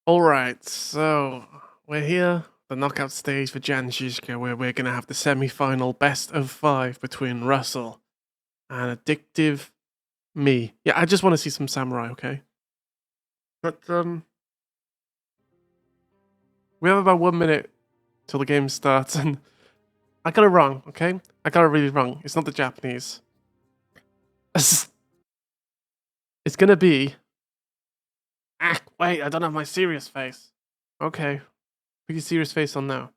Alright, so we're here, the knockout stage for Jan Zizka, where we're going to have the semi-final best of 5 between Russell and Addictiveme. Yeah, I just want to see some samurai, okay? But, we have about 1 minute till the game starts, and I got it wrong, okay? I got it really wrong. It's not the Japanese. It's going to be... Ah, wait, I don't have my serious face. Okay, put your serious face on now.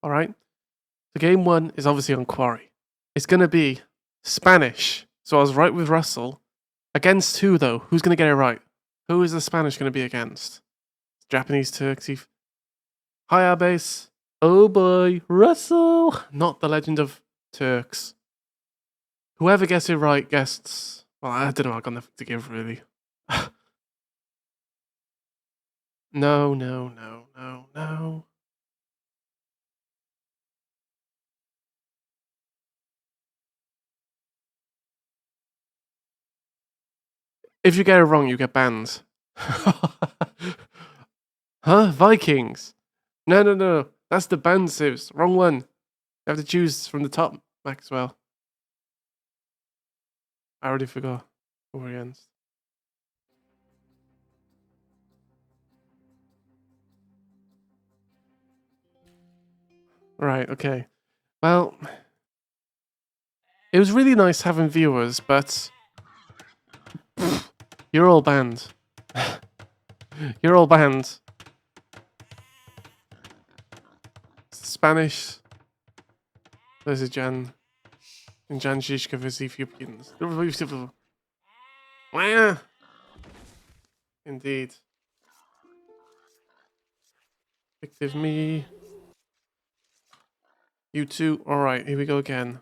Alright? So game 1 is obviously on Quarry. It's going to be Spanish. So I was right with Russell. Against who, though? Who's going to get it right? Who is the Spanish going to be against? Japanese, Turks, Higher base. Oh boy, Russell! Not the Legend of Turks. Whoever gets it right gets... Well, I don't know, I've got nothing to give, really. No. If you get it wrong, you get banned. Huh? Vikings? No. That's the band suits. Wrong one. You have to choose from the top, Maxwell. I already forgot who we're against. Right, okay. Well, it was really nice having viewers, but... You're all banned. You're all banned. Spanish versus Jan. And Jan Zizka versus Ethiopians. Indeed. Addictiveme. You too. Alright, here we go again.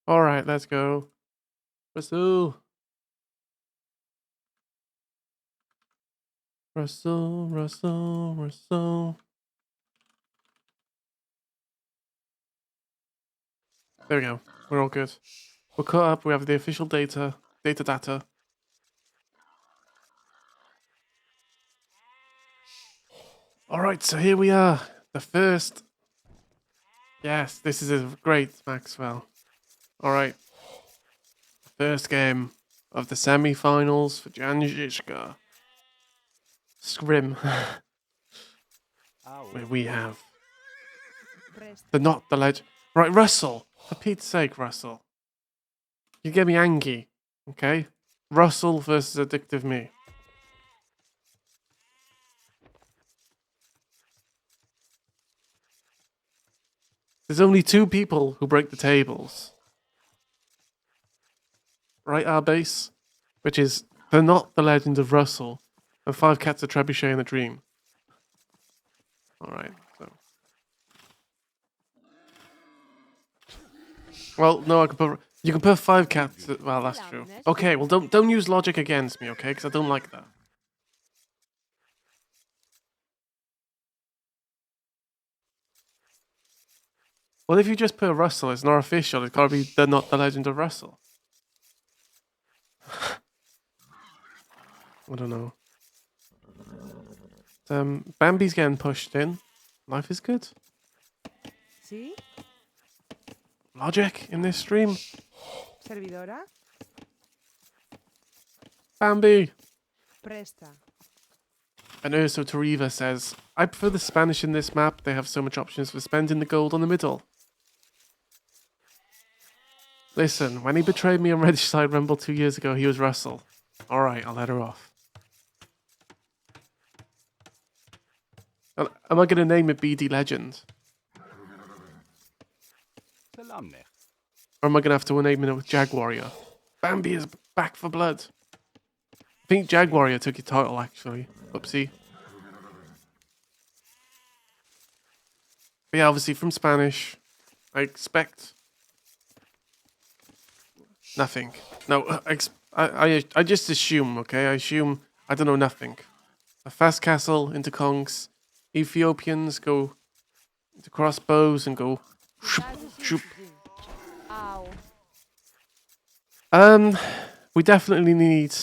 Alright, let's go. Russell. There we go. We're all good. We're caught up. We have the official data. Data. Alright, so here we are. The first. Yes, this is a great Maxwell. Alright. First game of the semi-finals for Jan Zizka. Scrim. Where we have the legend. Right, Russell. For Pete's sake, Russell. You get me angry, okay? Russell versus Addictiveme. There's only 2 people who break the tables. Right, our base, which is they're not the Legend of Russell, and 5 Cats of Trebuchet in a Dream. Alright, so. Well, no, you can put 5 cats. Well, that's true. Okay, well, don't use logic against me, okay? Because I don't like that. Well, if you just put Russell, it's not official. It's gotta be they're not the Legend of Russell. I don't know. Bambi's getting pushed in. Life is good. ¿Sí? Logic in this stream. ¿Servidora? Bambi. Presta. And Urso Teriva says, I prefer the Spanish in this map. They have so much options for spending the gold on the middle. Listen, when he betrayed me on Reddish Side Rumble 2 years ago, he was Russell. Alright, I'll let her off. Am I going to name it BD Legend? Or am I going to have to name it with Jag Warrior? Bambi is back for blood. I think Jag Warrior took your title, actually. Oopsie. But yeah, obviously from Spanish, I expect nothing. No, I just assume, okay? I assume I don't know nothing. A fast castle into Kongs. Ethiopians go into crossbows and go shoop. We definitely need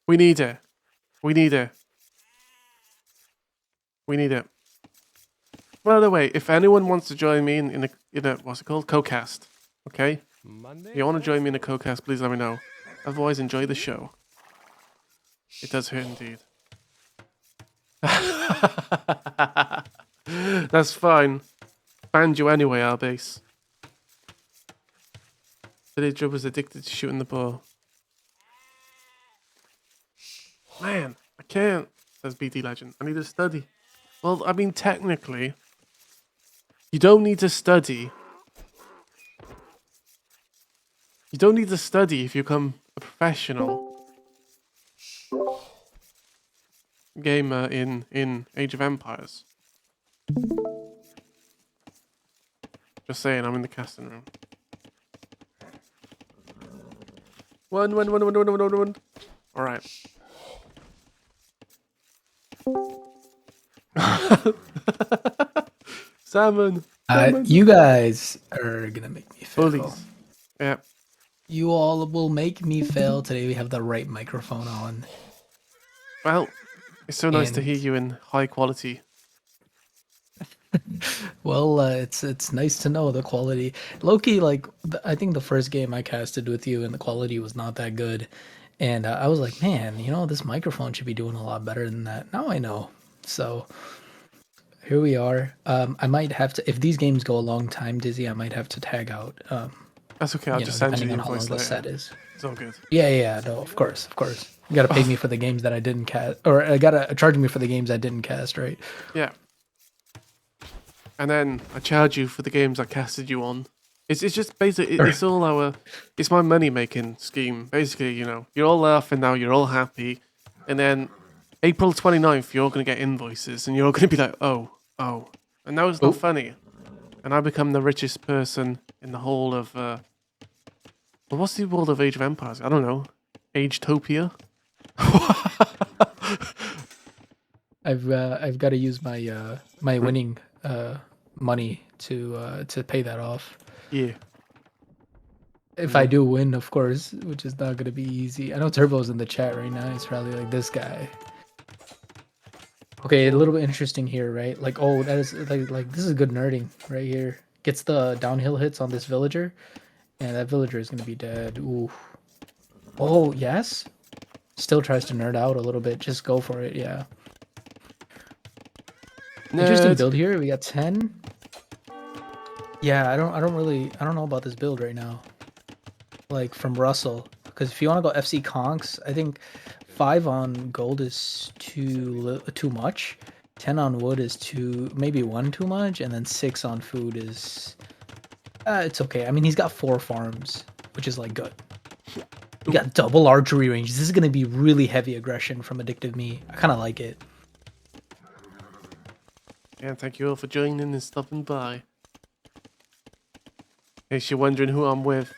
We need it. We need it. We need it. By the way, if anyone wants to join me in a what's it called? Co-cast. Okay? If you want to join me in a co-cast, please let me know. Otherwise, enjoy the show. It does hurt indeed. That's fine. Banned you anyway, Albase. Billy Joe was addicted to shooting the ball. Man, I can't, says BD Legend. I need to study. Well, I mean, technically, you don't need to study. You don't need to study if you become a professional gamer in Age of Empires. Just saying, I'm in the casting room. One. All right. Salmon. You guys are gonna make me fail. Bullies. Yeah. You all will make me fail. Today we have the right microphone on. Well, it's so nice to And- hear you in high quality. Well, it's nice to know the quality. Loki, like I think the first game I casted with you and the quality was not that good, and I was like, man, you know, this microphone should be doing a lot better than that. Now I know. So here we are. I might have to, if these games go a long time, Dizzy, I might have to tag out. That's okay. I'll just send you depending the on how long invoice the later. set is. It's all good. Yeah, no, of course. You gotta pay me for the games that I didn't cast, or I gotta charge me for the games I didn't cast, right? Yeah. And then I charge you for the games I casted you on. It's just basically it's all it's my money making scheme. Basically, you know, you're all laughing now, you're all happy, and then April 29th you're all gonna get invoices and you're all gonna be like, oh, and now it's not funny, and I become the richest person in the whole of well, what's the world of Age of Empires? I don't know, Agetopia. I've got to use my my winning money to pay that off. Yeah. If I do win, of course, which is not gonna be easy. I know Turbo's in the chat right now. He's probably like, this guy. Okay, a little bit interesting here, right? Like, oh, that is like this is good nerding right here. Gets the downhill hits on this villager, and that villager is gonna be dead. Ooh. Oh yes. Still tries to nerd out a little bit. Just go for it, yeah. Interesting build here. We got 10. Yeah, I don't know about this build right now. Like from Russell, because if you want to go FC Conks, I think 5 on gold is too much. 10 on wood is maybe 1 too much, and then 6 on food is it's okay. I mean, he's got 4 farms, which is like good. We got double archery range. This is gonna be really heavy aggression from Addictiveme. I kind of like it. And thank you all for joining and stopping by. In case you're wondering who I'm with.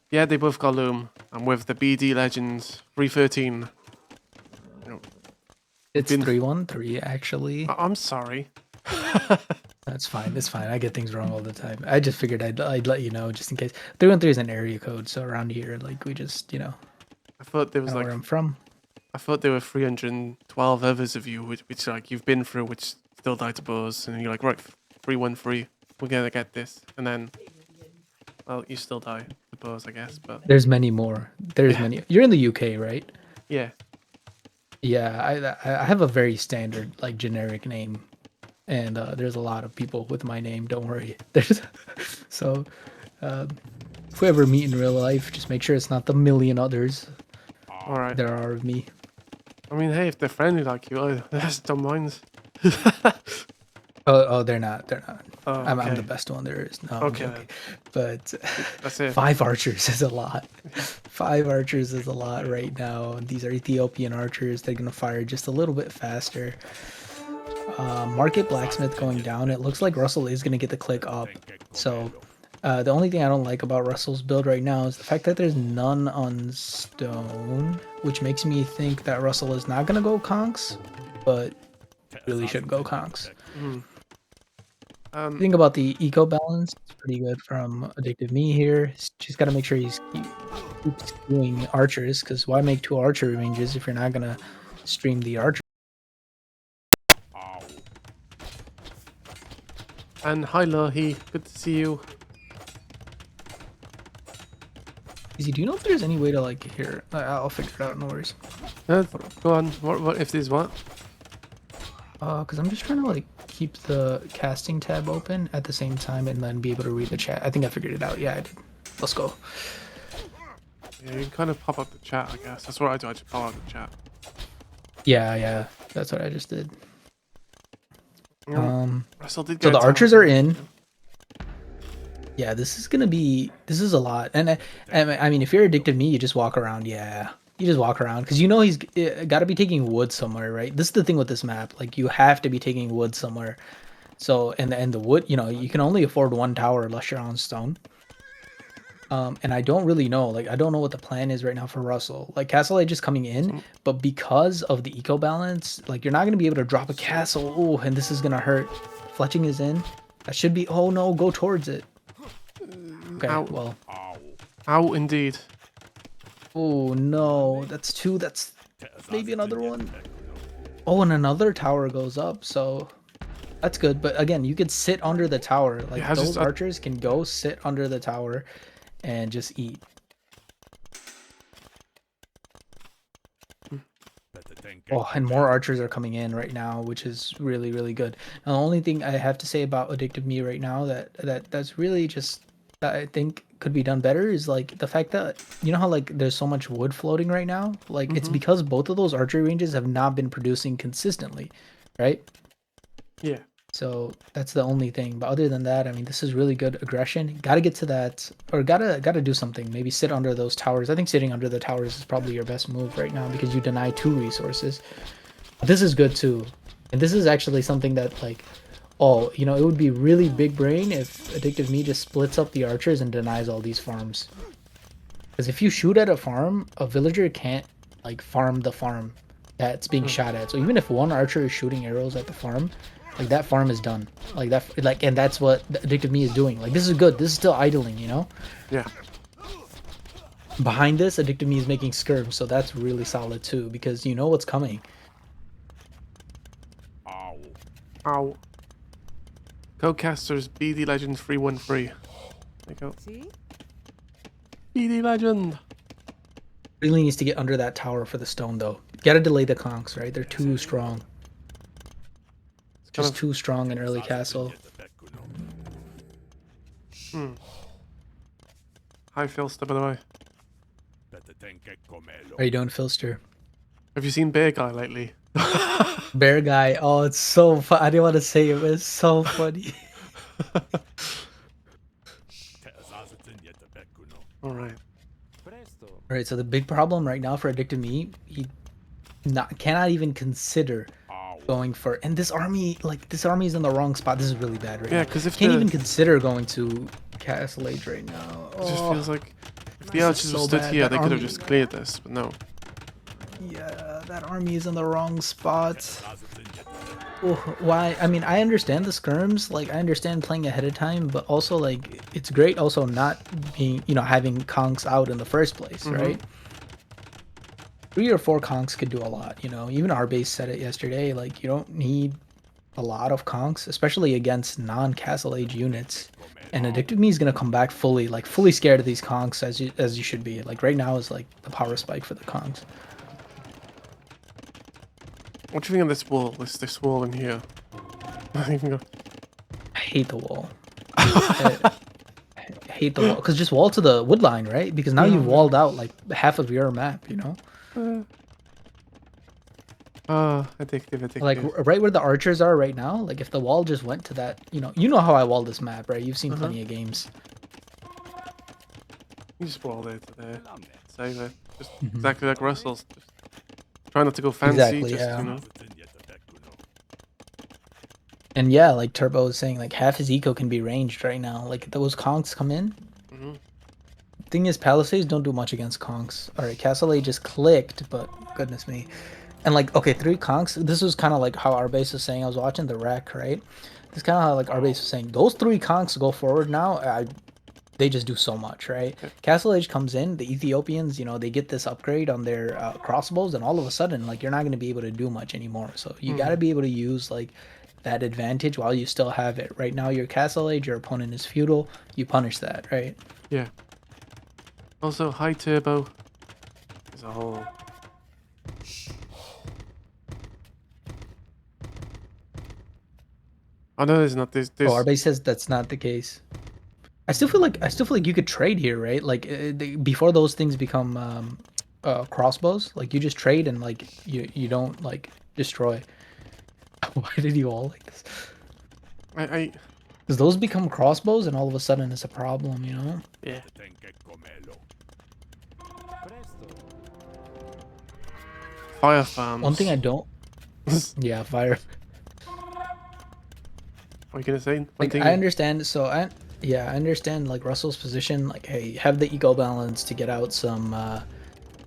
Yeah, they both got loom. I'm with the BDLegend313. It's 313 actually. I'm sorry. That's fine. It's fine. I get things wrong all the time. I just figured I'd let you know just in case. 313 is an area code, so around here, like we just, you know. I thought there was like where I'm from. I thought there were 312 others of you, which like you've been through, which still died to bows, and you're like, right, 313, we're gonna get this, and then, well, you still die to bows, I guess, but There's many more. There's many. You're in the UK, right? yeah. Yeah, I have a very standard, like, generic name, and there's a lot of people with my name. Don't worry. So, if we ever meet in real life, just make sure it's not the million others. All right. There are of me. I mean, hey, if they're friendly like you, I just don't mind. Oh, they're not. They're not. Oh, I'm okay. the best one there is. No, I'm Okay. joking. But That's it. 5 archers is a lot. 5 archers is a lot right now. These are Ethiopian archers. They're gonna fire just a little bit faster. Market blacksmith going down. It looks like Russell is gonna get the click up. So the only thing I don't like about Russell's build right now is the fact that there's none on stone, which makes me think that Russell is not gonna go conks, but really should go conks. Think about the eco balance. It's pretty good from Addictiveme here. Just got to make sure he's keeps doing archers, because why make 2 archery ranges if you're not gonna stream the archer? And hi, Lohi. Good to see you. Easy. Do you know if there's any way to like here? I'll figure it out. No worries. Go on. What if this what? Because I'm just trying to like keep the casting tab open at the same time and then be able to read the chat. I think I figured it out. Yeah, I did. Let's go. Yeah, you can kind of pop up the chat, I guess. That's what I do. I just pop up the chat. Yeah, that's what I just did. Russell did So get the archers are in. Yeah, this is a lot. And I mean, if you're Addictiveme, you just walk around. Yeah, you just walk around because you know he's got to be taking wood somewhere, right? This is the thing with this map. Like you have to be taking wood somewhere. So and the wood, you know, you can only afford 1 tower unless you're on stone. And I don't really know. Like I don't know what the plan is right now for Russell. Like Castle Age is coming in, but because of the eco balance, like you're not gonna be able to drop a castle. Oh, and this is gonna hurt. Fletching is in. That should be. Oh no, go towards it. Okay, Ow. well. Ow, indeed. Oh no, that's 2. That's maybe another one. Oh, and another tower goes up, so that's good. But again, you could sit under the tower. Like Yeah, those archers can go sit under the tower and just eat. Oh, and more archers are coming in right now, which is really, really good. Now, the only thing I have to say about Addictiveme right now that's really just that I think could be done better is like the fact that you know how like there's so much wood floating right now. Like it's because both of those archery ranges have not been producing consistently, right? Yeah. So that's the only thing. But other than that, I mean, this is really good aggression. Got to get to that, or gotta do something. Maybe sit under those towers. I think sitting under the towers is probably your best move right now because you deny 2 resources. But this is good too, and this is actually something that like, oh, you know, it would be really big brain if Addictiveme just splits up the archers and denies all these farms. Because if you shoot at a farm, a villager can't like farm the farm that's being shot at. So even if 1 archer is shooting arrows at the farm, like that farm is done. Like that, like, and that's what the Addictiveme is doing. Like this is good. This is still idling, you know. Yeah. Behind this, Addictiveme is making skirms, so that's really solid too because you know what's coming. Ow. Codecasters BDLegend313. There you go. See? BDLegend. Really needs to get under that tower for the stone though. Gotta delay the conks, right? They're too strong. Just too strong in early castle. Hi, Philster, by the way. How you doing, Philster? Have you seen Bear Guy lately? Bear Guy. Oh, it's so fun. I didn't want to say it, but it's so funny. Alright. Alright, so the big problem right now for Addictiveme, he cannot even consider going for, and this army, like this army is in the wrong spot. This is really bad right now. Yeah, because if can't even consider going to Castle Age right now. It just feels like if the archers so stood bad. here, That they could have army- just cleared this, but no. Yeah, that army is in the wrong spot. Oh, why? I mean, I understand the skirms. Like, I understand playing ahead of time, but also like it's great also not being, you know, having conks out in the first place, right? 3 or 4 conks could do a lot, you know. Even our base said it yesterday. Like, you don't need a lot of conks, especially against non-Castle Age units. And Addictiveme is gonna come back fully scared of these conks as you should be. Like right now is like the power spike for the conks. What do you think of this wall? This wall in here? I hate the wall. I hate the wall because just wall to the wood line, right? Because now you've walled out like half of your map, you know. Addictive. Like right where the archers are right now. Like if the wall just went to that, you know how I wall this map, right? You've seen plenty of games. You just wall there to there. Save it. Just exactly like Russell's. Just try not to go fancy. Exactly, just, yeah. you know. And yeah, like Turbo was saying, like half his eco can be ranged right now. Like those conks come in. Thing is, Palisades don't do much against conks. All right, Castle Age just clicked, but goodness me, And like, okay, 3 conks. This was kind of like how our base was saying. I was watching the rec, right? It's kind of how like our base was saying. Those 3 conks go forward now. They just do so much, right? Castle Age comes in. The Ethiopians, you know, they get this upgrade on their crossbows, and all of a sudden, like, you're not going to be able to do much anymore. So you got to be able to use like that advantage while you still have it. Right now, you're Castle Age. Your opponent is feudal. You punish that, right? Yeah. Also, high turbo as a whole. Oh no, there's not. There's. Oh, our base says that's not the case. I still feel like you could trade here, right? Like before those things become crossbows, like you just trade and like you don't like destroy. Why did you all like this? Because those become crossbows and all of a sudden it's a problem, you know? Yeah. Fire farms. One thing I don't. Yeah, fire. What are you gonna say? Like I understand. So I understand like Russell's position. Like, hey, have the eco balance to get out some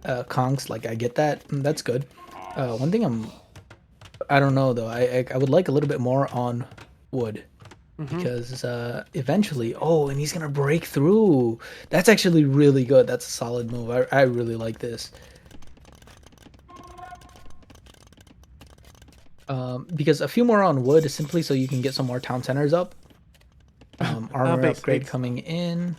conks. Like I get that. That's good. One thing I don't know though. I would like a little bit more on wood. Because eventually, oh, and he's gonna break through. That's actually really good. That's a solid move. I really like this. Because a few more on wood is simply so you can get some more town centers up. Armor upgrade coming in.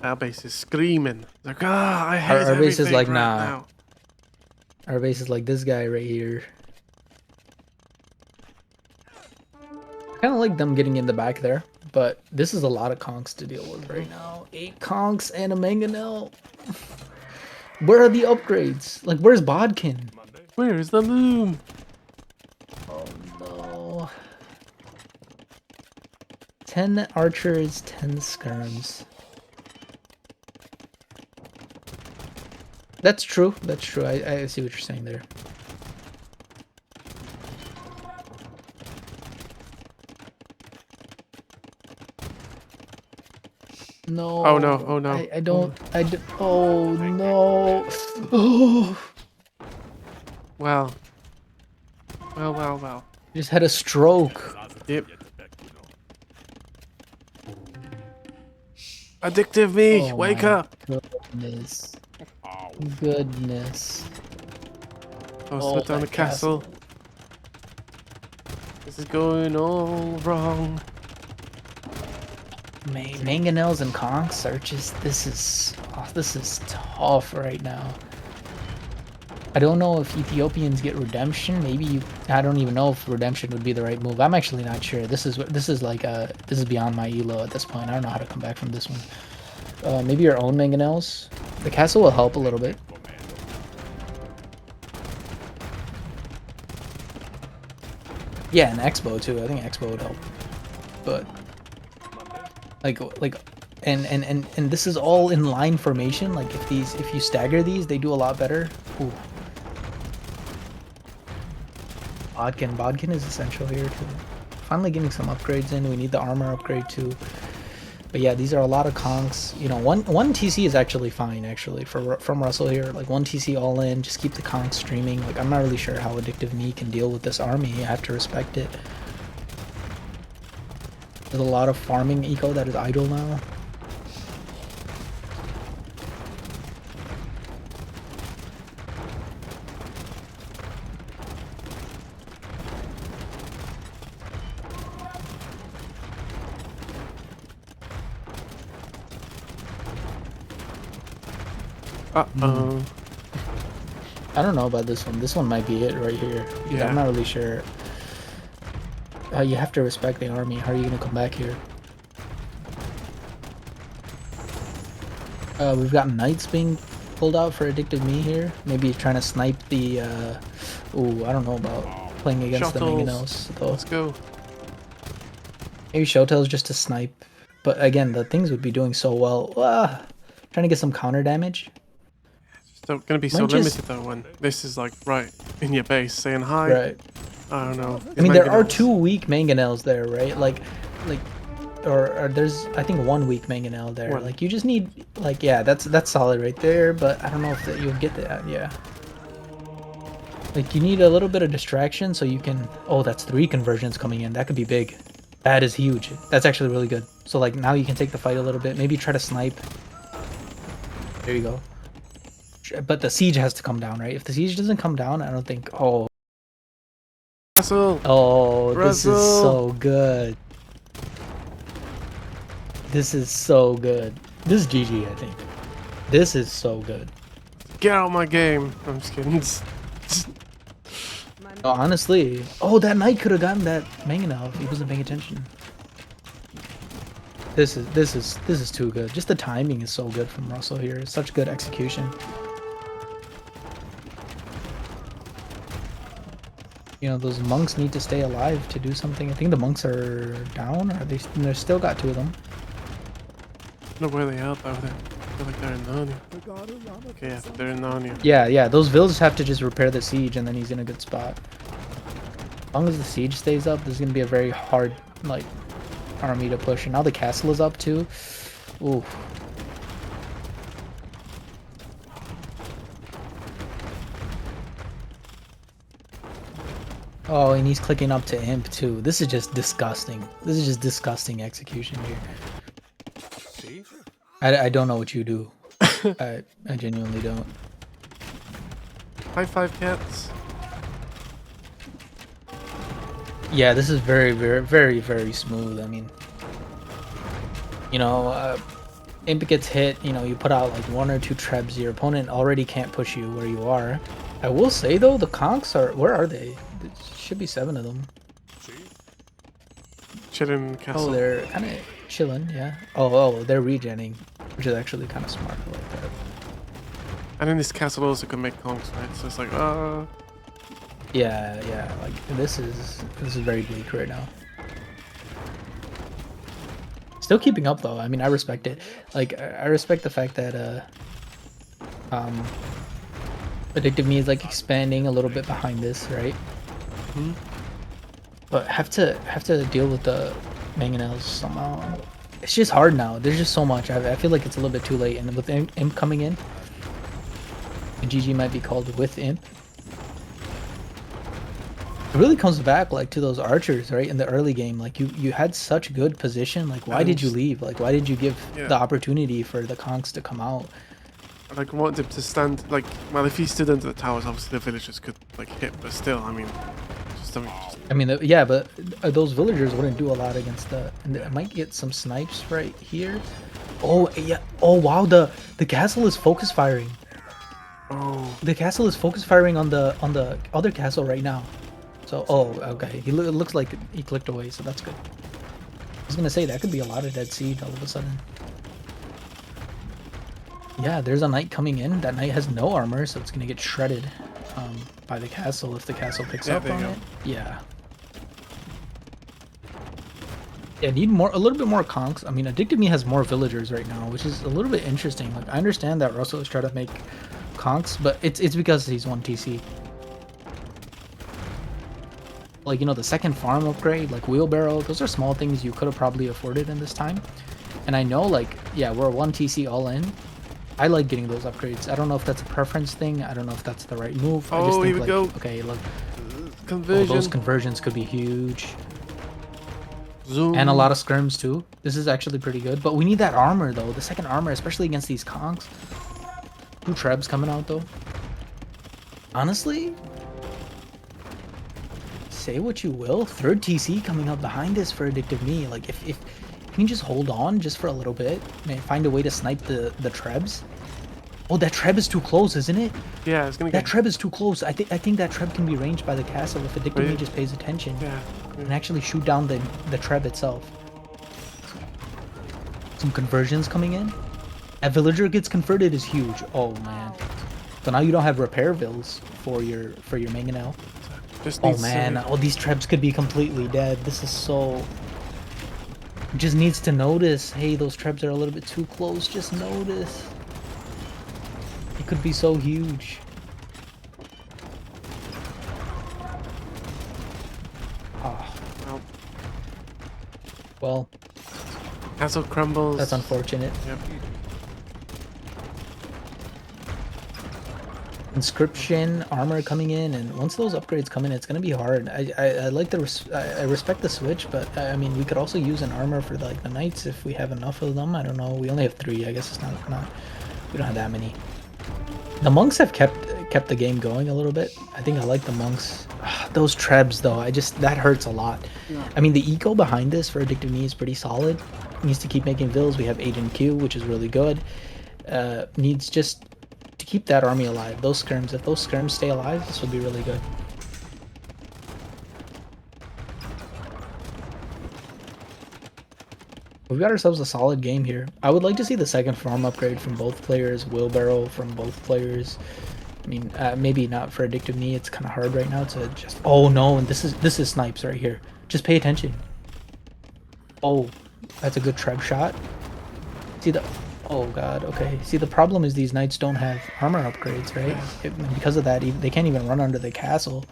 Our base is screaming. Like, I hate our base is like, right nah. now. Our base is like this guy right here. I kind of like them getting in the back there, but this is a lot of conks to deal with right now. 8 conks and a mangonel. Where are the upgrades? Like, where's Bodkin? Where is the moon? Oh no. 10 archers, 10 skirms. That's true. That's true. I see what you're saying there. No. Oh no. Oh no. I don't. Oh no. Oh. Well. Well. Just had a stroke. Yep. Addictiveme, wake up! Goodness. Goodness. Oh, split down the castle. This is going all wrong. Mangonels and conks are just, this is tough right now. I don't know if Ethiopians get redemption. Maybe I don't even know if redemption would be the right move. I'm actually not sure. This is beyond my elo at this point. I don't know how to come back from this one. Maybe your own mangonels. The castle will help a little bit. Yeah, and Expo too. I think Expo would help. But and this is all in line formation. Like if you stagger these, they do a lot better. Ooh. Bodkin is essential here too. Finally getting some upgrades in. We need the armor upgrade too. But yeah, these are a lot of conks. You know, one TC is actually fine actually from Russell here. Like 1 TC all in, just keep the conks streaming. Like I'm not really sure how Addictiveme can deal with this army. I have to respect it. There's a lot of farming eco that is idle now. Uh-oh. I don't know about this one. This one might be it right here. Yeah. I'm not really sure. You have to respect the army. How are you going to come back here? We've got knights being pulled out for Addictiveme here. Maybe trying to snipe the... Ooh, I don't know about playing against the mangonels. Let's go. Maybe Shotel's just to snipe. But again, the things would be doing so well. Trying to get some counter damage. It's gonna be so limited though when this is like right in your base saying hi. Right. I don't know. I mean, there are 2 weak mangonels there, right? Like or there's I think 1 week mangonel there. One. Like you just need like yeah, that's solid right there. But I don't know if that you'll get that. Yeah. Like you need a little bit of distraction so you can. Oh, that's 3 conversions coming in. That could be big. That is huge. That's actually really good. So like now you can take the fight a little bit. Maybe try to snipe. There you go. But the siege has to come down, right? If the siege doesn't come down, I don't think. Oh. Russell. Oh, this is Russell. so good. This is so good. This is GG, I think. This is so good. Get out of my game. I'm just kidding. Oh, honestly. Oh, that knight could have gotten that mangonel if he wasn't paying attention. This is too good. Just the timing is so good from Russell here. It's such good execution. You know, those monks need to stay alive to do something. I think the monks are down, or they're still got 2 of them. I don't know where they are though. I feel like they're in Narnia. Okay, yeah, they're in Narnia. Yeah, those villas have to just repair the siege and then he's in a good spot. As long as the siege stays up, this is gonna be a very hard, like, army to push. And now the castle is up too. Ooh. Oh, and he's clicking up to imp too. This is just disgusting. This is just disgusting execution here. I don't know what you do. I genuinely don't. High five, cats. Yeah, this is very smooth. I mean, you know, imp gets hit, you know, you put out like 1 or 2 trebs, your opponent already can't push you where you are. I will say though, the conks are, where are they? There should be 7 of them. Chilling castle. Oh, they're kind of chilling, yeah. Oh, they're regenning, which is actually kind of smart. I like that. And then this castle also can make conks, right? So it's like, Yeah, like this is very bleak right now. Still keeping up though. I mean, I respect it. Like I respect the fact that Addictiveme is like expanding a little bit behind this, right? hmm? But have to deal with the mangonels somehow. It's just hard now. There's just so much. I feel like it's a little bit too late, and with imp coming in, the GG might be called with imp. It really comes back like to those archers, right? In the early game, like you had such good position. Like why did you leave? Like why did you give the opportunity for the conks to come out? Like wanted him to stand. Like, well, if he stood under the towers, obviously the villagers could like hit. But still, I mean, I mean, yeah, but those villagers wouldn't do a lot against the. And I might get some snipes right here. Oh yeah. Oh wow. The castle is focus firing. Oh. The castle is focus firing on the other castle right now. So, oh, okay. It looks like he clicked away, so that's good. I was gonna say, that could be a lot of dead siege all of a sudden. Yeah, there's a knight coming in. That knight has no armor, so it's gonna get shredded by the castle if the castle picks up on it. Yeah. Yeah, need a little bit more conks. I mean, Addictiveme has more villagers right now, which is a little bit interesting. Like, I understand that Russell is trying to make conks, but it's because he's 1 TC. Like, you know, the second farm upgrade, like wheelbarrow, those are small things you could have probably afforded in this time. And I know, like, yeah, we're 1 TC all in. I like getting those upgrades. I don't know if that's a preference thing. I don't know if that's the right move. I just think, here we like, go. Okay, look. Conversion. Oh, those conversions could be huge. Zoom. And a lot of skirms too. This is actually pretty good. But we need that armor though. The second armor, especially against these conks. 2 trebs coming out though. Honestly, say what you will. 3rd TC coming up behind this for Addictiveme. Like if you can just hold on just for a little bit, man, find a way to snipe the trebs. Oh, that treb is too close, isn't it? Yeah, it's gonna That get... treb is too close. I think that treb can be ranged by the castle if Addictiveme just pays attention. Yeah. And actually shoot down the treb itself. Some conversions coming in. That villager gets converted is huge. Oh man. So now you don't have repair vills for your mangonel. Oh man, all these trebs could be completely dead. This is so... Just needs to notice. Hey, those trebs are a little bit too close. Just notice. It could be so huge. Oh. Well, Castle crumbles. That's unfortunate. Yep. Inscription, armor coming in, and once those upgrades come in, it's gonna be hard. I like the I respect the switch, but I mean we could also use an armor for like the knights if we have enough of them. I don't know. We only have 3. I guess it's not we don't have that many. The monks have kept the game going a little bit. I think I like the monks. Those trebs though, that hurts a lot. Yeah. I mean the eco behind this for Addictiveme is pretty solid. Needs to keep making vills. We have Agent Q, which is really good. Needs just to keep that army alive. Those skirms, if those skirms stay alive, this will be really good. We've got ourselves a solid game here. I would like to see the second farm upgrade from both players, wheelbarrow from both players. I mean, maybe not for Addictiveme. It's kind of hard right now to just. Oh no! And this is snipes right here. Just pay attention. Oh, that's a good treb shot. See the. Oh god. Okay. See the problem is these knights don't have armor upgrades, right? And because of that, they can't even run under the castle.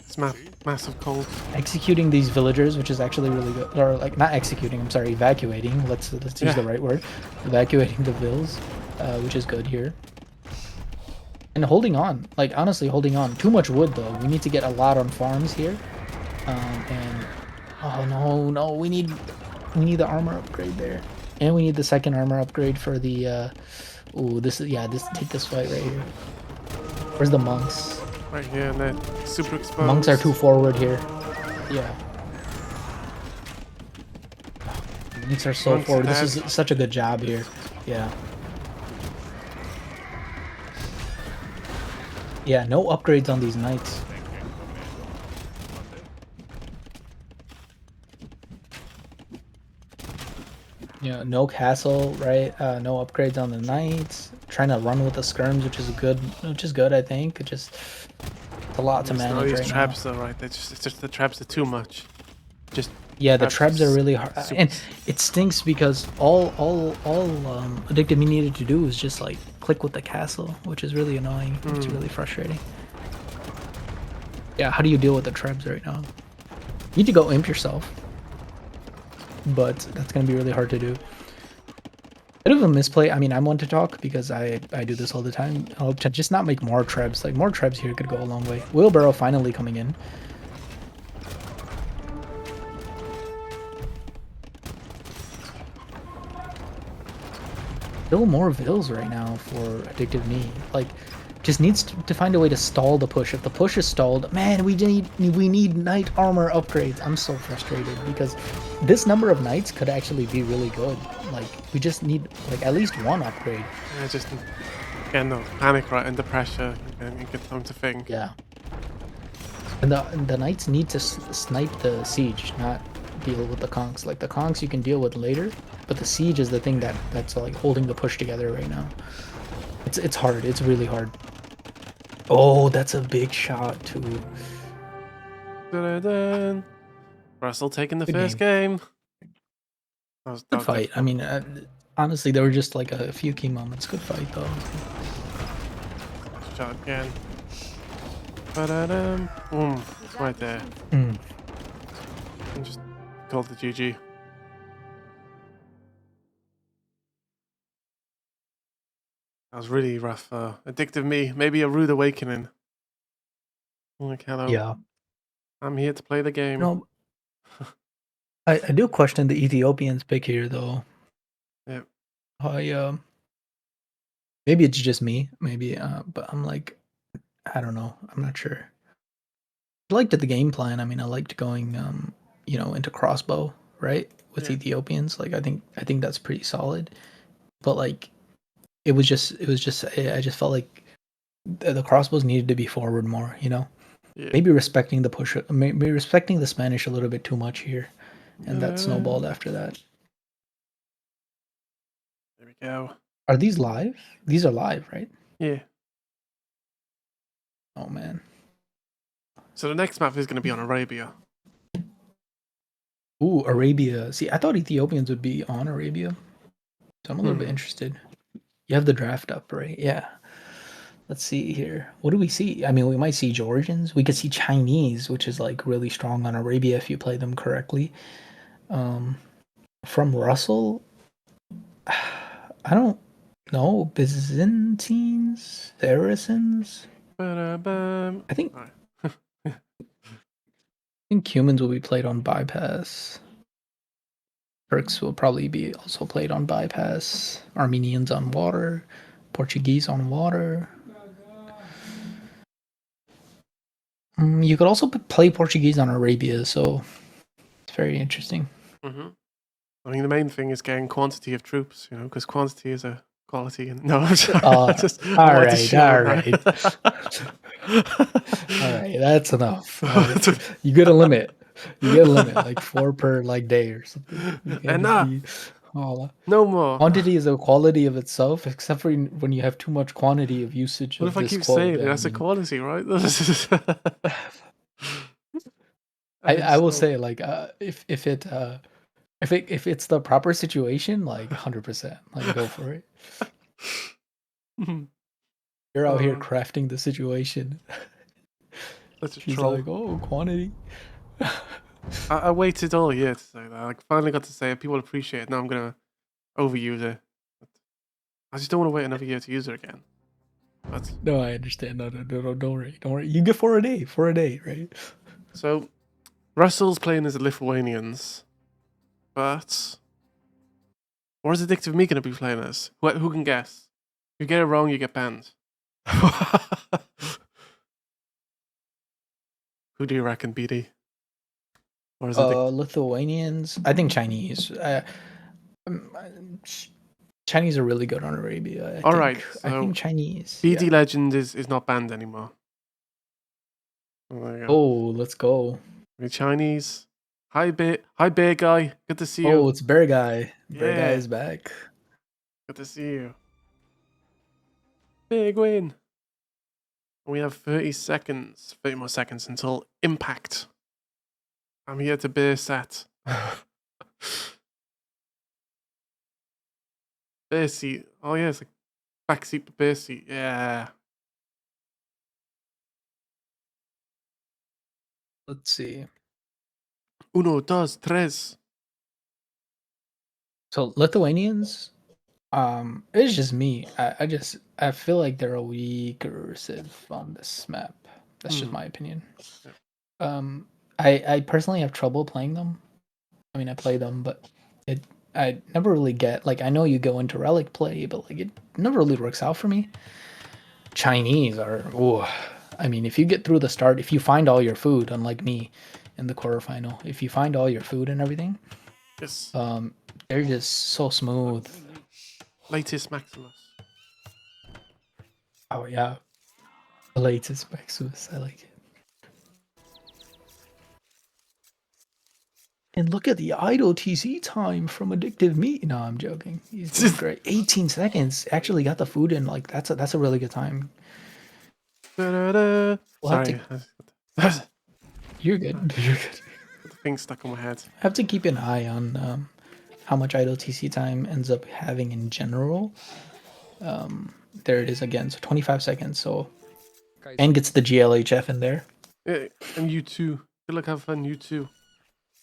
It's massive cold. Executing these villagers, which is actually really good, or like not executing. I'm sorry, evacuating. Let's use the right word. Evacuating the vills, which is good here. And holding on, like honestly holding on. Too much wood though. We need to get a lot on farms here. And oh no, we need the armor upgrade there, and we need the second armor upgrade for the. Take this fight right here. Where's the monks? Right here, and they're super exposed. Monks are too forward here. Yeah. Monks are so forward. This is such a good job here. Yeah. Yeah, no upgrades on these knights. Yeah, no castle, right? No upgrades on the knights. Trying to run with the skirms, which is good, I think. It's a lot to manage these right traps now. though, right? It's just the traps are too much. Just yeah, the trebs are really hard, super. and it stinks because all Addictiveme needed to do was just like click with the castle, which is really annoying. It's really frustrating. Yeah, how do you deal with the trebs right now? You need to go imp yourself, but that's gonna be really hard to do. Bit of a misplay. I mean, I'm one to talk because I do this all the time. I'll just not make more trebs. Like more trebs here could go a long way. Wheelbarrow finally coming in. Still more vills right now for Addictiveme. Like, just needs to find a way to stall the push. If the push is stalled, man, we need knight armor upgrades. I'm so frustrated because this number of knights could actually be really good. Like, we just need like at least one upgrade. Yeah, just again, the panic, right, and the pressure, and get them to think. Yeah. And the knights need to snipe the siege, not deal with the conks. Like the conks you can deal with later, but the siege is the thing that's like holding the push together right now. It's hard. It's really hard. Oh, that's a big shot too. Dun-dun-dun. Russell taking the Good first game. Good fight. I mean, honestly, there were just like a few key moments. Good fight though. Shot again. Ba-da-dum. Boom. Right there. And just called the GG. That was really rough. Addictiveme, maybe a rude awakening. Like, hello. Yeah. I'm here to play the game. No, I do question the Ethiopians pick here though. Yeah. Maybe it's just me, but I'm like, I don't know. I'm not sure. I liked the game plan. I mean, I liked going, into crossbow, right, with Ethiopians. Like, I think that's pretty solid. But like, it was just. I just felt like the crossbows needed to be forward more. Yeah. Maybe respecting the push, maybe respecting the Spanish a little bit too much here, and that snowballed after that. There we go. Are these live? These are live, right? Yeah. Oh man. So the next map is going to be on Arabia. Ooh, Arabia. See, I thought Ethiopians would be on Arabia, so I'm a little bit interested. You have the draft up, right? Yeah. Let's see here. What do we see? I mean, we might see Georgians. We could see Chinese, which is like really strong on Arabia if you play them correctly. From Russell, I don't know. Byzantines, Saracens. Ba-da-bam. I think Alright. humans will be played on bypass. Turks will probably be also played on bypass. Armenians on water. Portuguese on water. You could also play Portuguese on Arabia, so it's very interesting. Mm-hmm. I mean, the main thing is getting quantity of troops, you know, because quantity is a quality. And no, I'm just, All I like to right, show all that. right. All right, that's enough. You get a limit. You get a limit, like 4 per like day or something. You can't just be No more. quantity is a quality of itself, except for when you have too much quantity of usage What of if I this keep quote. saying it? That's a quality, right? I will So- say like if it's the proper situation, like 100%, like go for it. You're out here crafting the situation. That's a She's troll. like, oh, quantity. I waited all year to say that. I finally got to say it. People appreciate it. Now I'm gonna overuse it. I just don't want to wait another year to use it again. But No, I understand. No, don't worry. You get 4 a day, right? so Russell's playing as the Lithuanians, but or is Addictiveme gonna be playing as? Who can guess? If you get it wrong, you get banned. Who do you reckon, BD? Or is it Lithuanians. I think Chinese. Chinese are really good on Arabia. all right? I So think Chinese. BD Yeah. Legend is not banned anymore. Oh, there you go. Oh, let's go. We're Chinese. Hi, bear guy. Good to see you. Oh, it's Bear Guy. Bear Guy Yeah. is back. Good to see you. Big win. We have 30 seconds, 30 more seconds until impact. I'm here to bear set. Bear seat. Oh yeah, it's like back seat to bear seat. Yeah. Let's see. Uno, dos, tres. So Lithuanians, it's just me. I feel like they're a weaker civ on this map. That's just my opinion. Yeah. I personally have trouble playing them. I mean, I play them, but I never really get like I know you go into relic play, but like it never really works out for me. Chinese are, I mean, if you get through the start, if you find all your food, unlike me in the quarterfinal, if you find all your food and everything, Yes. they're just so smooth. Latest Maximus. Oh yeah, the latest Maximus. I like it. And look at the idle TC time from Addictiveme. No, I'm joking. He's doing great. 18 seconds. Actually got the food in. Like that's a really good time. Sorry. You're good. You're good. The thing stuck on my head. I have to keep an eye on how much idle TC time ends up having in general. There it is again. So 25 seconds. So and gets the GLHF in there. Yeah, and you too. Good luck, have fun. You too.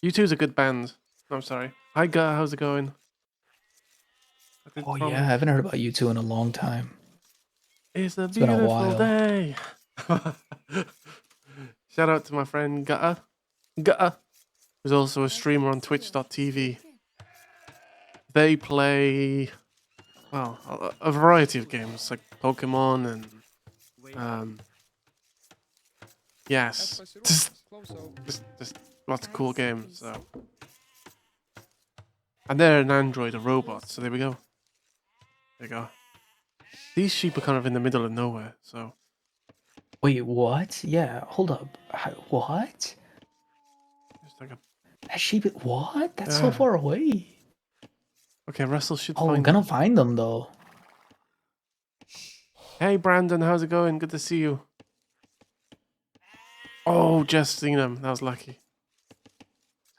You two's a good band. I'm sorry. Hi, guy. How's it going? Oh yeah, I haven't heard about you two in a long time. It's a been a beautiful while. day. Shout out to my friend Gutta, who's also a streamer on Twitch.tv. They play, well, a variety of games like Pokemon and yes, just lots of cool games. So, and they're an android, a robot. So there we go. There you go. These sheep are kind of in the middle of nowhere. So. Wait, what? Yeah, hold up. What? Just like a... That sheep. What? That's so far away. Okay, Russell should Oh, find I'm gonna them. find them though. Hey, Brandon, how's it going? Good to see you. Oh, just seen them. That was lucky.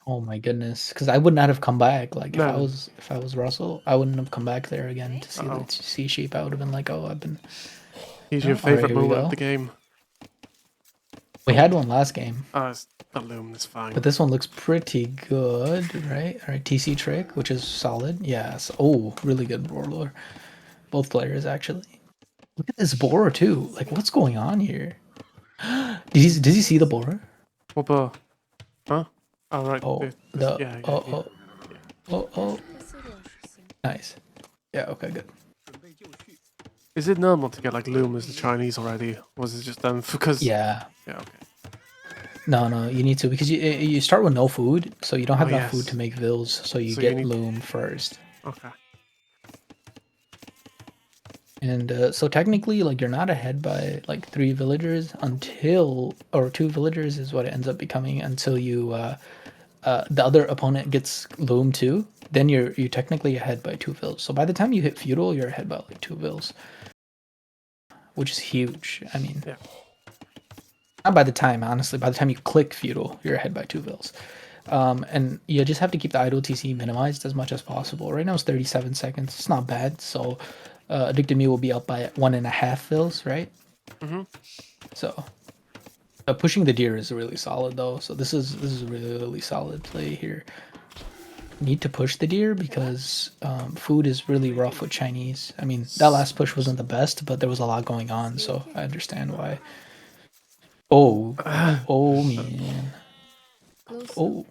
Oh my goodness, because I would not have come back. Like No. if I was Russell, I wouldn't have come back there again to see the sea sheep. I would have been like, oh, I've been. He's your favorite moment of the game. We had one last game, Oh, it's the loom is fine. but this one looks pretty good, right? All right, TC trick, which is solid. Yes. Oh, really good borer. Both players actually. Look at this borer too. Like, what's going on here? Did he see the borer? What bar? Huh? Oh, right. Oh, Yeah. oh. Nice. Yeah. Okay. Good. Is it normal to get like loom as the Chinese already? Or was it just done because... Yeah. Yeah, okay. No, you need to because you start with no food, so you don't have enough food yes. to make vills, so you So you get need- loom first. Okay. And so technically, like, you're not ahead by like 3 villagers until, or 2 villagers is what it ends up becoming until you the other opponent gets loom too. Then you're technically ahead by 2 vills. So by the time you hit feudal, you're ahead by like 2 vills, which is huge. I mean, Yeah. not by the time, honestly. By the time you click feudal, you're ahead by 2 vills. And you just have to keep the idle TC minimized as much as possible. Right now it's 37 seconds. It's not bad. So Addictiveme will be up by 1.5 vills, right? Mm-hmm. So pushing the deer is really solid though. So this is a really solid play here. Need to push the deer because food is really rough with Chinese. I mean, that last push wasn't the best, but there was a lot going on, so I understand why. Oh man. Oh.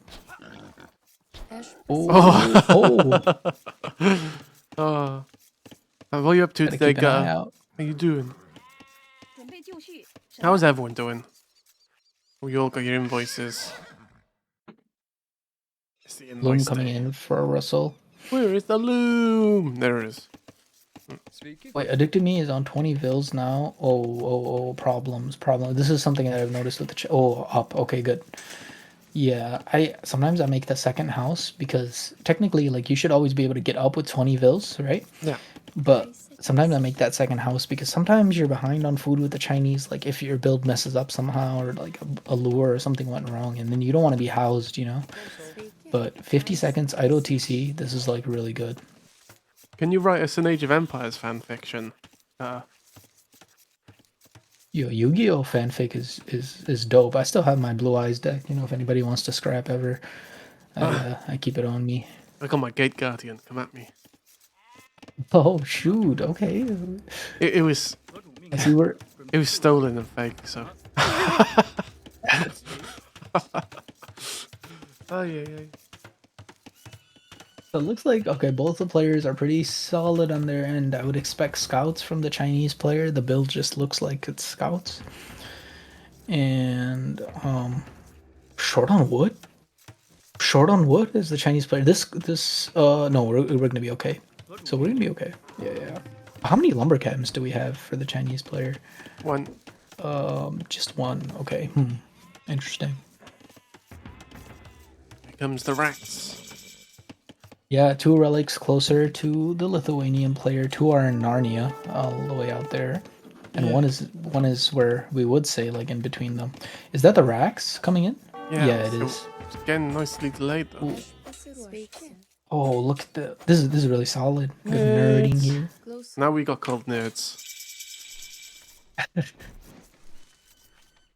Oh. What are you up to Gotta today, keep an eye Gutter? out. How you doing? How's everyone doing? We all got your invoices. It's the Loom invoice coming day. in for Russell. Where is the loom? There it is. Wait, Addictiveme is on 20 vills now. Oh, problems. This is something that I've noticed with the up. Okay, good. Yeah, sometimes I make the second house because technically, like, you should always be able to get up with 20 vills, right? Yeah. But sometimes I make that second house because sometimes you're behind on food with the Chinese. Like, if your build messes up somehow, or like a lure or something went wrong, and then you don't want to be housed, you know? But 50 seconds idle TC, this is like really good. Can you write us an Age of Empires fanfiction? Yo, Yu-Gi-Oh fanfic is dope. I still have my Blue Eyes deck. You know, if anybody wants to scrap ever, I keep it on me. I got my Gate Guardian. Come at me. Oh shoot! Okay, It was. I see where. It was stolen and fake. So. Oh yeah. So it looks like, okay, both the players are pretty solid on their end. I would expect scouts from the Chinese player. The build just looks like it's scouts. And short on wood? Short on wood is the Chinese player. No, we're gonna be okay. So we're gonna be okay. Yeah. How many lumber cams do we have for the Chinese player? One. Just one. Okay. Interesting. Here comes the rats. Yeah, 2 relics closer to the Lithuanian player. 2 are in Narnia, all the way out there, and one is where we would say like in between them. Is that the racks coming in? Yeah, it is. It's getting nicely delayed though. Ooh. Oh, look at this is really solid. Good nerding here. Now we got called nerds.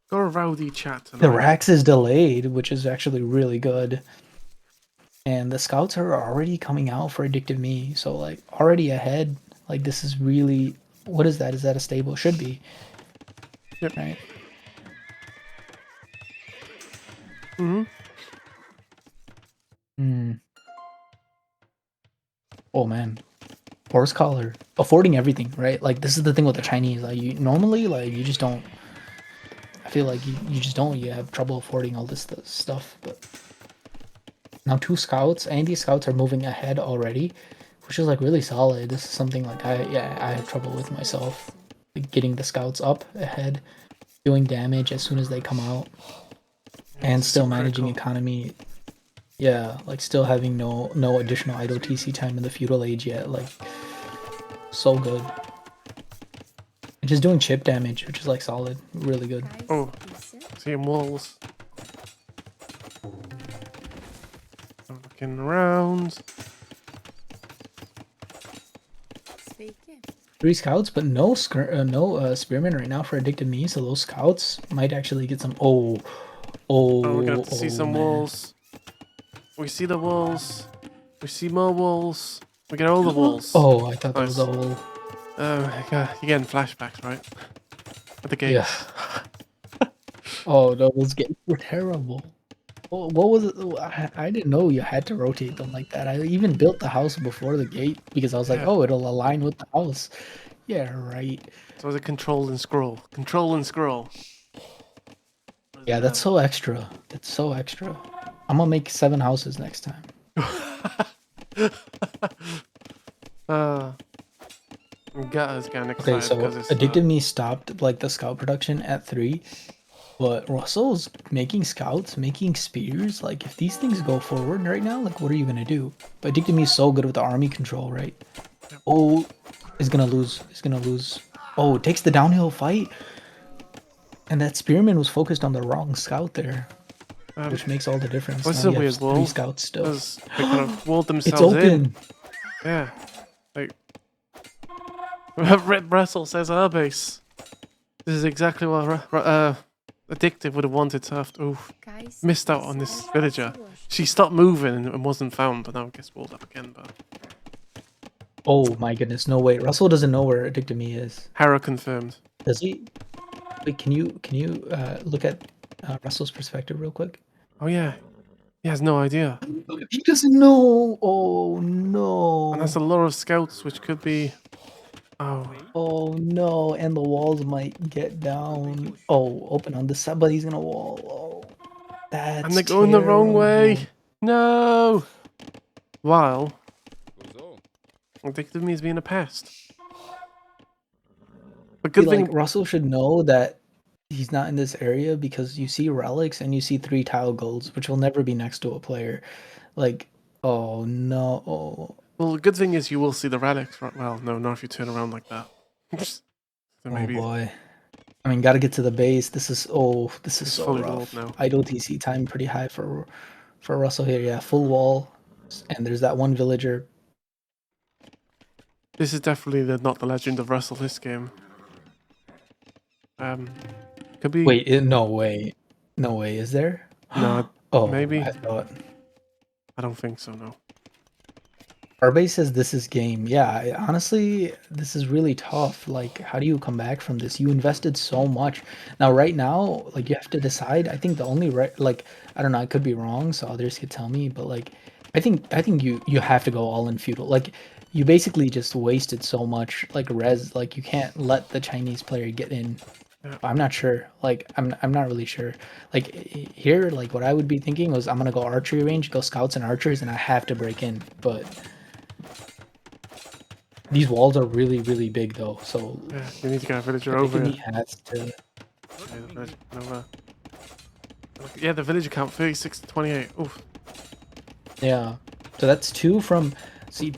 Got a rowdy chat tonight. The racks is delayed, which is actually really good. And the scouts are already coming out for Addictiveme, so like already ahead. Like, this is really, what is that? Is that a stable? Should be. Yep. Right. Oh man, horse collar, affording everything, right? Like, this is the thing with the Chinese. Like, you normally, like, you just don't. I feel like you just don't. You have trouble affording all this stuff, but. Now 2 scouts, and these scouts are moving ahead already, which is like really solid. This is something like I have trouble with myself, like getting the scouts up ahead, doing damage as soon as they come out, and still managing economy. Yeah, like still having no additional idle TC time in the feudal age yet. Like, so good. And just doing chip damage, which is like solid, really good. Oh, seeing walls. Looking around. 3 scouts, but no spearmen right now for Addictiveme, so those scouts might actually get some. Oh, we're gonna have to see some man. walls. We see the walls. We see more walls. We get all the walls. Oh, I thought that was Nice. a whole. Oh my god, you're getting flashbacks, right? At the gates. Yeah. Oh no, those gates were terrible. What was it? I didn't know you had to rotate them like that. I even built the house before the gate because I was like, Yeah. oh, it'll align with the house. Yeah, right. So it's a control and scroll. Control and scroll. Yeah, that's so extra. That's so extra. I'm gonna make 7 houses next time. Gutter's getting excited Okay, so because it's Addictiveme stopped like the scout production at 3, but Russell's making scouts, making spears. Like if these things go forward right now, like what are you gonna do? But Addictiveme is so good with the army control, right? Oh, he's gonna lose. He's gonna lose. Oh, it takes the downhill fight. And that spearman was focused on the wrong scout there, which makes all the difference. What's Now a you weird have wall? 3 scouts still. Because they kind of walled It's themselves in. open. Yeah. Like Red Russell says our base. This is exactly what Addictive would have wanted to have. Oof. Missed out on this villager. She stopped moving and wasn't found, but now I guess walled up again. But Oh my goodness, no way. Russell doesn't know where Addictiveme is. Hera confirmed. Does he? Wait, can you look at Russell's perspective real quick? Oh yeah. He has no idea. He doesn't know. Oh no. And that's a lot of scouts, which could be. Oh. Oh no, and the walls might get down. Oh, open on this side, but he's gonna wall. Oh, that's And they're going the wrong way. terrible. No. While Addictive Me is being a pest. But good thing. Like Russell should know that he's not in this area because you see relics and you see 3 tile golds, which will never be next to a player. Like, oh no. Oh. Well, the good thing is you will see the relics. Right? Well, no, not if you turn around like that. So maybe Oh boy. I mean, gotta get to the base. This is it's so fully rough. walled now. Idle TC time pretty high for Russell here. Yeah, full wall, and there's that one villager. This is definitely not the legend of Russell. This game. Could be. Wait, no way, no way. Is there? No. Oh, maybe. I thought. I don't think so. No. Arbay says this is game. Yeah, honestly, this is really tough. Like, how do you come back from this? You invested so much. Now, right now, like, you have to decide. I think the only like, I don't know, I could be wrong, so others could tell me, but like, I think you have to go all in feudal. Like, you basically just wasted so much, like, res. Like, you can't let the Chinese player get in. Yeah. I'm not sure. Like, I'm not really sure. Like, here, like, what I would be thinking was I'm gonna go archery range, go scouts and archers, and I have to break in, but. These walls are really, really big, though. So Yeah, you need to get a villager over he here. has to. Yeah, the villager over. Yeah, the villager count 36 to 28. Oof. Yeah. So that's 2 from. See,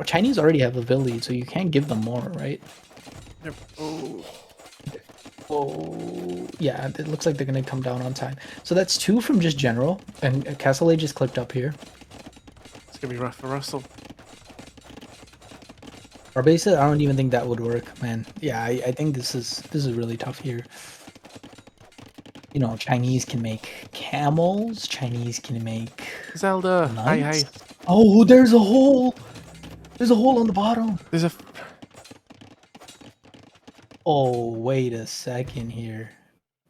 Chinese already have a village, so you can't give them more, right? Yep. Oh. Oh, yeah. It looks like they're gonna come down on time. So that's 2 from just general, and Castle Age is clipped up here. It's gonna be rough for Russell. Our base, I don't even think that would work, man. Yeah, I think this is really tough here. You know, Chinese can make camels. Chinese can make Zelda. Hey, knights. hey. Oh, there's a hole. There's a hole on the bottom. There's a. Oh, wait a second here.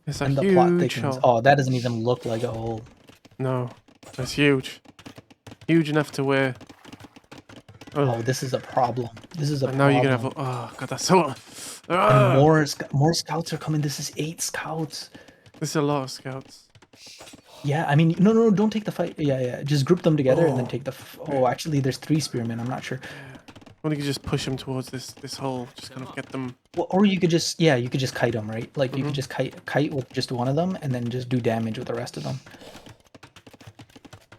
It's a And the plot huge thickens. hole. Oh, that doesn't even look like a hole. No, that's huge. Huge enough to where. Oh, this is a problem. This is a And now problem. you're gonna have. Oh god, that's so. And more scouts are coming. This is 8 scouts. This is a lot of scouts. Yeah, I mean, no, don't take the fight. Yeah. Just group them together and then Oh. take the. Oh, actually, there's 3 spearmen. I'm not sure. Well, you could just push them towards this hole. Just kind of get them. Well, or you could just kite them, right? Like you Mm-hmm. could just kite with just one of them and then just do damage with the rest of them.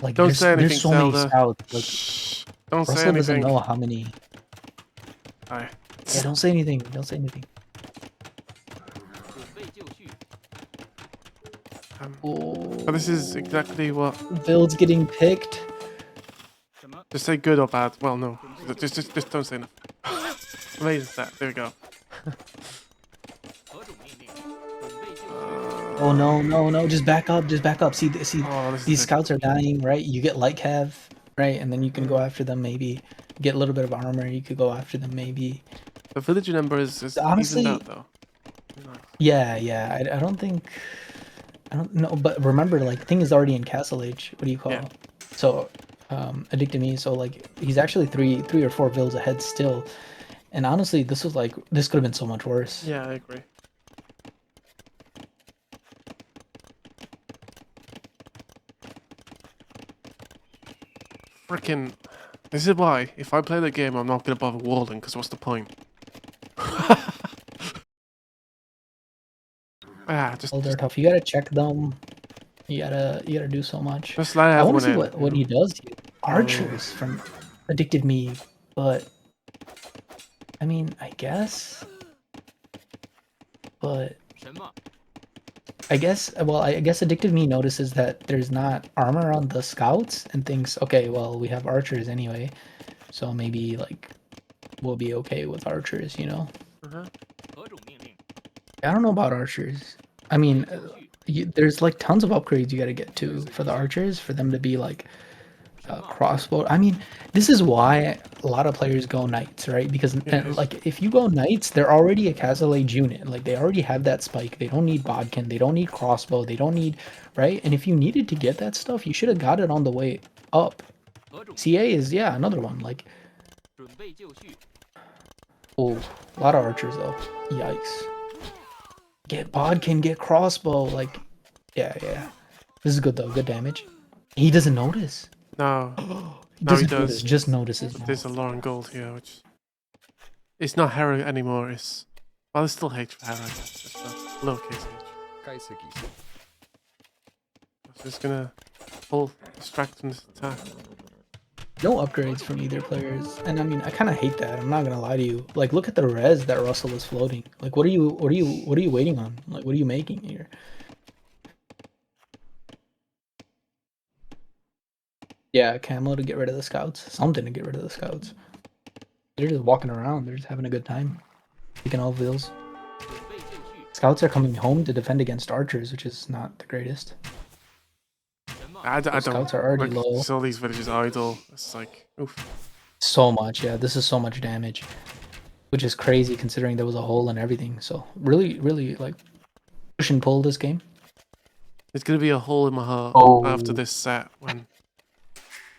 Like Don't say anything, there's so Zelda. many scouts. Like, Shh. Don't say Russell doesn't anything. know how many. Aye. Yeah, don't say anything. Don't say anything. Oh, But this is exactly what. build's getting picked. Just say good or bad. Well, no. Just don't say nothing. Amazing stat. There we go. Oh no, no, no! Just back up, just back up. See, Oh, this is these it. scouts are dying, right? You get light cav, right, and then you can go after them. Maybe get a little bit of armor. You could go after them, maybe. The villager number is Honestly, evened out though. Nice. Yeah, yeah. I don't think. I don't know, but remember, like, thing is already in Castle Age. What do you call? Yeah. So, Addictiveme. So like, he's actually three or four vills ahead still. And honestly, this could have been so much worse. Yeah, I agree. Freaking. This is why, if I play the game, I'm not gonna bother walling, because what's the point? They're tough. You gotta check them. You gotta do so much. Just let I want everyone to see in. what he does here. Archers from Addictiveme, but I mean, I guess. But I guess, well, I guess Addictiveme notices that there's not armor on the scouts and thinks, okay, well, we have archers anyway, so maybe like we'll be okay with archers, you know? I don't know about archers. I mean, there's like tons of upgrades you got to get to for the archers for them to be like crossbow. I mean, this is why a lot of players go knights, right? Because like if you go knights, they're already a Castle Age unit. Like they already have that spike. They don't need bodkin. They don't need crossbow. They don't need, right? And if you needed to get that stuff, you should have got it on the way up. CA is, yeah, another one. Like, oh, a lot of archers though. Yikes. Get bodkin, get crossbow. Like, yeah. This is good though. Good damage. He doesn't notice. No. No, he does. Notice, just notices. There's a Lauren Gold here, which it's not Hera anymore. It's it's still H for Hera. I guess. Just a lowercase h. I'm just gonna pull distract from this attack. No upgrades from either players, and I mean, I kind of hate that. I'm not gonna lie to you. Like, look at the res that Russell is floating. Like, what are you waiting on? Like, what are you making here? Yeah, camo to get rid of the scouts. Something to get rid of the scouts. They're just walking around. They're just having a good time. Taking all vills. Scouts are coming home to defend against archers, which is not the greatest. I don't. Scouts are already low. So these villages idle. It's like, oof. So much, yeah. This is so much damage. Which is crazy considering there was a hole and everything. So really, like, push and pull this game. There's gonna be a hole in my heart after this set when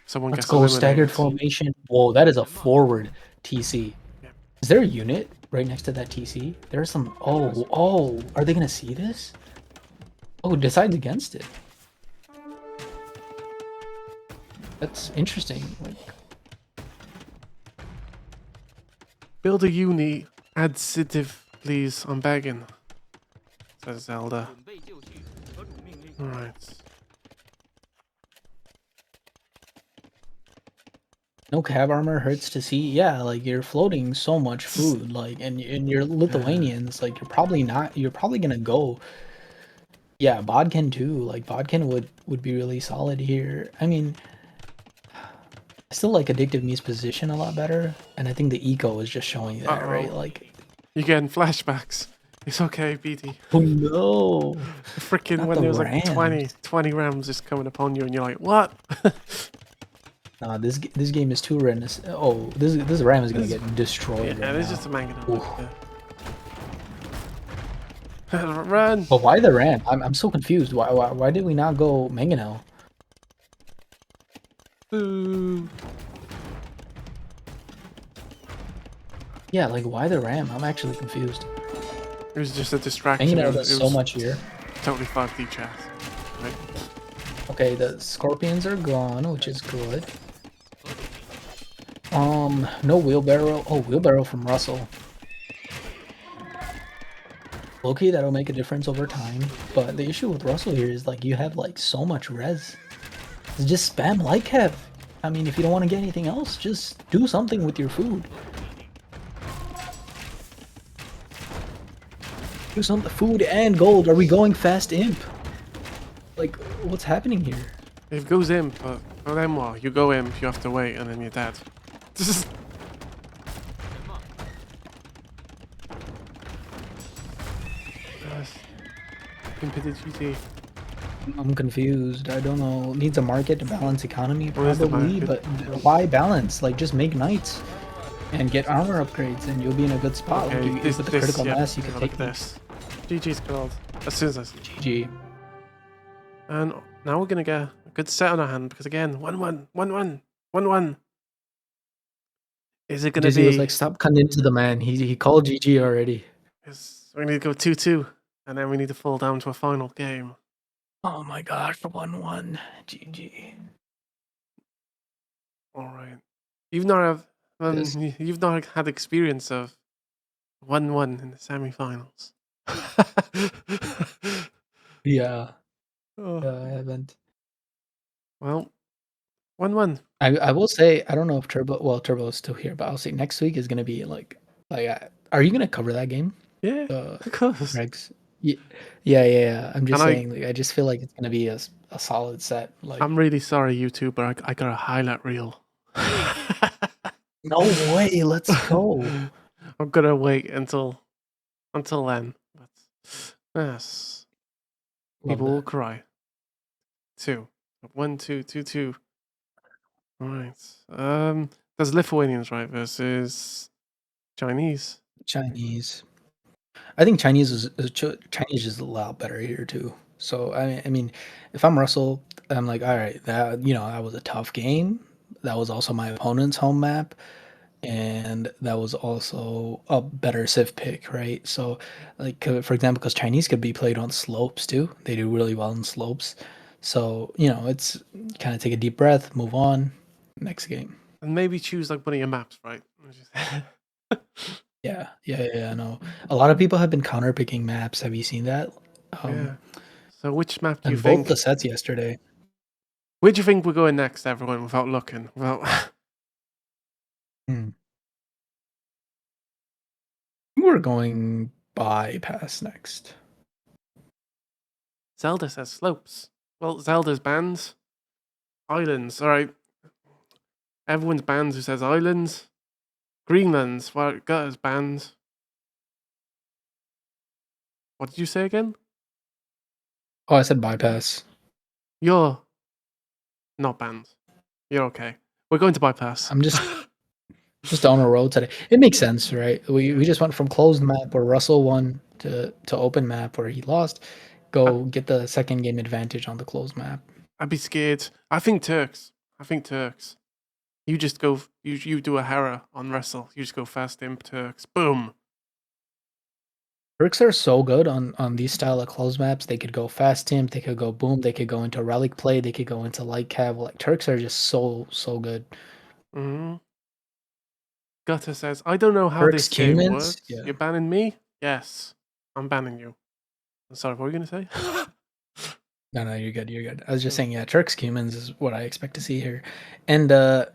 someone Let's gets go eliminated. staggered formation. Whoa, that is a forward TC. Yeah. Is there a unit right next to that TC? There's some. Oh, are they gonna see this? Oh, it decides against it. That's interesting. Like, build a uni. Additive, please. I'm begging. Says Zelda. Alright. no cab armor hurts to see. Yeah, like you're floating so much food, like, and you're Lithuanians. Like you're probably gonna go. Yeah, bodkin too. Like bodkin would be really solid here. I mean, I still like Addictiveme's position a lot better, and I think the eco is just showing that, right? Like, you're getting flashbacks. It's okay, BD. oh no! Freaking when there's like 20 rams just coming upon you, and you're like, what? Nah, this game is too random. Oh, this ram is gonna get destroyed. Yeah, right there's now. just a mango. Yeah. Run! But why the ram? I'm so confused. Why did we not go mangonel? Boo! Yeah, like why the ram? I'm actually confused. It was just a distraction. Mangonel does so much here. Totally 5D chat. Right? Okay, the scorpions are gone, which is good. No wheelbarrow. Oh, wheelbarrow from Russell. Okay, that'll make a difference over time. But the issue with Russell here is like you have like so much res. Just spam like Kev. I mean, if you don't want to get anything else, just do something with your food. Do something. Food and gold. Are we going fast imp? Like, what's happening here? It goes imp, but then what? You go imp, you have to wait, and then you're dead. Impeded GG. I'm confused. I don't know. Needs a market to balance economy, What is the probably. market? But why balance? Like, just make knights and get armor upgrades, and you'll be in a good spot. Okay, Like, with the critical yeah, mass, you yeah, can look take at these. this. GG's called. As soon as I see it. GG. And now we're gonna get a good set on our hand because again, 1-1, 1-1, 1-1. Is it gonna Jizzy was be? like, "Stop cutting into the man." He called GG already. We need to go 2-2, and then we need to fall down to a final game. Oh my gosh, 1-1. GG. All right. You've not have This. you've not had experience of 1-1 in the semi-finals. Yeah. Oh, I haven't. well, 1-1. I will say, I don't know if Turbo is still here, but I'll say next week is gonna be like, are you gonna cover that game? Yeah, of course. Regs? Yeah. I'm just And saying, like, I just feel like it's gonna be a solid set. Like, I'm really sorry, YouTube, but I got a highlight reel. no way, let's go. I'm gonna wait until then. But yes, Love people will that. cry. 2, 1, 2, 2, 2. All right. There's Lithuanians, right, versus Chinese. Chinese. I think Chinese is a lot better here too. So I mean, if I'm Russell, I'm like, all right, that was a tough game. That was also my opponent's home map, and that was also a better civ pick, right? So, like for example, because Chinese could be played on slopes too. They do really well in slopes. So it's kind of take a deep breath, move on, next game. And maybe choose like one of your maps, right? Yeah. I know. A lot of people have been counter picking maps. Have you seen that? Yeah. So which map do you And both think? the sets yesterday. Where do you think we're going next, everyone? Without looking, without. Hmm. We're going bypass next. Zelda says slopes. Well, Zelda's banned. Islands. All right. Everyone's banned who says islands. Greenland's well, got us banned. What did you say again? Oh, I said bypass. You're not banned. You're okay. We're going to bypass. I'm just on a roll today. It makes sense, right? We just went from closed map where Russell won to open map where he lost. Go get the second game advantage on the closed map. I'd be scared. I think Turks. You just go. You do a Hera on wrestle. You just go fast imp Turks. Boom. Turks are so good on these style of closed maps. They could go fast imp, they could go boom, they could go into relic play, they could go into light cav. Like Turks are just so good. Mm-hmm. Gutter says, I don't know how Turks this game Cumans, works. yeah. You're banning me? Yes. I'm banning you. I'm sorry, what were you going to say? No, you're good. I was just saying, yeah, Turks Cumans is what I expect to see here. And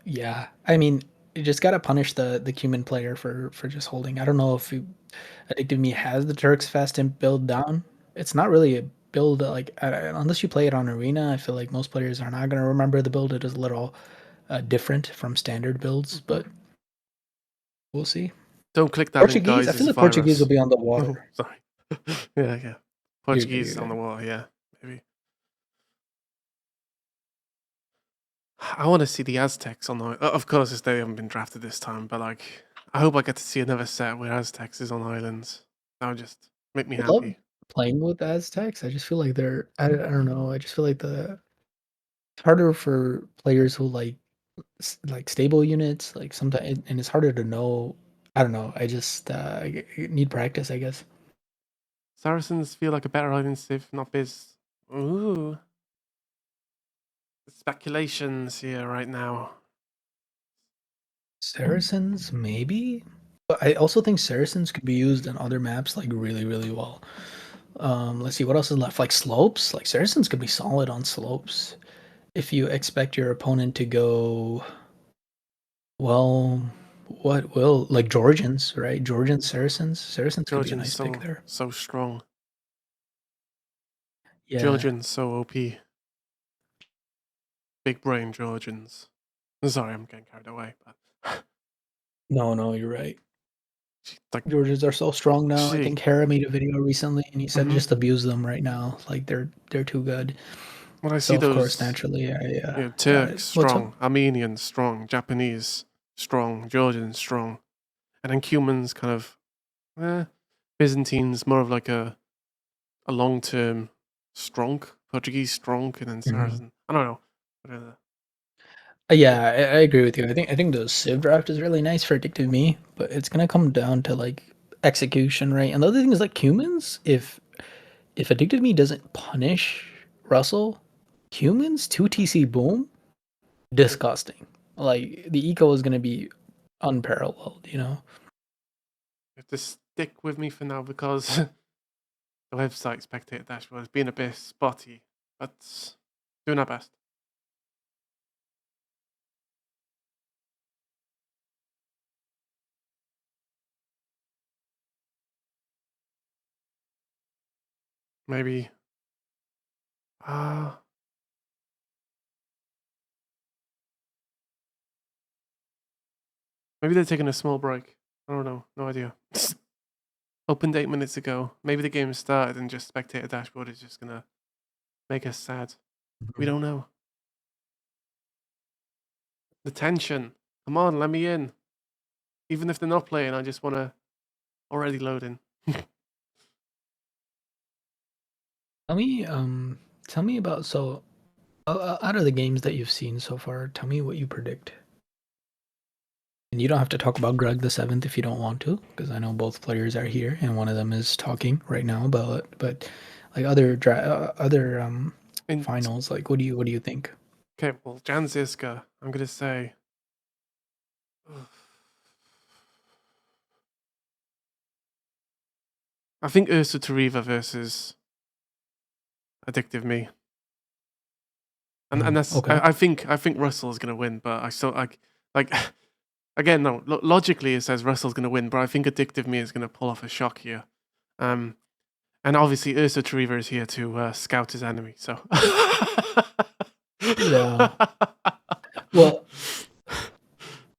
yeah, I mean, you just gotta punish the Cuman player for just holding. I don't know if Addictiveme has the Turks fast imp build down. It's not really a build like unless you play it on Arena. I feel like most players are not gonna remember the build. It is a little different from standard builds, but we'll see. Don't click that link, Portuguese, guys. I It's feel a like Portuguese will virus. be on the Oh, water. sorry. Yeah. You're good, Portuguese you're on the good. wall, yeah. Maybe. I want to see the Aztecs on the. Of course, they haven't been drafted this time, but like, I hope I get to see another set where Aztecs is on islands. That would just make me I love happy. playing with Aztecs. I just feel like I don't know. I just feel like it's harder for players who like stable units. Like sometimes, and it's harder to know. I don't know. I just need practice, I guess. Saracens feel like a better island if not Biz. Ooh. Speculations here right now. Saracens, maybe. But I also think Saracens could be used in other maps like really well. Let's see what else is left. Like slopes. Like Saracens could be solid on slopes if you expect your opponent to go. Well, what will like Georgians, right? Georgians, Saracens could be a Georgian's nice pick there. so strong. Yeah. Georgians so OP. Big brain Georgians. Sorry, I'm getting carried away. But No, you're right. Like, Georges are so strong now. I Gee. think Hera made a video recently, and he said Mhm. just abuse them right now. Like they're too good. when I So see of course, those, naturally, Turks what's up? strong, Armenians strong, Japanese strong, Georgians strong, and then Cumans kind of, Byzantines more of like a long-term strong, Portuguese strong, and then Mhm. Saracen. I don't know. Whatever. Yeah, I agree with you. I think the Civ draft is really nice for Addictiveme, but it's gonna come down to like execution, right? And the other thing is like humans, if Addictiveme doesn't punish Russell, humans 2TC boom, disgusting. Like the eco is gonna be unparalleled, you know? You have to stick with me for now because the website spectator dashboard has been a bit spotty, but doing our best. Maybe. Ah. Maybe they're taking a small break. I don't know. No idea. Opened 8 minutes ago. Maybe the game started and just spectator dashboard is just gonna make us sad. We don't know. The tension. Come on, let me in. Even if they're not playing, I just wanna already load in. Tell me about out of the games that you've seen so far, tell me what you predict. And you don't have to talk about Greg the Seventh if you don't want to, because I know both players are here, and one of them is talking right now about it. But like other In finals, like what do you think? Okay, well, Jan Zizka, I'm gonna say. I think Ursa Tariva versus Addictiveme. And that's Okay. I think Russell is gonna win, but I still like again no logically it says Russell's gonna win, but I think Addictiveme is gonna pull off a shock here. And obviously Ursa Tariva is here to scout his enemy. So Yeah. Well,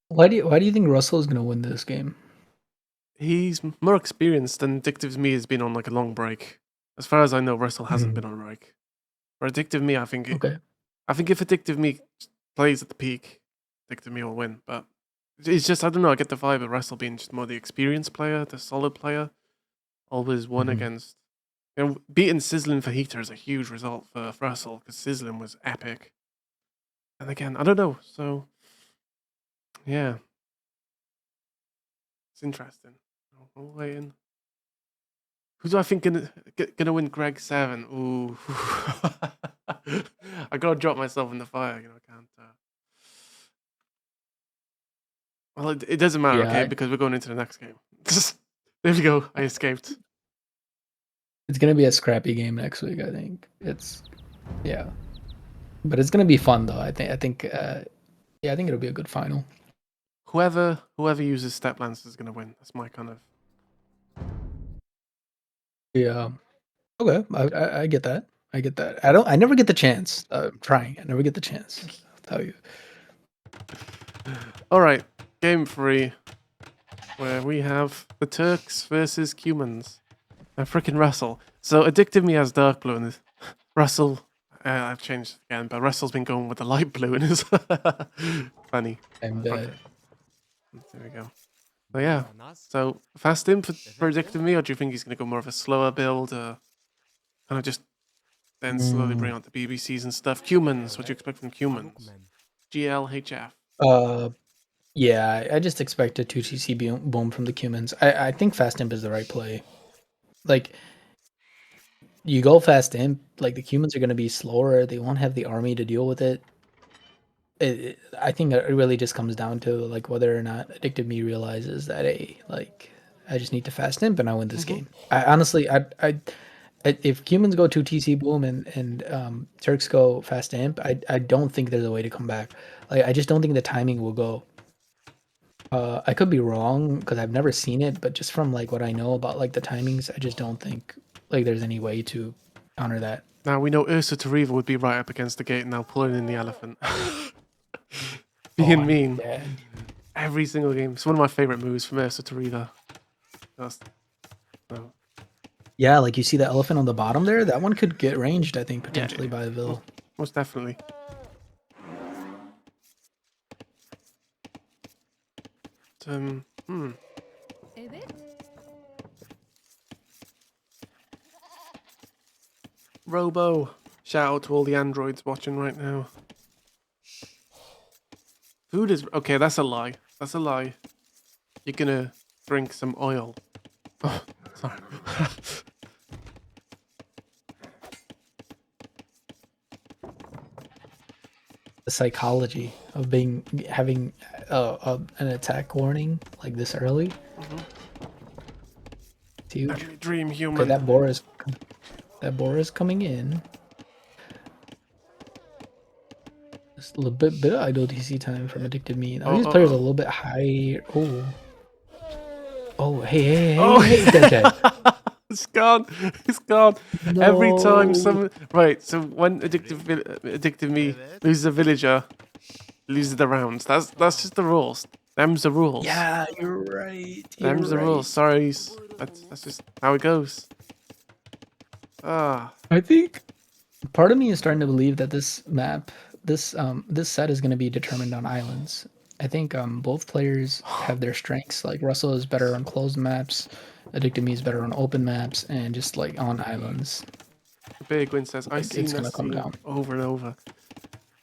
why do you think Russell is gonna win this game? he's more experienced than Addictiveme has been on like a long break. As far as I know, Russell hasn't Mhm. been on a break. For Addictiveme, Okay. I think if Addictiveme plays at the peak, Addictiveme will win. But it's just I don't know. I get the vibe of Russell being just more the experienced player, the solid player. Always won Mhm. against. Beating Sizzling for Heater is a huge result for Russell because Sizzling was epic. And again, I don't know. So yeah, it's interesting. We'll wait in. Who do I think gonna win Greg 7? Ooh. I gotta drop myself in the fire, I can't. Well, it doesn't matter, Yeah, okay, because we're going into the next game. There we go. I escaped. it's gonna be a scrappy game next week. I think yeah, but it's gonna be fun though. I think it'll be a good final. Whoever uses Step Lance is gonna win. That's my kind of. Yeah. Okay, I get that. I get that. I never get the chance. I'm trying. I never get the chance. I'll tell you. All right, game 3, where we have the Turks versus Cumans and frickin' Russell. So Addictiveme has dark blue and Russell. I've changed again, but Russell's been going with the light blue in his. Funny. And Okay, there we go. So yeah. So fast in for Addictiveme, or do you think he's gonna go more of a slower build, kind of just then slowly bring out the BBCs and stuff? Cumans, what do you expect from Cumans? GLHF. uh, yeah, I just expect a 2TC boom from the Cumans. I think fast imp is the right play. Like you go fast imp, like the Cumans are gonna be slower. They won't have the army to deal with it. I think it really just comes down to like whether or not Addictiveme realizes that like I just need to fast imp and I win this game. I honestly if humans go 2TC boom and Turks go fast imp, I don't think there's a way to come back. Like I just don't think the timing will go. I could be wrong because I've never seen it, but just from like what I know about like the timings, I just don't think like there's any way to counter that. Now we know Ursa Tariva would be right up against the gate now, pulling in the elephant. Being I'm mean. dead. Every single game. It's one of my favorite moves from Ursa Tariva. That's, no. Yeah, like you see the elephant on the bottom there? That one could get ranged, I think, potentially yeah. by a Vil. Most definitely. Robo. Shout out to all the androids watching right now. Food is... Okay, that's a lie. That's a lie. You're gonna drink some oil. Oh, sorry. The psychology of having an attack warning like this early. It's huge. Let me dream, human. Okay, that boar is coming in. Just a little bit of idle DC time from Addictiveme. Now these players are a little bit high. Oh, hey, dead. It's gone. It's gone. No. Every time some... Right, so when Addictiveme loses a villager, loses the rounds. That's just the rules. Them's the rules. Yeah, you're right. Them's the rules. Sorry. That's just how it goes. Ah. I think part of me is starting to believe that this map, this set is going to be determined on islands. I think both players have their strengths. Like Russell is better on closed maps, Addictiveme is better on open maps, and just like on islands. Big Win says, I see it's gonna come Nessie down over and over.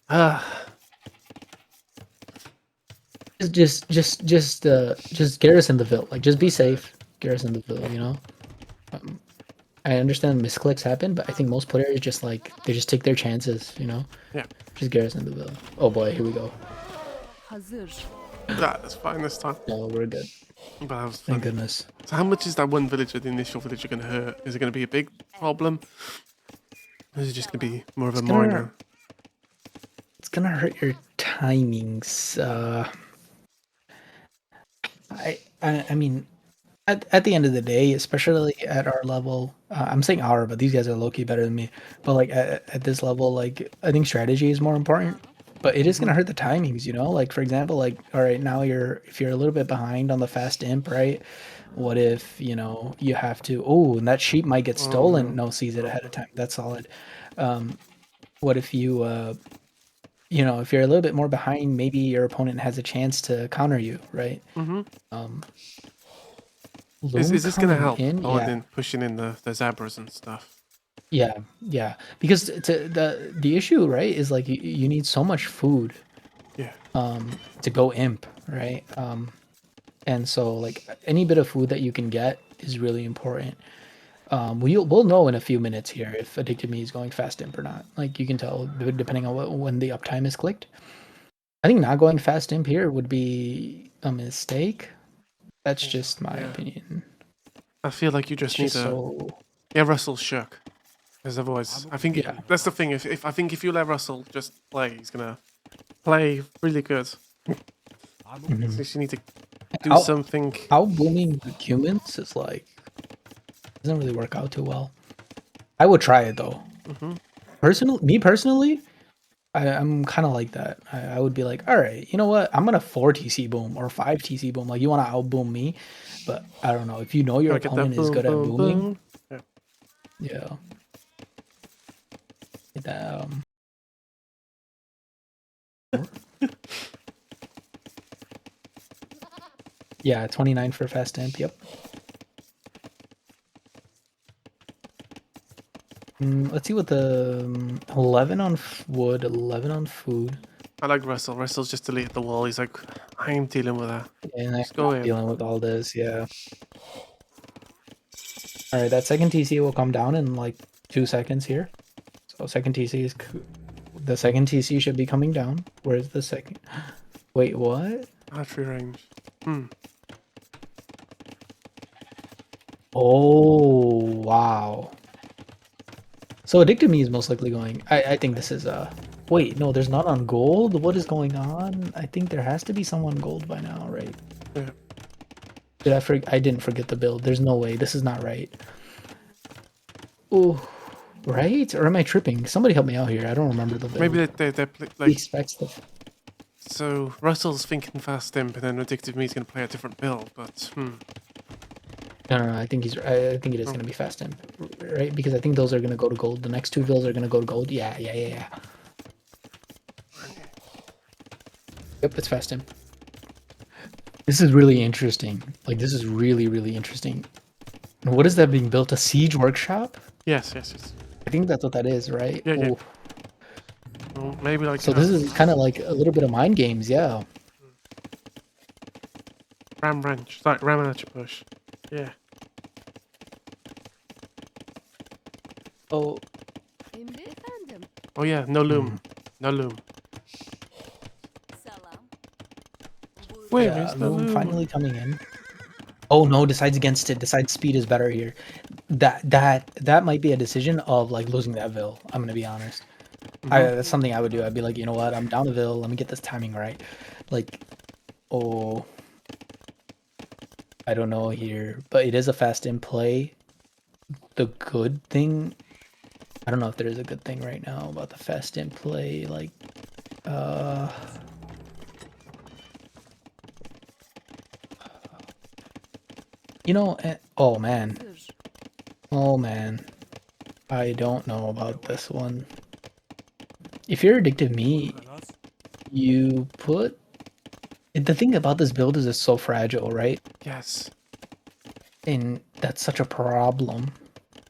Ah. Just garrison the Vil. Like just be safe. Garrison the Vil. You know. I understand misclicks happen, but I think most players just like they just take their chances. You know. Yeah. Just garrison the Vil. Oh boy, here we go. That's fine this time. No, we're good. But that was Thank funny. goodness. So how much is that one villager, the initial villager, going to hurt? Is it going to be a big problem? Or is it just going to be more of a minor? It's gonna hurt your timings. I mean, at the end of the day, especially at our level, I'm saying our, but these guys are low-key better than me. But like at this level, like I think strategy is more important. But it is gonna hurt the timings, you know. Like for example, like all right, now if you're a little bit behind on the fast imp, right? What if you know you have to? Oh, and that sheep might get stolen. No, sees it ahead of time. That's solid. What if you you know, if you're a little bit more behind, maybe your opponent has a chance to counter you, right? Is this going to help? Yeah. Pushing in the Zabras and stuff. Yeah. Because the issue, right, is like you need so much food. Yeah. To go imp, right? And so like any bit of food that you can get is really important. We'll know in a few minutes here if Addictiveme is going fast imp or not. Like you can tell depending on when the uptime is clicked. I think not going fast imp here would be a mistake. That's just my opinion. I feel like you just need to... Yeah, Russell shook. Because otherwise, I think that's the thing. If I think if you let Russell just play, he's gonna play really good. So you need to do something. Out booming humans is like doesn't really work out too well. I would try it though. Personally, I'm kind of like that. I would be like, all right, you know what? I'm gonna 4 TC boom or 5 TC boom. Like you want to out boom me, but I don't know if you know your opponent is good at booming. Yeah. Yeah, 29 for fast imp. Yep. Let's see what the 11 on wood, 11 on food. I like Russell. Russell's just deleted the wall. He's like, I am dealing with that. And I'm dealing with all this. Yeah. All right, that second TC will come down in like 2 seconds here. So second TC is the second TC should be coming down. Where's the second? Wait, what? Archery range. Oh wow. So Addictiveme is most likely going. I think this is wait, no, there's not on gold. What is going on? I think there has to be someone gold by now, right? Yeah. I didn't forget the build. There's no way. This is not right. Oh, right? Or am I tripping? Somebody help me out here. I don't remember the build. Maybe they're like... He expects the... So Russell's thinking fast imp, and then Addictiveme's going to play a different build, but No, I think I think it is gonna be fast imp, right? Because I think those are gonna go to gold. The next two vills are gonna go to gold. Yeah. Yep, it's fast imp. This is really interesting. Like, this is really interesting. What is that being built? A siege workshop? Yes. I think that's what that is, right? Yeah. Ooh. Well, maybe like. So this is kind of like a little bit of mind games, yeah. Ram wrench. Like ram and push. Yeah. Oh. Oh yeah. No loom. No loom. Where Yeah, is the loom loom? finally coming in. Oh no, decides against it. Decides speed is better here. That might be a decision of like losing that vill. I'm gonna be honest. That's something I would do. I'd be like, you know what? I'm down a vill. Let me get this timing right. Like, oh, I don't know here, but it is a fast in play. The good thing, I don't know if there is a good thing right now about the fast in play. Like, you know, oh man, I don't know about this one. If you're Addictiveme, you put the thing about this build is it's so fragile, right? Yes. And that's such a problem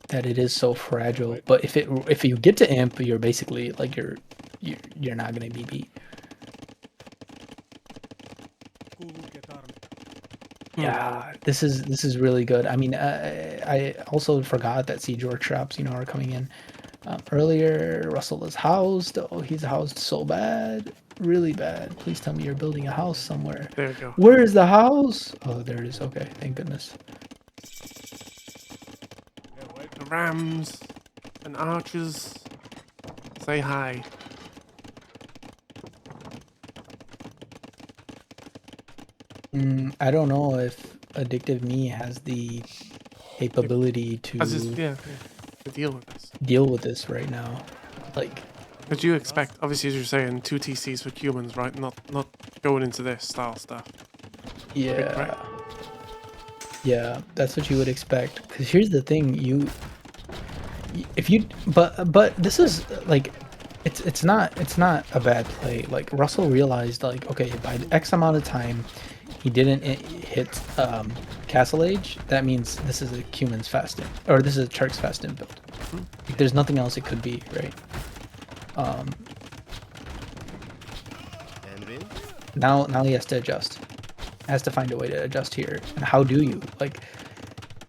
that it is so fragile. But if you get to imp, you're basically like you're not gonna be beat. Yeah, this is really good. I mean, I also forgot that siege workshops, you know, are coming in. Earlier, Russell is housed. Oh, he's housed so bad, really bad. Please tell me you're building a house somewhere. There we go. Where is the house? Oh, there it is. Okay, thank goodness. The rams and archers say hi. I don't know if Addictiveme has the capability to deal with this. Deal with this right now. Like, because you expect, obviously, as you're saying, 2 TCs for humans, right? Not going into this style stuff. yeah, yeah, that's what you would expect. Because here's the thing, but this is like, it's not a bad play. Like, Russell realized, like, okay, by X amount of time he didn't hit Castle Age, that means this is a human's fasting, or this is a Chark's fasting build. Like, there's nothing else it could be, right? Now he has to adjust. Has to find a way to adjust here. And how do you? Like,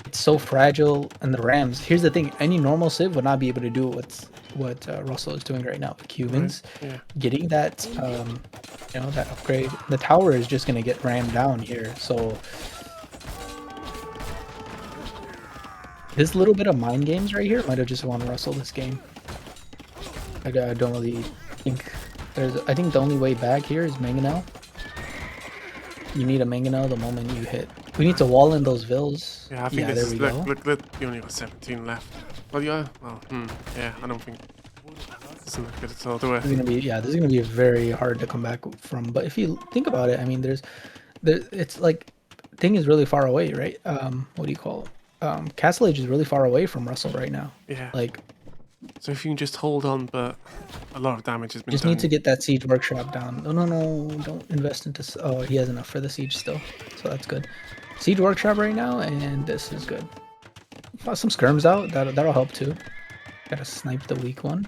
it's so fragile. And the Rams, here's the thing, any normal Civ would not be able to do what Russell is doing right now. With humans, getting that you know, that upgrade. The tower is just gonna get rammed down here, so this little bit of mind games right here might have just won Russell this game. I don't really think I think the only way back here is Mangonel. You need a Mangonel the moment you hit. We need to wall in those vills. Yeah, I think this is, look, you only got 17 left. Well, yeah, yeah, I don't think it's not good at all, do it? This is gonna be very hard to come back from. But if you think about it, I mean, it's like, thing is really far away, right? What do you call it? Castle Age is really far away from Russell right now. Yeah. Like, so if you can just hold on, but a lot of damage has been just done. need to get that siege workshop down. No, don't invest into. Oh, he has enough for the siege still, so that's good. Siege workshop right now, and this is good. Got some skirms out. That'll help too. Gotta snipe the weak one.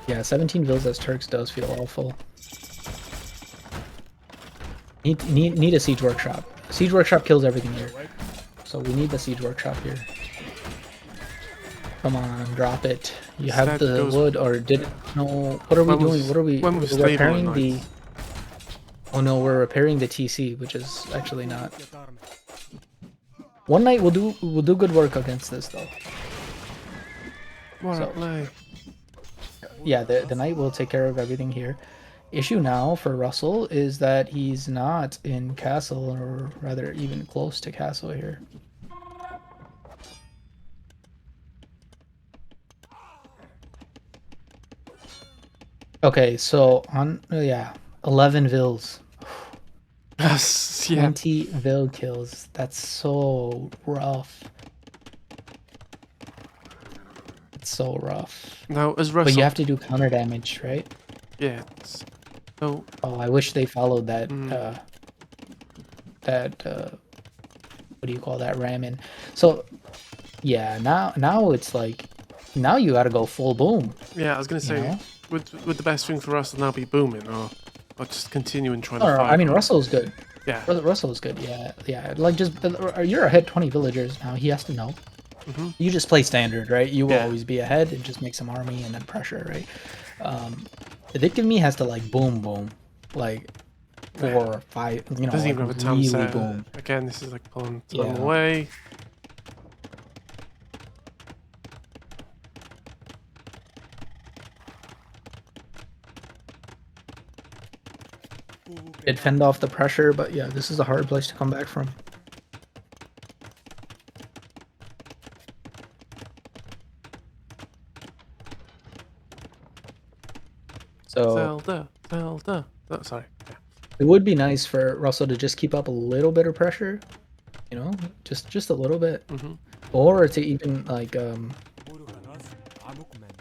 Yeah, 17 vills as Turks does feel awful. Need a siege workshop. Siege workshop kills everything here. So we need the siege workshop here. Come on, drop it. You have the wood, or did it? No. What are we doing? What are we? We're repairing the. Oh no, we're repairing the TC, which is actually not. One night we'll do good work against this though. What a play. Yeah, the knight will take care of everything here. Issue now for Russell is that he's not in castle, or rather even close to castle here. Okay, so on yeah, 11 vills. Yes, yeah. 20 vill kills. That's so rough. It's so rough. Now, as But you Russell, have to do counter damage, right? yeah. So, Oh, I wish they followed that mm, what do you call that, ramen. So yeah, now it's like now you gotta go full boom, yeah, I was gonna you say, know? would the best thing for us now be booming, or just continuing trying to Or fight? I mean Or, Russell's good. yeah. Russell's good, yeah. Like just you're ahead 20 villagers now. He has to know. Mm-hmm. You just play standard, right? You will Yeah. always be ahead and just make some army and then pressure, right? Um, Addictiveme has to like boom boom, like 4 or 5, you know, Doesn't like even have a town really set. boom. Again, this is like pulling them Yeah. away. It fend off the pressure, but yeah, this is a hard place to come back from. So Zelda. Oh, sorry. Yeah. it would be nice for Russell to just keep up a little bit of pressure, you know, just a little bit, Mm-hmm. or to even like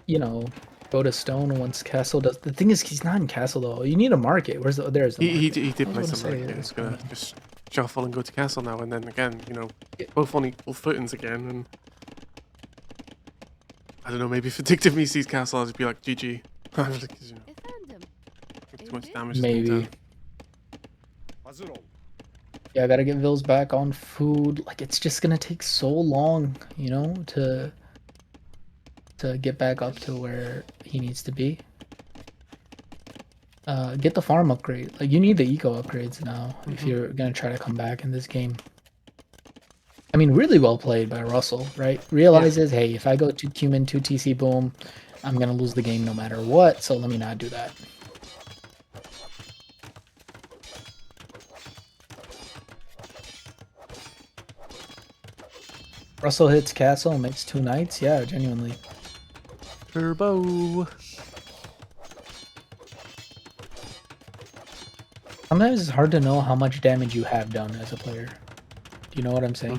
you know, go to stone once castle does. The thing is, he's not in castle though. You need a market. There's the He market. did I play was something gonna like say, yeah, he's it's gonna funny. just shuffle and go to castle now, and then again, Yeah. both on equal footings again, and I don't know, maybe if Addictiveme sees castle, I'll just be like, GG. Because, Efendim, too much emri? damage has been Maybe. done. Yeah, I gotta get Vils back on food. Like it's just gonna take so long, you know, to get back up to where he needs to be. Get the farm upgrade. Like you need the eco upgrades now if you're gonna try to come back in this game. I mean, really well played by Russell, right? Realizes, hey, if I go to Cumin 2 TC boom, I'm gonna lose the game no matter what, so let me not do that. Russell hits castle, makes 2 knights. Yeah, genuinely. Turbo. Sometimes it's hard to know how much damage you have done as a player. Do you know what I'm saying?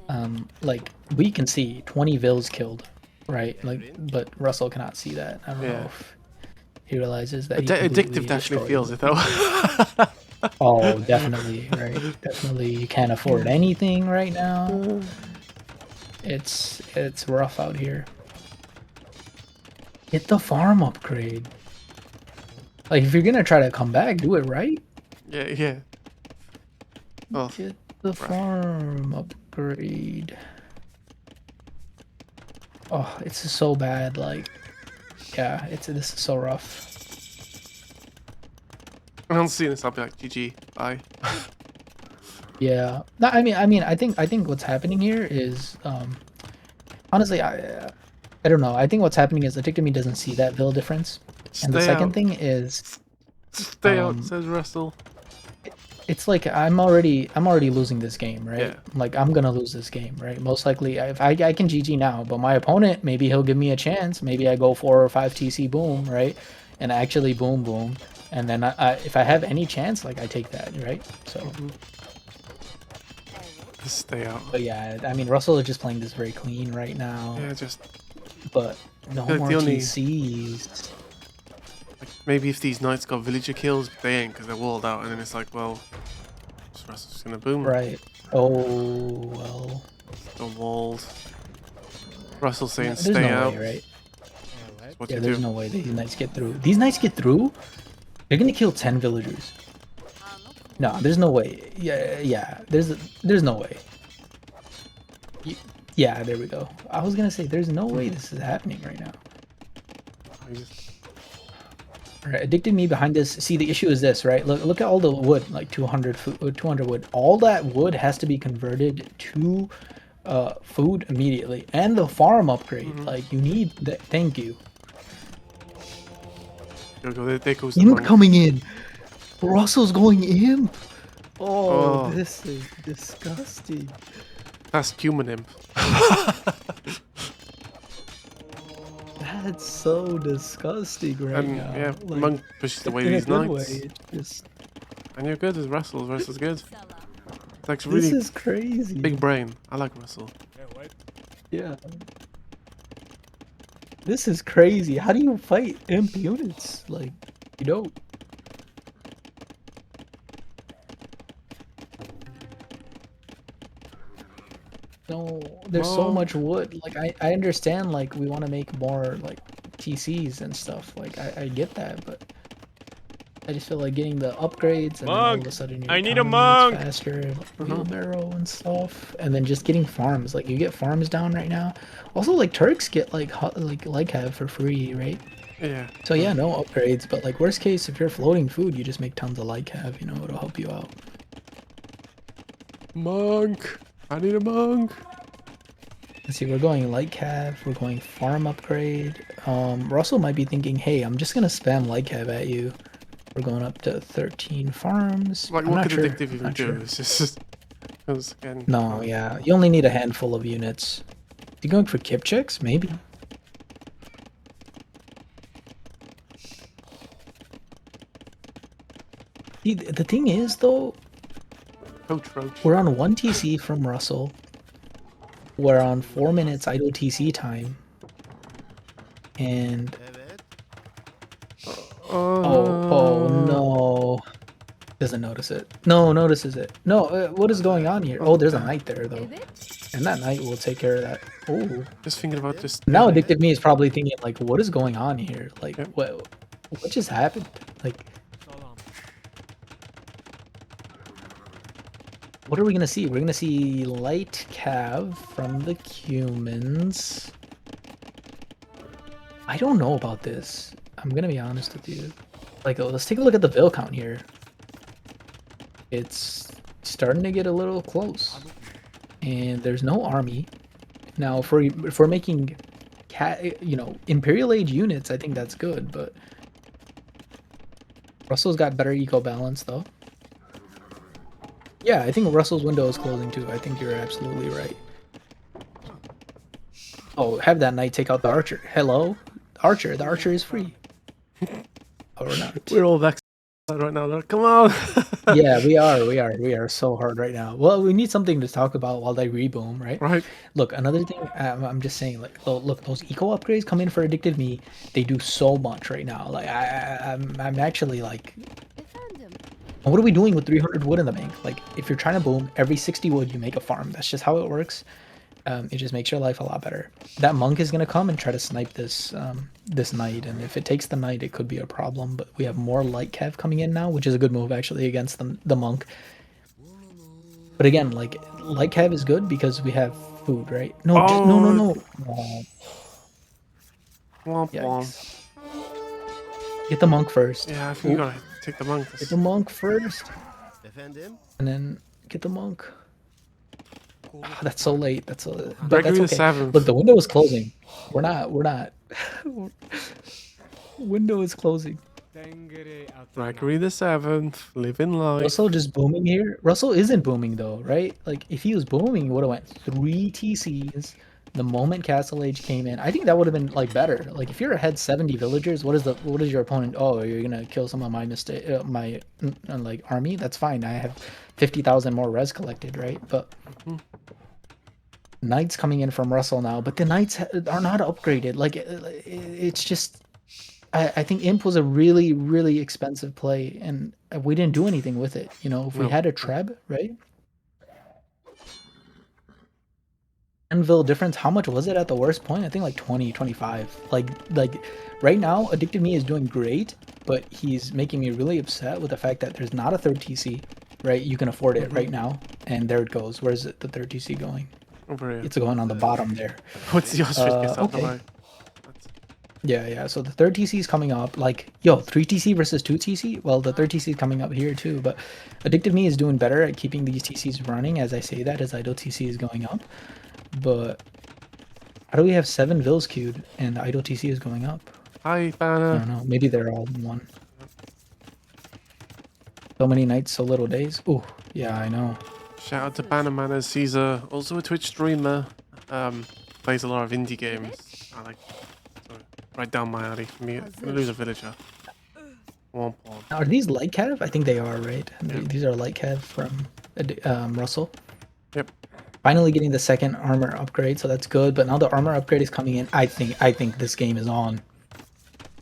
Mm-hmm. Like we can see 20 Vils killed, right? Like, but Russell cannot see that. I don't know Yeah. if he realizes that he completely Addictive definitely destroyed feels it. it though. Oh, definitely, right? Definitely, you can't afford anything right now. It's rough out here. Get the farm upgrade. Like if you're gonna try to come back, do it right. Yeah. Oh, Get the farm upgrade. Oh, it's so bad. Like, yeah, this is so rough. when I'm seeing this, I'll be like, GG, bye. Yeah. No, I think what's happening here is, honestly, I don't know. I think what's happening is Addictiveme doesn't see that Vil difference, and the Stay second out. thing is, Stay out, says Russell. it's like I'm already losing this game, right? Yeah. Like I'm gonna lose this game, right? Most likely, if I can GG now, but my opponent, maybe he'll give me a chance. Maybe I go 4 or 5 TC boom, right? And actually boom boom, and then if I have any chance, like I take that, right? So. Just stay out. But yeah, I mean Russell is just playing this very clean right now. Yeah, just But no The more only- TCs. like, maybe if these knights got villager kills, but they ain't because they're walled out, and then it's like, well, Russell's just gonna boom. Right. Oh well. They're walled. Russell saying There's stay no out. way, right? What Yeah, you there's do? no way these knights get through. These knights get through? They're gonna kill 10 villagers. No, there's no way. Yeah, there's no way. Yeah, there we go. I was gonna say there's no way this is happening right now. I just- Right, Addictiveme behind this. See, the issue is this, right? Look at all the wood, like 200 wood. All that wood has to be converted to food immediately, and the farm upgrade. Like you need that. Thank you. There goes the Imp monk. coming in. Russell's going imp. Oh. This is disgusting. That's human imp. That That's so disgusting right And now. yeah, Like, Monk pushes away in a these good knights. way. It's just, And you're good as Russell. Russell's good. It's like this really is crazy. big brain. I like Russell. Yeah. This is crazy. How do you fight imp units? Like, you don't. No, there's so much wood. Like, I understand, like, we want to make more, like, TCs and stuff. Like, I get that, but I just feel like getting the upgrades and then all of a sudden your I need a economy monk! is faster, like, wheelbarrow and stuff, and then just getting farms. Like, you get farms down right now. Also, like, Turks get, like, like have for free, right? Yeah. So yeah, no upgrades, but like worst case, if you're floating food, you just make tons of like have, you know, it'll help you out. Monk! I need a monk! Let's see, we're going like have, we're going farm upgrade. Russell might be thinking, hey, I'm just gonna spam like have at you. We're going up to 13 farms. Like, I'm what not could sure. Addictive even do? It's just... Because, again... No, yeah, you only need a handful of units. You going for kip checks? Maybe. See, the thing is, though, Roach. we're on 1 TC from Russell. We're on 4 minutes idle TC time. And... Oh no. Doesn't notice it. No, notices it. No, what is going on here? Oh, there's a knight there, though. And that knight will take care of that. Oh. Just thinking about this... Now Addictiveme is probably thinking, like, what is going on here? Like, Yep. what just happened? Like... What are we gonna see? We're gonna see light cav from the humans. I don't know about this. I'm gonna be honest with you. Like, let's take a look at the Vil count here. It's starting to get a little close. And there's no army. Now, if we're making Imperial Age units, I think that's good, but Russell's got better eco balance though. Yeah, I think Russell's window is closing too. I think you're absolutely right. Oh, have that knight take out the archer. Hello? Archer. The archer is free. Or not. We're all vexed right now. They're like, come on! Yeah, we are so hard right now. Well, we need something to talk about while they reboom, right? Right. Look, another thing, I'm just saying, like, look, those eco upgrades come in for Addictiveme. They do so much right now. Like, I'm actually like... What are we doing with 300 wood in the bank? Like, if you're trying to boom, every 60 wood you make a farm. That's just how it works. It just makes your life a lot better. That monk is gonna come and try to snipe this this knight, and if it takes the knight, it could be a problem. But we have more light cav coming in now, which is a good move actually against the monk. But again, like, light cav is good because we have food, right? No, no. Womp Yikes. womp. Get the monk first. Yeah, I think you gotta take the monk. Get the monk first. Defend him. And then get the monk. Oh, that's so late. That's so. But Gregory that's the okay. Seventh. Look, the window is closing. We're not. Window is closing. Gregory the Seventh, living life. Russell just booming here. Russell isn't booming though, right? Like, if he was booming, he would have went 3 TCs the moment Castle Age came in. I think that would have been like better. Like, if you're ahead 70 villagers, what is your opponent? Oh, you're gonna kill some of my like army. That's fine. I have 50,000 more res collected, right? But knights coming in from Russell now, but the knights are not upgraded. Like, it's just. I think Imp was a really, really expensive play, and we didn't do anything with it. You know, if we had a Treb, right? Anvil difference, how much was it at the worst point? I think like 20, 25. Like right now, Addictiveme is doing great, but he's making me really upset with the fact that there's not a third TC, right? You can afford it right now, and there it goes. Where's it, the third TC going? Over here. It's going on the bottom there. What's the ostrich gets out the way? Yeah, so the third TC is coming up. Like, yo, 3 TC versus 2 TC? Well, the third TC is coming up here too, but Addictiveme is doing better at keeping these TCs running. As I say that, as idle TC is going up. But how do we have 7 Vils queued and the idle TC is going up? Hi, I Banner. don't know. Maybe they're all in one. So many nights, so little days. Ooh, yeah, I know. Shout out to Banner Man as he's also a Twitch streamer. Plays a lot of indie games. I like. Sorry. right down my alley for me. I'm gonna lose a villager. One pawn. Are these light cav? I think they are, right? Yeah. These are light cav from Russell. Yep. Finally getting the second armor upgrade, so that's good. But now the armor upgrade is coming in. I think this game is on.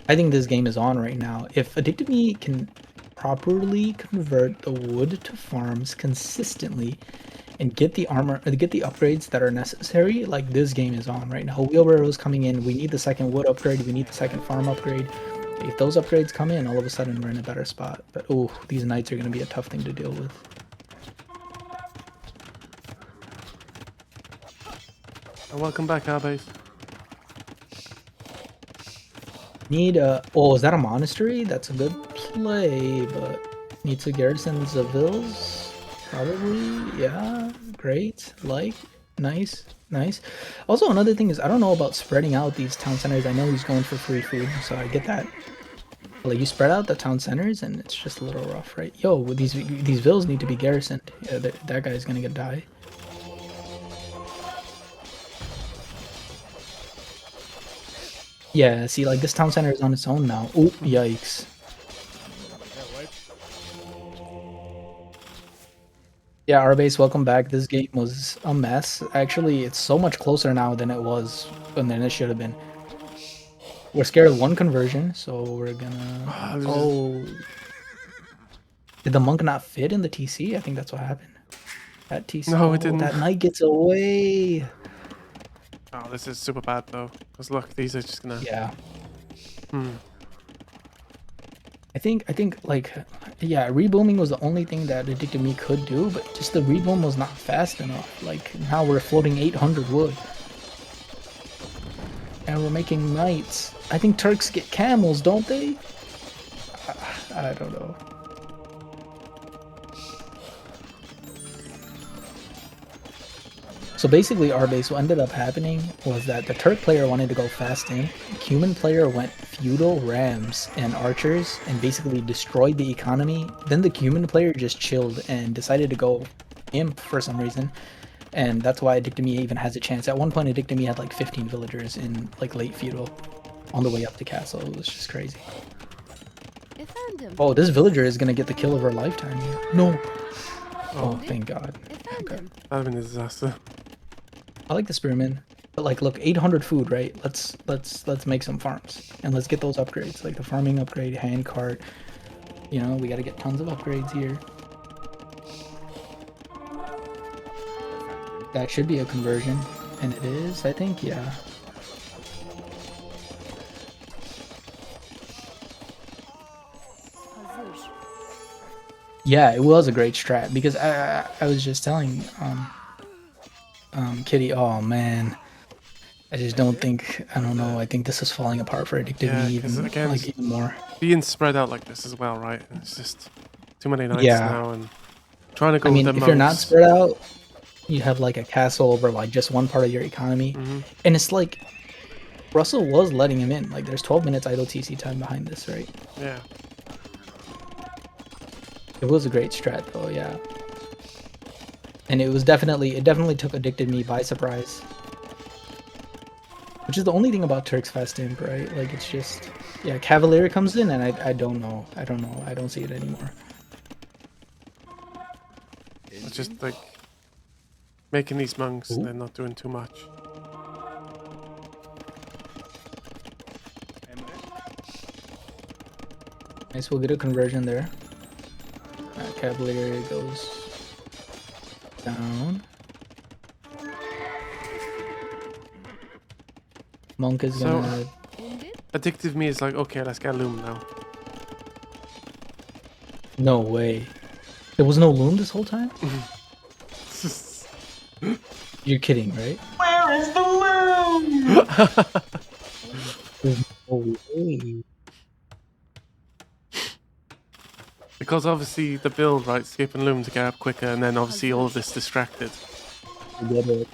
I think this game is on right now. If Addictiveme can properly convert the wood to farms consistently and get the armor, get the upgrades that are necessary, like this game is on right now. Wheelbarrows coming in. We need the second wood upgrade. We need the second farm upgrade. If those upgrades come in, all of a sudden we're in a better spot. But oh, these knights are going to be a tough thing to deal with. And welcome back, Arbase. Need a... Oh, is that a monastery? That's a good play, but need to garrison Zavil's? Probably, yeah. Great. Like, nice, nice. Also, another thing is, I don't know about spreading out these town centers. I know he's going for free food, so I get that. But, like, you spread out the town centers, and it's just a little rough, right? Yo, these villas need to be garrisoned. Yeah, that guy's gonna get die. Yeah, see, like, this town center is on its own now. Oh, yikes. Yeah, Arbase, welcome back. This game was a mess. Actually, it's so much closer now than it was, and than it should have been. We're scared of one conversion, so we're gonna... Oh... Did the monk not fit in the TC? I think that's what happened. That TC... No, it didn't. That knight gets away! Oh, this is super bad though. Because look, these are just gonna... Yeah. Hmm. I think like, yeah, rebooming was the only thing that Addictiveme could do, but just the reboom was not fast enough. Like, now we're floating 800 wood. And we're making knights. I think Turks get camels, don't they? I don't know. So basically, our base, what ended up happening was that the Turk player wanted to go fast in, Cuman player went feudal rams and archers and basically destroyed the economy. Then the Cuman player just chilled and decided to go imp for some reason, and that's why Addictiveme even has a chance. At one point, Addictiveme had like 15 villagers in like late feudal on the way up to castle. It was just crazy. Oh, this villager is gonna get the kill of her lifetime here. No. Oh, thank God. Okay. That would have been a disaster. I like the spearmen, but like, look, 800 food, right? Let's make some farms and let's get those upgrades, like the farming upgrade, hand cart. You know, we got to get tons of upgrades here. That should be a conversion, and it is, I think, yeah. Yeah, it was a great strat because I was just telling Kitty, oh man, I just don't think, I don't know, I think this is falling apart for Addictiveme even more. Being spread out like this as well, right? It's just too many nights Yeah. now, and trying to go I mean, with the if you're not monks. spread out, you have like a castle over like just one part of your economy, and it's like Russell was letting him in. Like, there's 12 minutes idle TC time behind this, right? Yeah. It was a great strat though, yeah. And it definitely took Addictiveme by surprise. Which is the only thing about Turk's fast imp, right? Like, it's just, yeah, Cavalier comes in and I don't know. I don't see it anymore. It's just like making these monks and they're not doing too much. Nice, we'll get a conversion there. Cavalier goes down. Monk is gonna... Addictiveme is like, okay, let's get Loom now. No way. There was no loom this whole time? You're kidding, right? Where is the loom? There's no way. Because obviously the build, right, skip and Loom to get up quicker, and then obviously all of this distracted. I get it.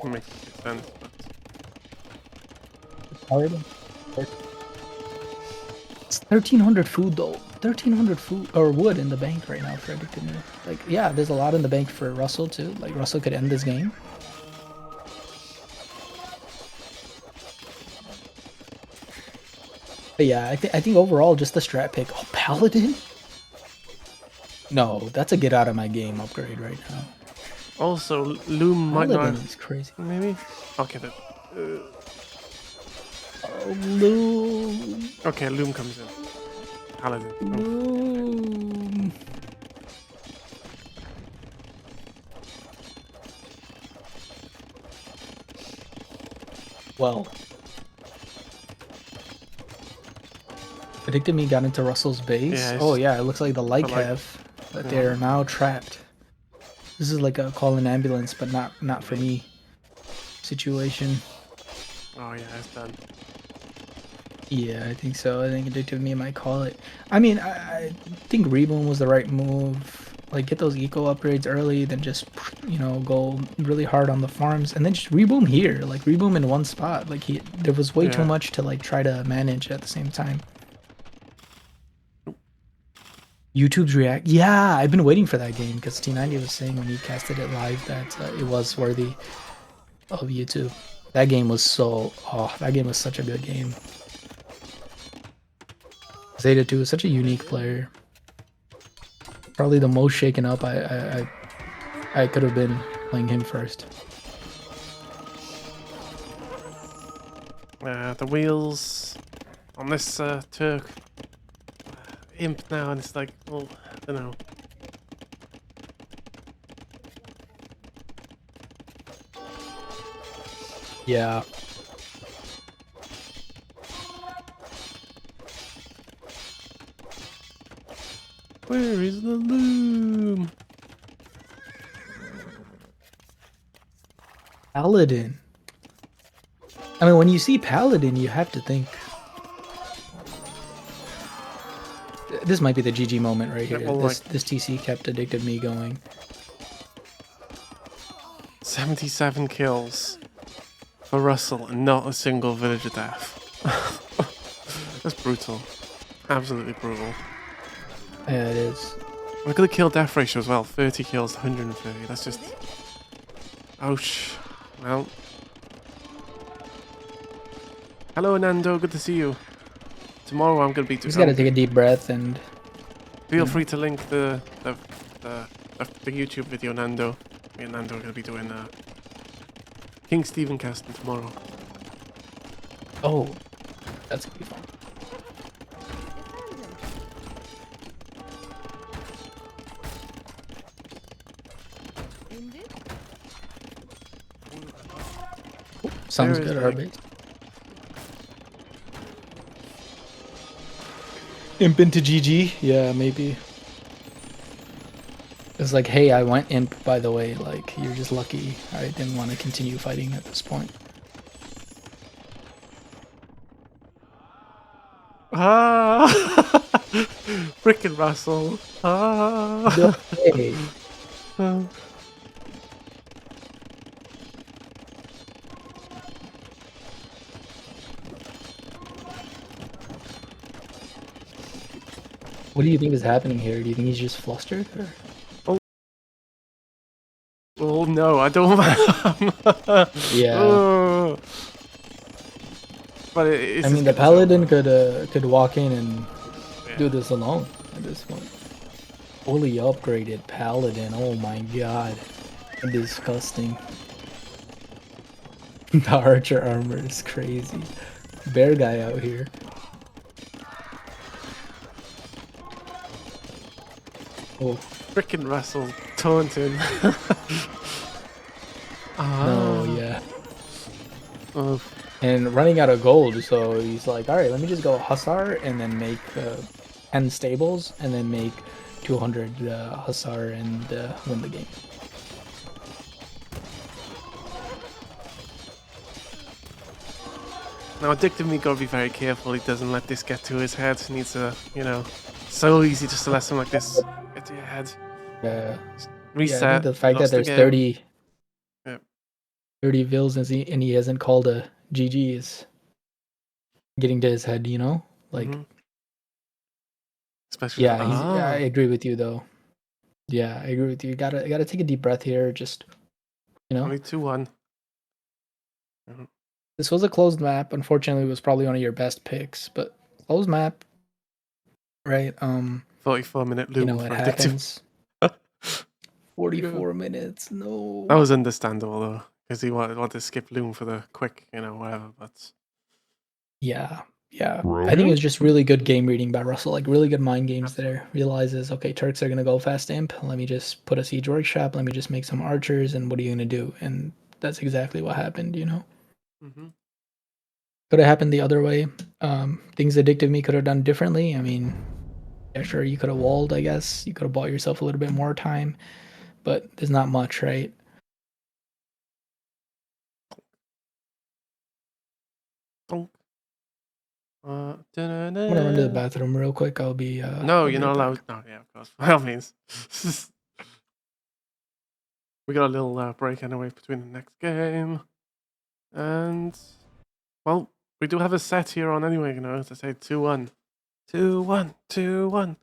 It makes sense. But... It's hard. It's 1,300 food though. 1,300 food or wood in the bank right now for Addictiveme. Like, yeah, there's a lot in the bank for Russell too. Like, Russell could end this game. But yeah, I think overall just the strat pick. Oh, Paladin? No, that's a get out of my game upgrade right now. Also, Loom might Paladin not. is crazy. Maybe. Okay, then. Oh, Loom. Okay, Loom comes in. Paladin. Oh. Loom. Well, Addictiveme got into Russell's base. Yeah, Oh yeah, it looks like the like like- have, but they're now trapped. This is like a call an ambulance, but not for me situation. Oh yeah, it's done. Yeah, I think so. I think Addictiveme might call it. I mean, I think Reboom was the right move. Like, get those eco upgrades early, then just, you know, go really hard on the farms, and then just Reboom here. Like, Reboom in one spot. Like, there was way too Yeah. much to, like, try to manage at the same time. YouTube's React. Yeah, I've been waiting for that game, because T90 was saying when he casted it live that it was worthy of YouTube. That game was so... Oh, that game was such a good game. Zeta 2 is such a unique player. Probably the most shaken up I could have been playing him first. The wheels on this Turk imp now, and it's like, well, I don't know. Yeah. Where is the Loom? Paladin. I mean, when you see Paladin, you have to think... This might be the GG moment right here. Yeah, well, This TC kept Addictiveme going. 77 kills for Russell and not a single villager death. That's brutal. Absolutely brutal. Yeah, it is. Look at the kill death ratio as well. 30 kills to 130. That's just... Ouch. Well. Hello, Nando. Good to see you. Tomorrow I'm going to be... Just gotta take a deep breath and... Feel free to link the YouTube video, Nando. Me and Nando are going to be doing King Stephen casting tomorrow. Oh, that's gonna be fun. Indeed. Sounds There is, good, like- Arbit. Imp into GG? Yeah, maybe. It's like, hey, I went imp, by the way. Like, you're just lucky. I didn't want to continue fighting at this point. Ah! Frickin' Russell. Ah! Hey. What do you think is happening here? Do you think he's just flustered? Or? Oh no, I don't. Yeah. Oh. But it's I mean, just the good paladin could walk in and Yeah. do this alone at this point. Fully upgraded paladin. Oh my god, disgusting. The archer armor is crazy. Bear guy out here. Oh Frickin' Russell taunting. no, yeah. Oh, And running out of gold, so he's like, all right, let me just go Hussar and then make 10 stables and then make 200 Hussar and win the game. now, Addictiveme gotta be very careful he doesn't let this get to his head. He needs to, you know, so easy just to let something like this get to your head. Reset. Yeah, I think the fact that lost the there's game. 30, Yep. 30 vills and he hasn't called a GG is getting to his head, you know? Like, Mhm. Especially yeah, for- I agree with you though. Yeah, I agree with you. You gotta take a deep breath here. Just, you know, only 2-1. this was a closed map. Unfortunately, it was probably one of your best picks, but close map, right? 44-minute You loom know, it for Addictive. happens. 44 minutes. No. That was understandable though, because he wanted to skip loom for the quick, you know, whatever. But Yeah. Yeah. I think it was just really good game reading by Russell. Like really good mind games there. Realizes, okay, Turks are gonna go fast imp. Let me just put a siege workshop. Let me just make some archers. And what are you gonna do? And that's exactly what happened. You know, could have happened the other way. Things Addictiveme could have done differently. I mean, yeah, sure, you could have walled. I guess you could have bought yourself a little bit more time, but there's not much, right? Donk. I'm gonna run to the bathroom real quick. I'll be. No, I'll you're be not right allowed. back. No, yeah, of course. By all means. We got a little break anyway between the next game. And, well, we do have a set here on anyway, you know, as I say, 2-1. 2-1, 2-1.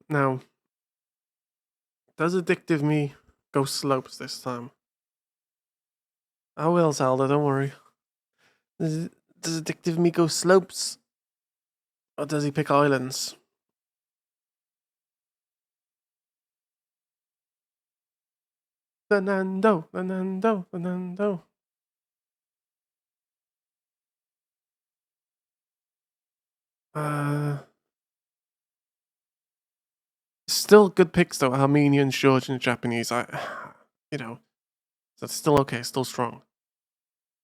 Now, does Addictiveme go slopes this time? I will, Zelda, don't worry. Does Addictiveme go slopes? Or does he pick islands? Fernando, Fernando, Fernando. Still good picks though. Armenian, Georgian, Japanese. You know, that's still okay. Still strong.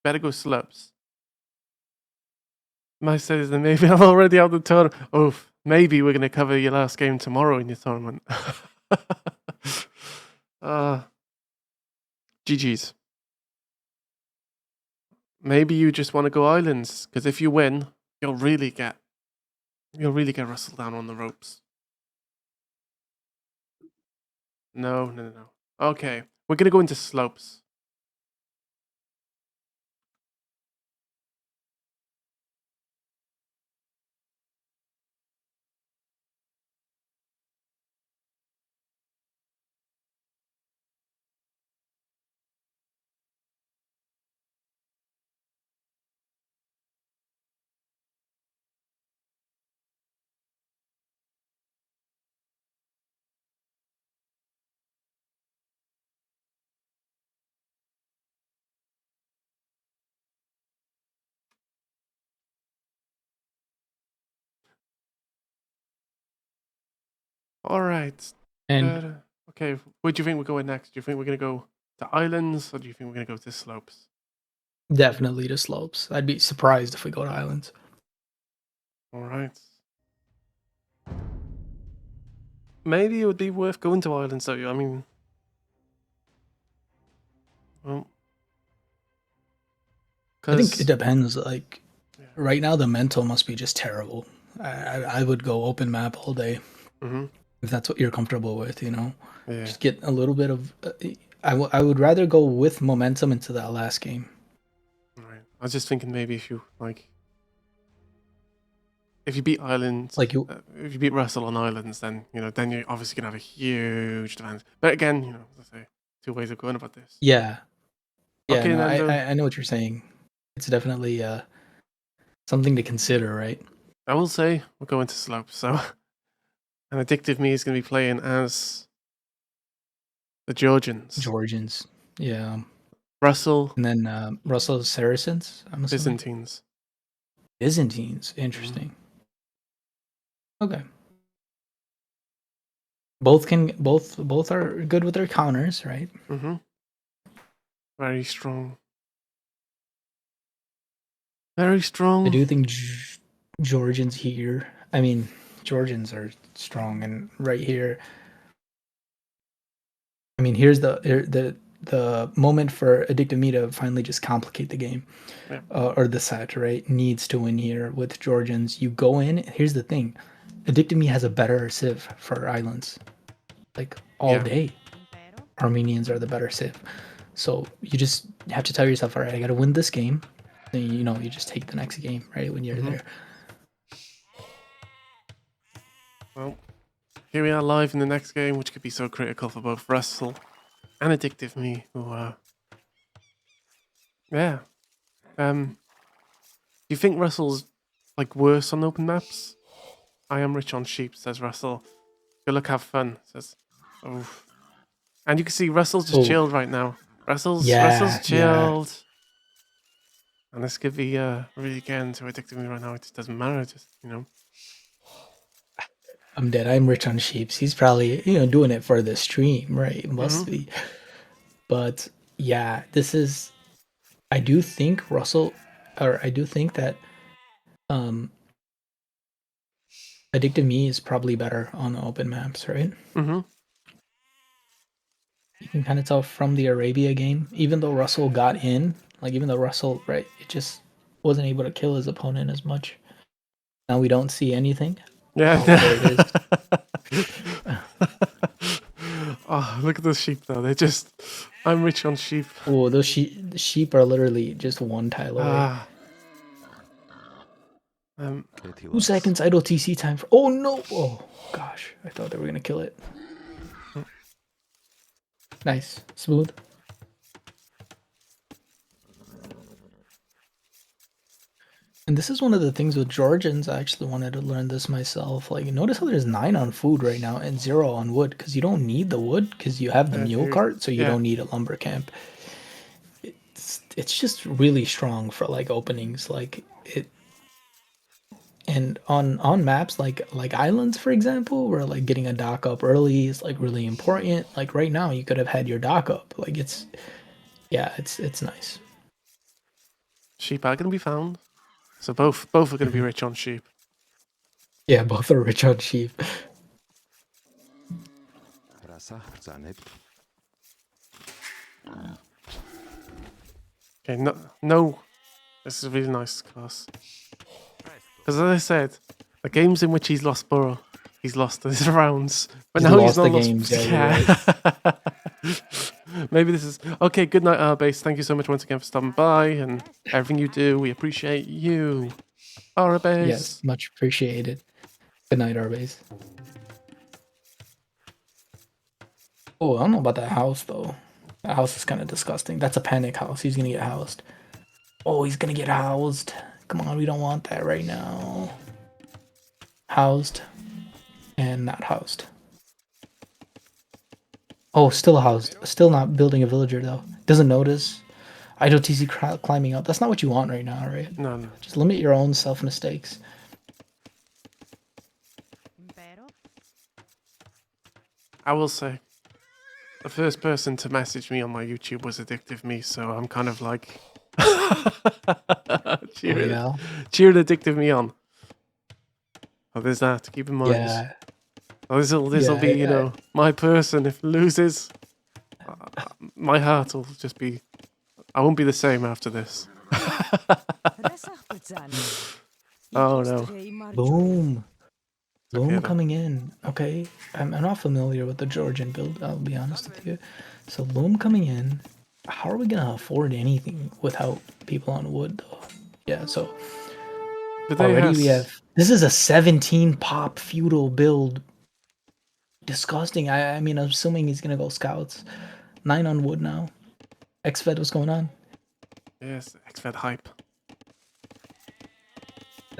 Better go slopes. My says that maybe I'm already out the tournament. Oh, maybe we're gonna cover your last game tomorrow in your tournament. GG's. Maybe you just want to go islands, because if you win, you'll really get Russell down on the ropes. No. Okay, we're gonna go into slopes. All right. And Okay, where do you think we're going next? Do you think we're gonna go to islands, or do you think we're gonna go to slopes? definitely the slopes. I'd be surprised if we go to islands. All right. Maybe it would be worth going to islands, though. I mean, well, I think it because depends. Like right now, the mental must be just terrible. I would go open map all day if that's what you're comfortable with. You know, yeah, just get a little bit of. I would rather go with momentum into that last game. right. I was just thinking maybe if you if you beat islands, Like you, if you beat Russell on islands, then then you're obviously gonna have a huge advantage. But again, as I say, two ways of going about this. yeah, Okay, no, Nando. I know what you're saying. It's definitely something to consider, right? I will say we're going to slopes, so and Addictiveme is going to be playing as the Georgians. Georgians, yeah, Russell, and then Russell's Saracens. I'm assuming Byzantines. Byzantines. Interesting. Okay. Both are good with their counters, right? Very strong. Very strong. I do think Georgians here. I mean, Georgians are strong, and right here. I mean, here's the moment for Addictiveme to finally just complicate the game, or the set. Right, needs to win here with Georgians. You go in. Here's the thing, Addictiveme has a better civ for islands, like all day. Armenians are the better civ. So you just have to tell yourself, all right, I got to win this game. Then you just take the next game, right, when you're there. Well, here we are live in the next game, which could be so critical for both Russell and Addictiveme, who, yeah, Do you think Russell's like worse on open maps? I am rich on sheep, says Russell. Good luck, have fun, says. Oh. And you can see Russell's just Oh. chilled right now. Russell's Yeah. chilled. And this could be really getting to Addictiveme right now. It just doesn't matter, just I'm dead. I'm rich on sheeps. He's probably, doing it for the stream, right? It must be. But yeah, this is. I do think I do think that Addictiveme is probably better on the open maps, right? Mm-hmm. You can kind of tell from the Arabia game, even though Russell got in, even though Russell, right, it just wasn't able to kill his opponent as much. Now we don't see anything. Yeah. Oh, there it is. Oh, look at those sheep though. They're just. I'm rich on sheep. Oh, those sheep are literally just one tile away. 2 seconds idle TC time for. Oh no! Oh gosh, I thought they were gonna kill it. Nice, smooth. And this is one of the things with Georgians. I actually wanted to learn this myself. Notice how there's 9 on food right now and 0 on wood, because you don't need the wood because you have the mule cart, so you don't need a lumber camp. It's just really strong for openings it. And on maps like islands, for example, where getting a dock up early is really important. Right now, you could have had your dock up. It's nice. Sheep are gonna be found. So both are going to be rich on sheep. Yeah, both are rich on sheep. Okay, no. This is a really nice class. Because as I said, the games in which he's lost Burrow, he's lost his rounds. But now he's not lost. Games, yeah. Maybe this is okay. Good night, Arbase. Thank you so much once again for stopping by and everything you do. We appreciate you, Arbase. Yes, much appreciated. Good night, Arbase. Oh, I don't know about that house though. That house is kind of disgusting. That's a panic house. He's gonna get housed. Oh, he's gonna get housed. Come on, we don't want that right now. Housed and not housed. Oh, still housed. Still not building a villager, though. Doesn't notice. Idle TC climbing up. That's not what you want right now, right? No. Just limit your own self-mistakes. I will say, the first person to message me on my YouTube was Addictiveme, so I'm kind of like... cheering Addictiveme on. Oh, there's that. Keep in mind. Yeah. Oh, this'll be, you know, my person. If it loses, my heart will just be... I won't be the same after this. Oh, no. Boom. Boom Okay, coming in. Okay. I'm not familiar with the Georgian build, I'll be honest with you. So Boom coming in. How are we going to afford anything without people on wood, though? Yeah, so... Already we have... This is a 17 pop feudal build. Disgusting. I mean, I'm assuming he's going to go scouts. 9 on wood now. X-Fed, what's going on? Yes, X-Fed hype.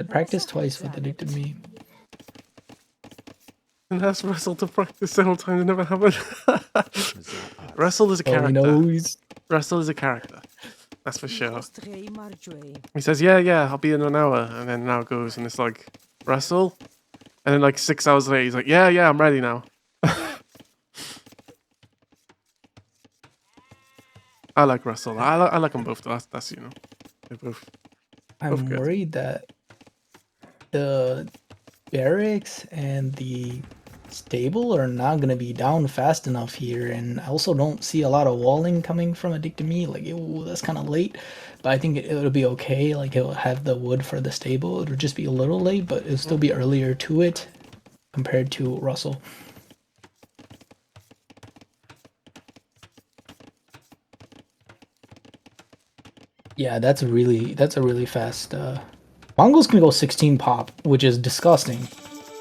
I practiced twice with Addictiveme. And ask Russell to practice several times and never happened. Russell is a character. Russell is a character. That's for sure. He says, yeah, I'll be in an hour. And then now goes and it's like, Russell? And then like 6 hours later, he's like, yeah, I'm ready now. I like Russell. I like them both. That's you know, they're both. I'm worried that the barracks and the stable are not going to be down fast enough here, and I also don't see a lot of walling coming from Addictiveme. Like, that's kind of late, but I think it'll be okay. Like, it'll have the wood for the stable. It'll just be a little late, but it'll still be earlier to it compared to Russell. Yeah, that's a really fast. Mongols can go 16 pop, which is disgusting,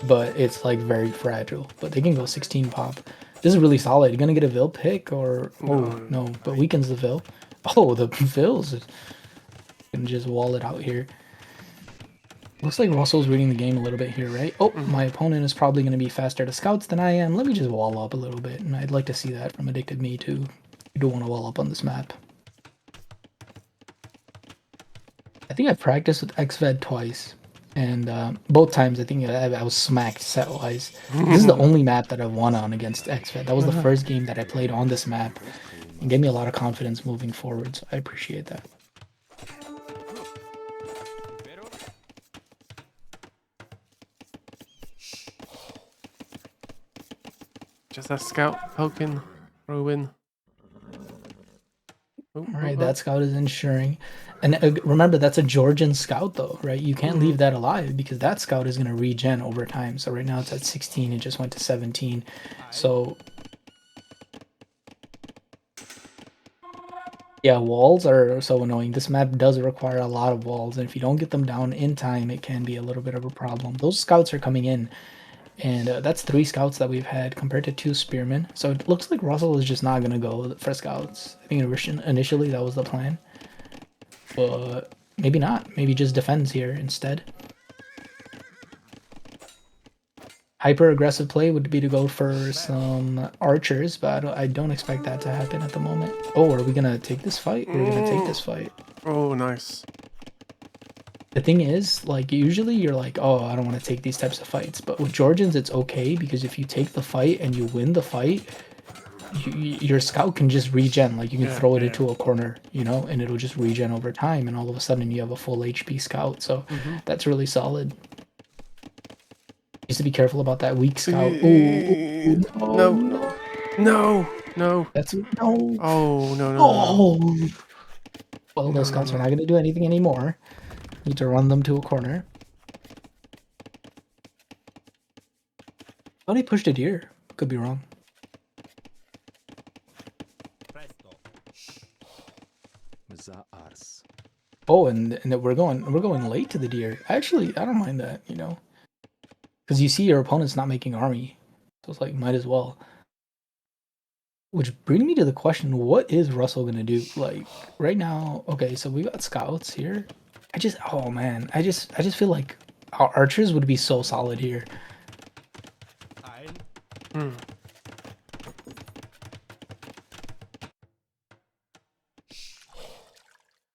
but it's like very fragile. But they can go 16 pop. This is really solid. You gonna get a Vil pick or no? But weakens the Vil. Oh, the Vils. And just wall it out here. Looks like Russell's reading the game a little bit here, right? Oh, my opponent is probably going to be faster to scouts than I am. Let me just wall up a little bit, and I'd like to see that from Addictiveme too. You do want to wall up on this map. I think I've practiced with XVED twice, and both times I think I was smacked set-wise. This is the only map that I've won on against XVED. That was the first game that I played on this map, and gave me a lot of confidence moving forward, so I appreciate that. Just that scout poking, throwing. All right, that scout is ensuring. And remember, that's a Georgian scout, though, right? You can't leave that alive because that scout is going to regen over time. So right now it's at 16. It just went to 17. So yeah, walls are so annoying. This map does require a lot of walls. And if you don't get them down in time, it can be a little bit of a problem. Those scouts are coming in. And that's 3 scouts that we've had compared to 2 spearmen. So it looks like Russell is just not going to go for scouts. I think initially that was the plan. But maybe not. Maybe just defends here instead. Hyper-aggressive play would be to go for some archers, but I don't expect that to happen at the moment. Oh, are we going to take this fight? We're going to take this fight. Oh, nice. The thing is, like, usually you're like, oh, I don't want to take these types of fights. But with Georgians, it's okay, because if you take the fight and you win the fight, your scout can just regen. Like, you can throw it into a corner, you know, and it'll just regen over time. And all of a sudden, you have a full HP scout. So that's really solid. Just to be careful about that weak scout. Ooh, No. That's no. Oh, no. Oh. Well, those scouts are not going to do anything anymore. Need to run them to a corner. Thought he pushed a deer. Could be wrong. Oh, and we're going late to the deer. Actually, I don't mind that, you know, because you see your opponent's not making army, so it's like might as well. Which brings me to the question: what is Russell gonna do? Like right now, okay, so we got scouts here. Oh man, I just feel like our archers would be so solid here.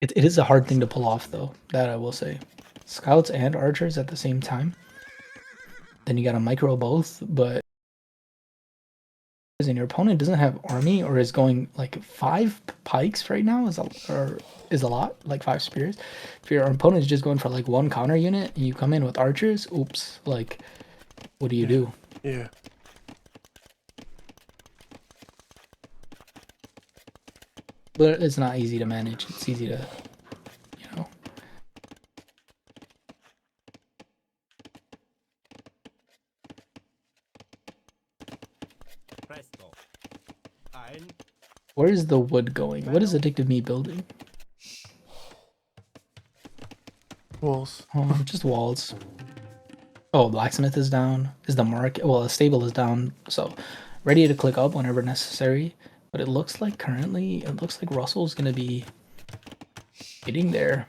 It is a hard thing to pull off, though. That I will say. Scouts and archers at the same time. Then you gotta micro both, but and your opponent doesn't have army or is going like 5 pikes right now is a lot, like 5 spears. If your opponent is just going for like 1 counter unit and you come in with archers, oops, like what do you do? Yeah. But it's not easy to manage. It's easy to, you know. Where is the wood going? What is Addictiveme building? Walls. Oh, just walls. Oh, blacksmith is down. Is the market? Well, the stable is down. So, ready to click up whenever necessary. But it looks like currently, Russell's gonna be getting there.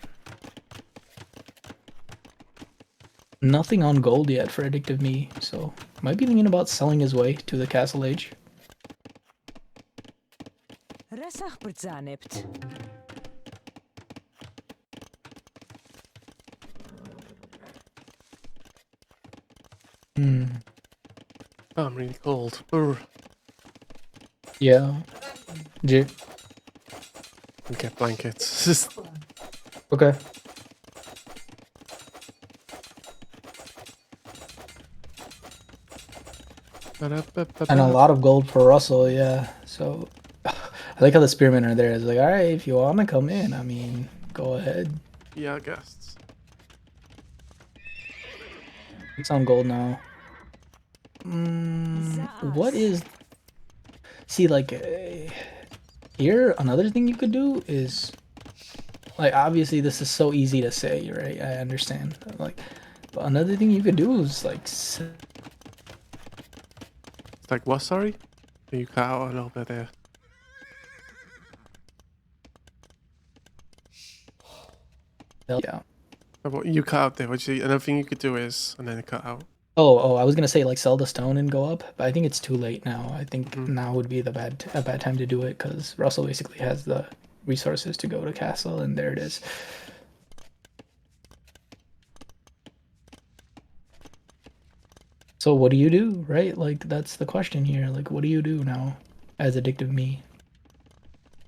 Nothing on gold yet for Addictiveme, so might be thinking about selling his way to the Castle Age. Oh, I'm really cold. Urgh. Yeah. Get blankets. Okay. And a lot of gold for Russell, yeah. So I like how the spearmen are there. It's like, all right, if you want to come in, I mean, go ahead. Yeah, I guess. It's on gold now. What is... See, like, here, another thing you could do is... Like, obviously, this is so easy to say, right? I understand. Like, but another thing you could do is, like... It's like, what, sorry? You cut out a little bit there. Yeah. What you cut out there? What you? Another thing you could do is, and then cut out. Oh, I was gonna say like sell the stone and go up, but I think it's too late now. I think Mm-hmm. now would be a bad time to do it because Russell basically has the resources to go to castle, and there it is. So what do you do, right? Like that's the question here. Like what do you do now as Addictiveme?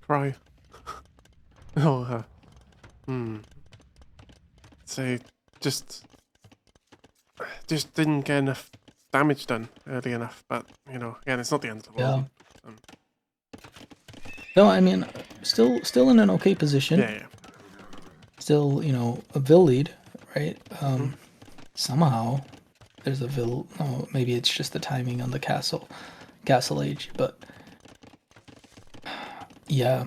Cry. Oh. Say, just didn't get enough damage done early enough. But you know, again, it's not the end of the world. No, I mean, still in an okay position. Yeah. Still, you know, a Vil lead, right? Somehow there's a Vil. Oh, maybe it's just the timing on the castle age, but yeah,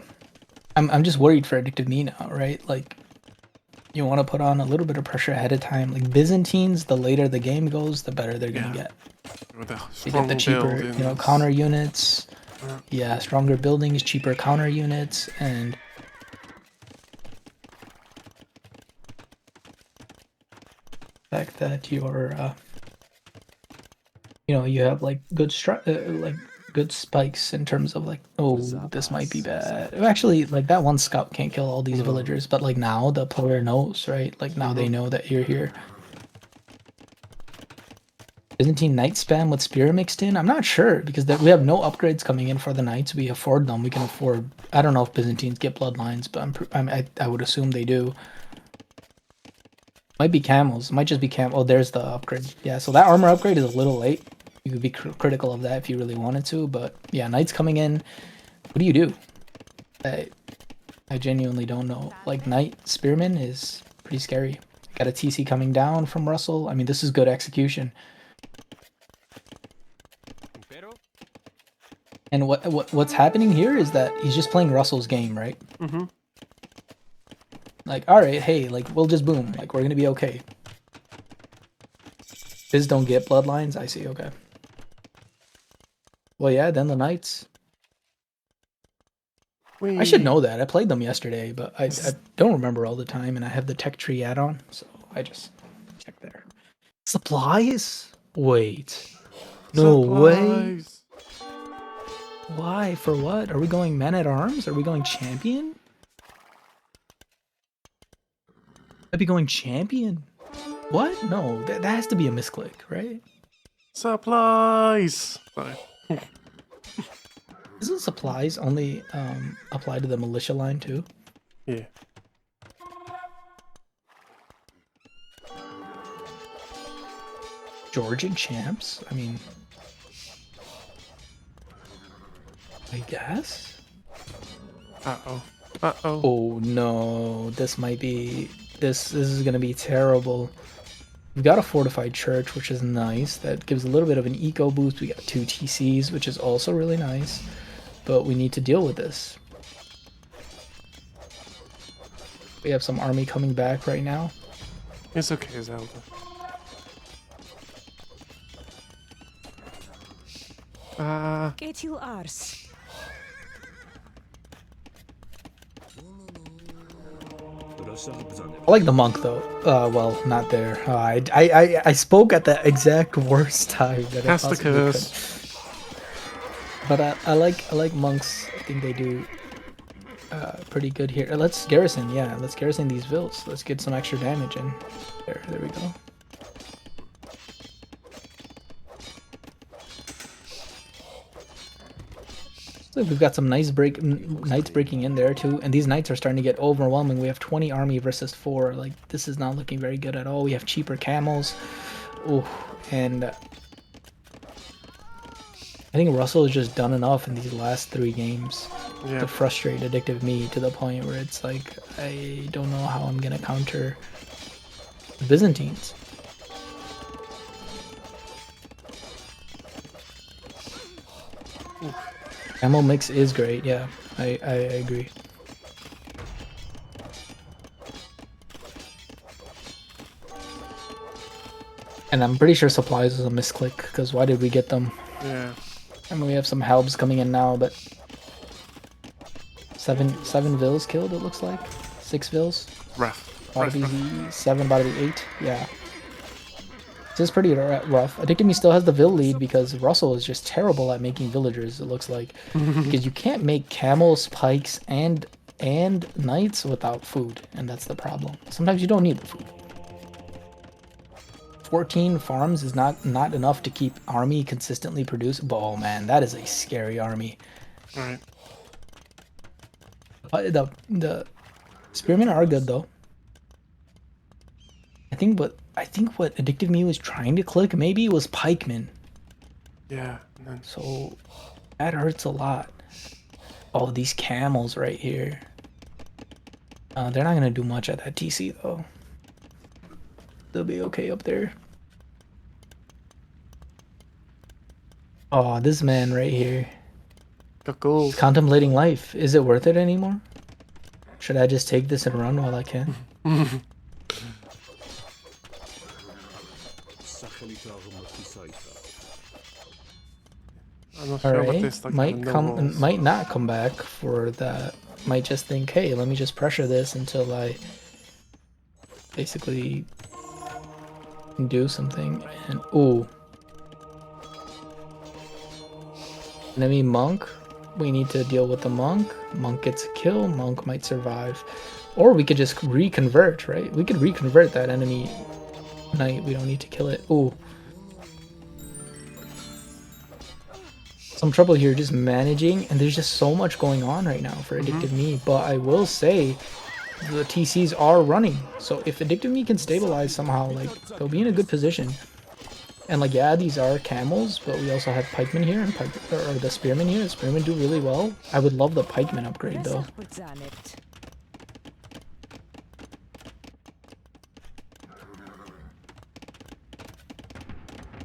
I'm just worried for Addictiveme now, right? Like, you want to put on a little bit of pressure ahead of time. Like Byzantines, the later the game goes, the better they're gonna get. With the You get the cheaper, you know, counter units. Yeah, stronger buildings, cheaper counter units, and the fact that you're, you know, you have like good good spikes in terms of like, oh, this might be bad. Actually, like that one scout can't kill all these villagers, but like now the player knows, right? Like now they know that you're here. Byzantine knight spam with spear mixed in? I'm not sure because we have no upgrades coming in for the knights. We afford them. We can afford. I don't know if Byzantines get bloodlines, but I would assume they do. Might be camels. Might just be Oh, there's the upgrade. Yeah, so that armor upgrade is a little late. You could be critical of that if you really wanted to, but yeah, knights coming in. What do you do? I genuinely don't know. Like knight spearman is pretty scary. Got a TC coming down from Russell. I mean, this is good execution. And what's happening here is that he's just playing Russell's game, right? Like, all right, hey, like we'll just boom, like we're gonna be okay. Biz don't get bloodlines. I see. Okay. Well, yeah. Then the knights. I should know that. I played them yesterday, but I don't remember all the time, and I have the tech tree add-on, so I just check there. Supplies? Wait. No way. Why? For what? Are we going men at arms? Are we going champion? I'd be going champion. What? No, that has to be a misclick, right? Supplies. Sorry. Isn't supplies only apply to the militia line too? Yeah. Georgian champs? I mean, I guess. Uh-oh. Uh-oh. Oh no, this might be this is gonna be terrible. We've got a fortified church, which is nice. That gives a little bit of an eco boost. We got 2 TCs, which is also really nice. But we need to deal with this. We have some army coming back right now. It's okay, Zelda. Get you ours. I like the monk though. Well, not there. I spoke at the exact worst time that I possibly could. But I like monks. I think they do pretty good here. Let's garrison. Yeah, let's garrison these vills. Let's get some extra damage in. There we go. So we've got some knights breaking in there too, and these knights are starting to get overwhelming. We have 20 army versus 4. Like this is not looking very good at all. We have cheaper camels. Ooh, and I think Russell has just done enough in these last 3 games to frustrate Addictiveme to the point where it's like I don't know how I'm gonna counter the Byzantines. Ammo mix is great, yeah. I agree. And I'm pretty sure supplies is a misclick, because why did we get them? Yeah. I mean, we have some helps coming in now, but... Seven vills killed, it looks like. 6 vills. Rough. About to be 7, about to be 8. Yeah. This is pretty rough. Addictiveme still has the vill lead because Russell is just terrible at making villagers, it looks like. Because you can't make camels, pikes, and knights without food, and that's the problem. Sometimes you don't need the food. 14 farms is not enough to keep army consistently produced. Oh man, that is a scary army. Alright. The spearmen are good though. I think what Addictiveme was trying to click maybe was pikemen. Yeah. And then... So that hurts a lot. Oh, these camels right here. They're not gonna do much at that TC though. They'll be okay up there. Oh, this man right here. Got gold. Contemplating life. Is it worth it anymore? Should I just take this and run while I can? I'm not sure what this like. Might not come back for that. Might just think, hey, let me just pressure this until I basically can do something. And ooh. Enemy monk. We need to deal with the monk. Monk gets a kill. Monk might survive. Or we could just reconvert, right? We could reconvert that enemy knight. We don't need to kill it. Ooh. Some trouble here just managing, and there's just so much going on right now for Addictiveme. But I will say the TCs are running. So if Addictiveme can stabilize somehow, like they'll be in a good position. And like, yeah, these are camels, but we also have pikemen here, and or the spearmen here. The spearmen do really well. I would love the pikemen upgrade though.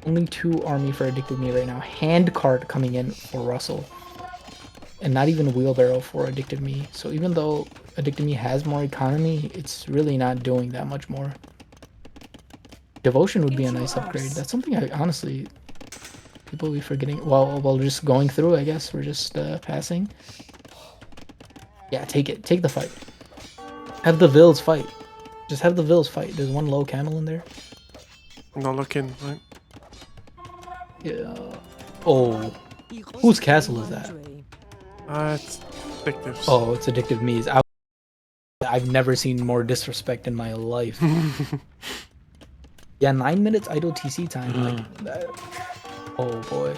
Only 2 army for Addictiveme right now. Hand cart coming in for Russell. And not even a wheelbarrow for Addictiveme. So even though Addictiveme has more economy, it's really not doing that much more. Devotion would be a nice upgrade. That's something I honestly... people will be forgetting. Well, just going through, I guess. We're just passing. Yeah, take it. Take the fight. Have the Vills fight. Just have the Vills fight. There's one low camel in there. I'm not looking, right? Yeah. Oh. Whose castle is that? It's Addictive's. Oh, it's Addictiveme's. I've never seen more disrespect in my life. Yeah, 9 minutes idle TC time. Like that. Oh boy.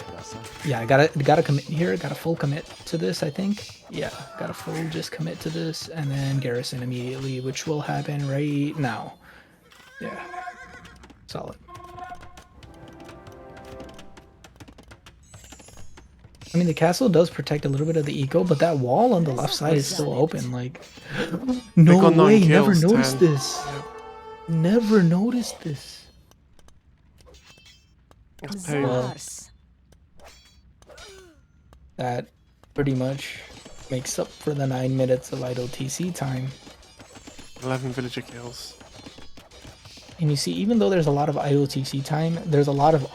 Yeah, I gotta commit here. Gotta full commit to this, I think. Yeah, gotta full just commit to this and then garrison immediately, which will happen right now. Yeah. Solid. I mean, the castle does protect a little bit of the eco, but that wall on the left side is still open. Like, no way, never noticed this. Never noticed this. Well, that pretty much makes up for the 9 minutes of idle TC time. 11 villager kills. And you see, even though there's a lot of idle TC time, there's a lot of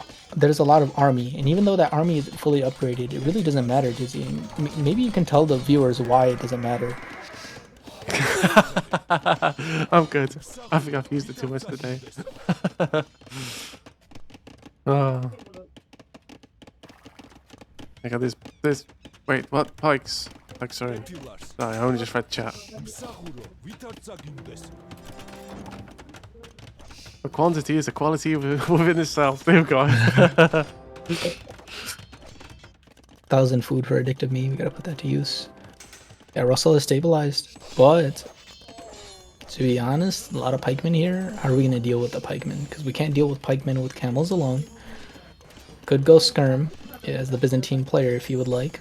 army, and even though that army is fully upgraded, it really doesn't matter, Dizzy. Maybe you can tell the viewers why it doesn't matter. I'm good. I think I've used it too much today. Oh. I got this. Wait, what? Pikes. Like, sorry. Sorry, I only just read chat. A quantity is a quality within itself. There we go. 1,000 food for Addictiveme. We gotta put that to use. Yeah, Russell is stabilized, but to be honest, a lot of pikemen here. How are we gonna deal with the pikemen? Because we can't deal with pikemen with camels alone. Could go skirm as the Byzantine player if you would like.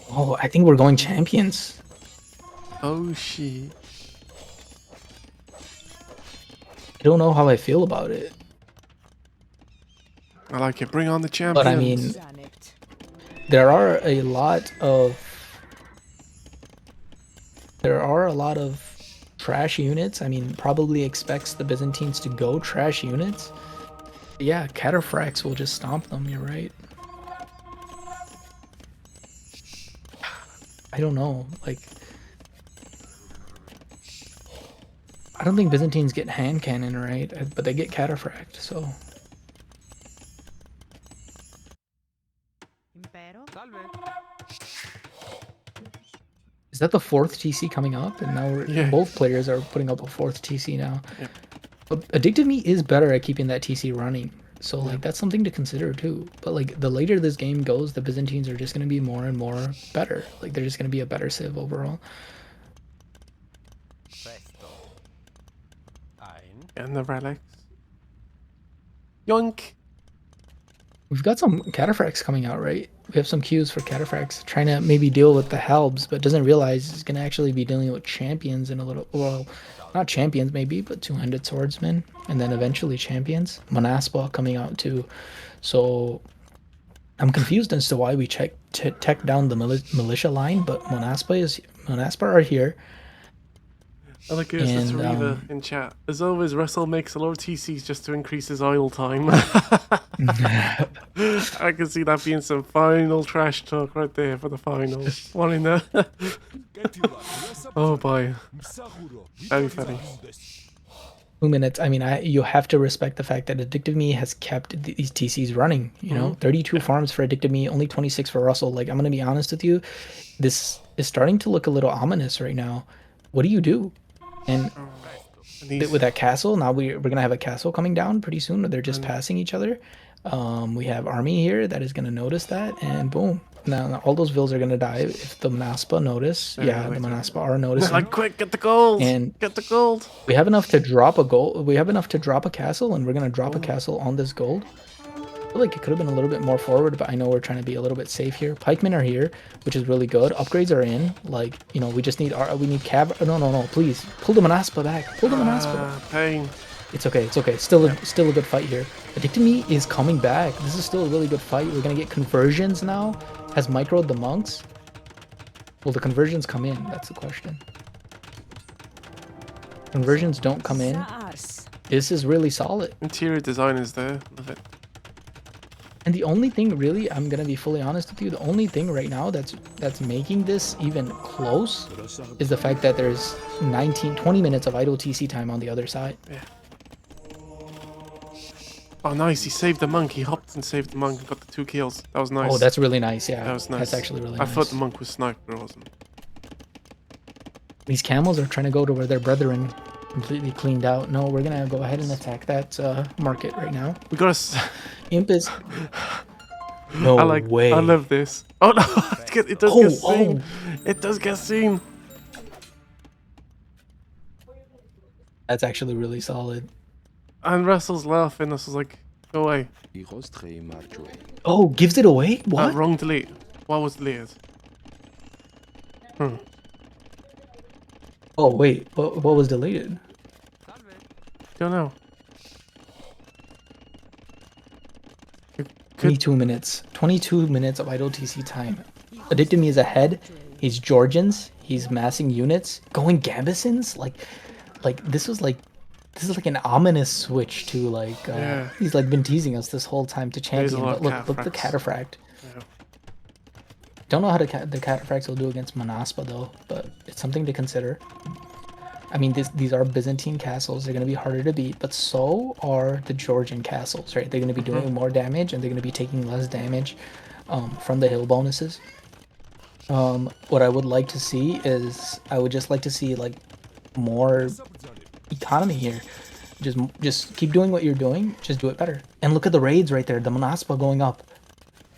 Oh, I think we're going champions. Oh shit. I don't know how I feel about it. I like it. Bring on the champions. But I mean, there are a lot of trash units. I mean, probably expects the Byzantines to go trash units. But yeah, cataphracts will just stomp them. You're right. I don't know. Like, I don't think Byzantines get hand cannon, right? But they get cataphract, so. Is that the 4th TC coming up? And now both players are putting up a 4th TC now. Yeah. But Addictiveme is better at keeping that TC running. So like that's something to consider too. But like the later this game goes, the Byzantines are just gonna be more and more better. Like they're just gonna be a better civ overall. And the relics. Yoink! We've got some cataphracts coming out, right? We have some queues for cataphracts, trying to maybe deal with the halbs, but doesn't realize it's gonna actually be dealing with champions in a little, well, not champions maybe, but two-handed swordsmen, and then eventually champions. Monaspa coming out too. So I'm confused as to why we tech down the militia line, but Monaspa are here. I like it as Reaver in chat. As always, Russell makes a lot of TCs just to increase his idle time. I can see that being some final trash talk right there for the finals. One in there. Oh boy. Very funny. 2 minutes. I mean, you have to respect the fact that Addictiveme has kept these TCs running. You know, 32 farms for Addictiveme, only 26 for Russell. Like, I'm gonna be honest with you, this is starting to look a little ominous right now. What do you do? And with that castle, now we're gonna have a castle coming down pretty soon. They're just passing each other. We have army here that is gonna notice that, and boom. Now all those vills are gonna die if the Monaspa notice. Yeah, the Monaspa are noticing. Like, quick, get the gold! And get the gold! We have enough to drop a gold. We have enough to drop a castle, and we're gonna drop a castle on this gold. I feel like it could have been a little bit more forward, but I know we're trying to be a little bit safe here. Pikemen are here, which is really good. Upgrades are in. Like, you know, we just need we need cab. No, please pull the Monaspa back. Pull the Monaspa. Pain. It's okay. It's okay. Still a good fight here. Addictiveme is coming back. This is still a really good fight. We're gonna get conversions now. Has microed the monks. Will the conversions come in? That's the question. Conversions don't come in. This is really solid. Interior design is there. Love it. And the only thing really, I'm gonna be fully honest with you, the only thing right now that's making this even close is the fact that there's 20 minutes of idle TC time on the other side. Yeah. Oh, nice. He saved the monk. He hopped and saved the monk and got the 2 kills. That was nice. Oh, that's really nice. Yeah, that was nice. That's actually really nice. I thought the monk was sniped, but it wasn't. These camels are trying to go to where their brethren completely cleaned out. No, we're gonna go ahead and attack that market right now. We gotta. Imp is. No way. I love this. Oh no! It does get seen. It does get seen. That's actually really solid. And Russell's laughing. Russell's like, "Go away." Oh, gives it away? What? Wrong delete. What was deleted? Oh wait, what was deleted? Don't know. 22 minutes. 22 minutes of idle TC time. Addictiveme is ahead. He's Georgians. He's massing units. Going Gambesons? Like this is like an ominous switch to like he's like been teasing us this whole time to champion. But look the cataphract. Yeah. Don't know how the cataphracts will do against Monaspa though, but it's something to consider. I mean, these are Byzantine castles. They're going to be harder to beat, but so are the Georgian castles, right? They're going to be doing more damage, and they're going to be taking less damage from the hill bonuses. What I would like to see is, I would just like to see like more economy here. Just keep doing what you're doing. Just do it better. And look at the raids right there. The Monaspa going up.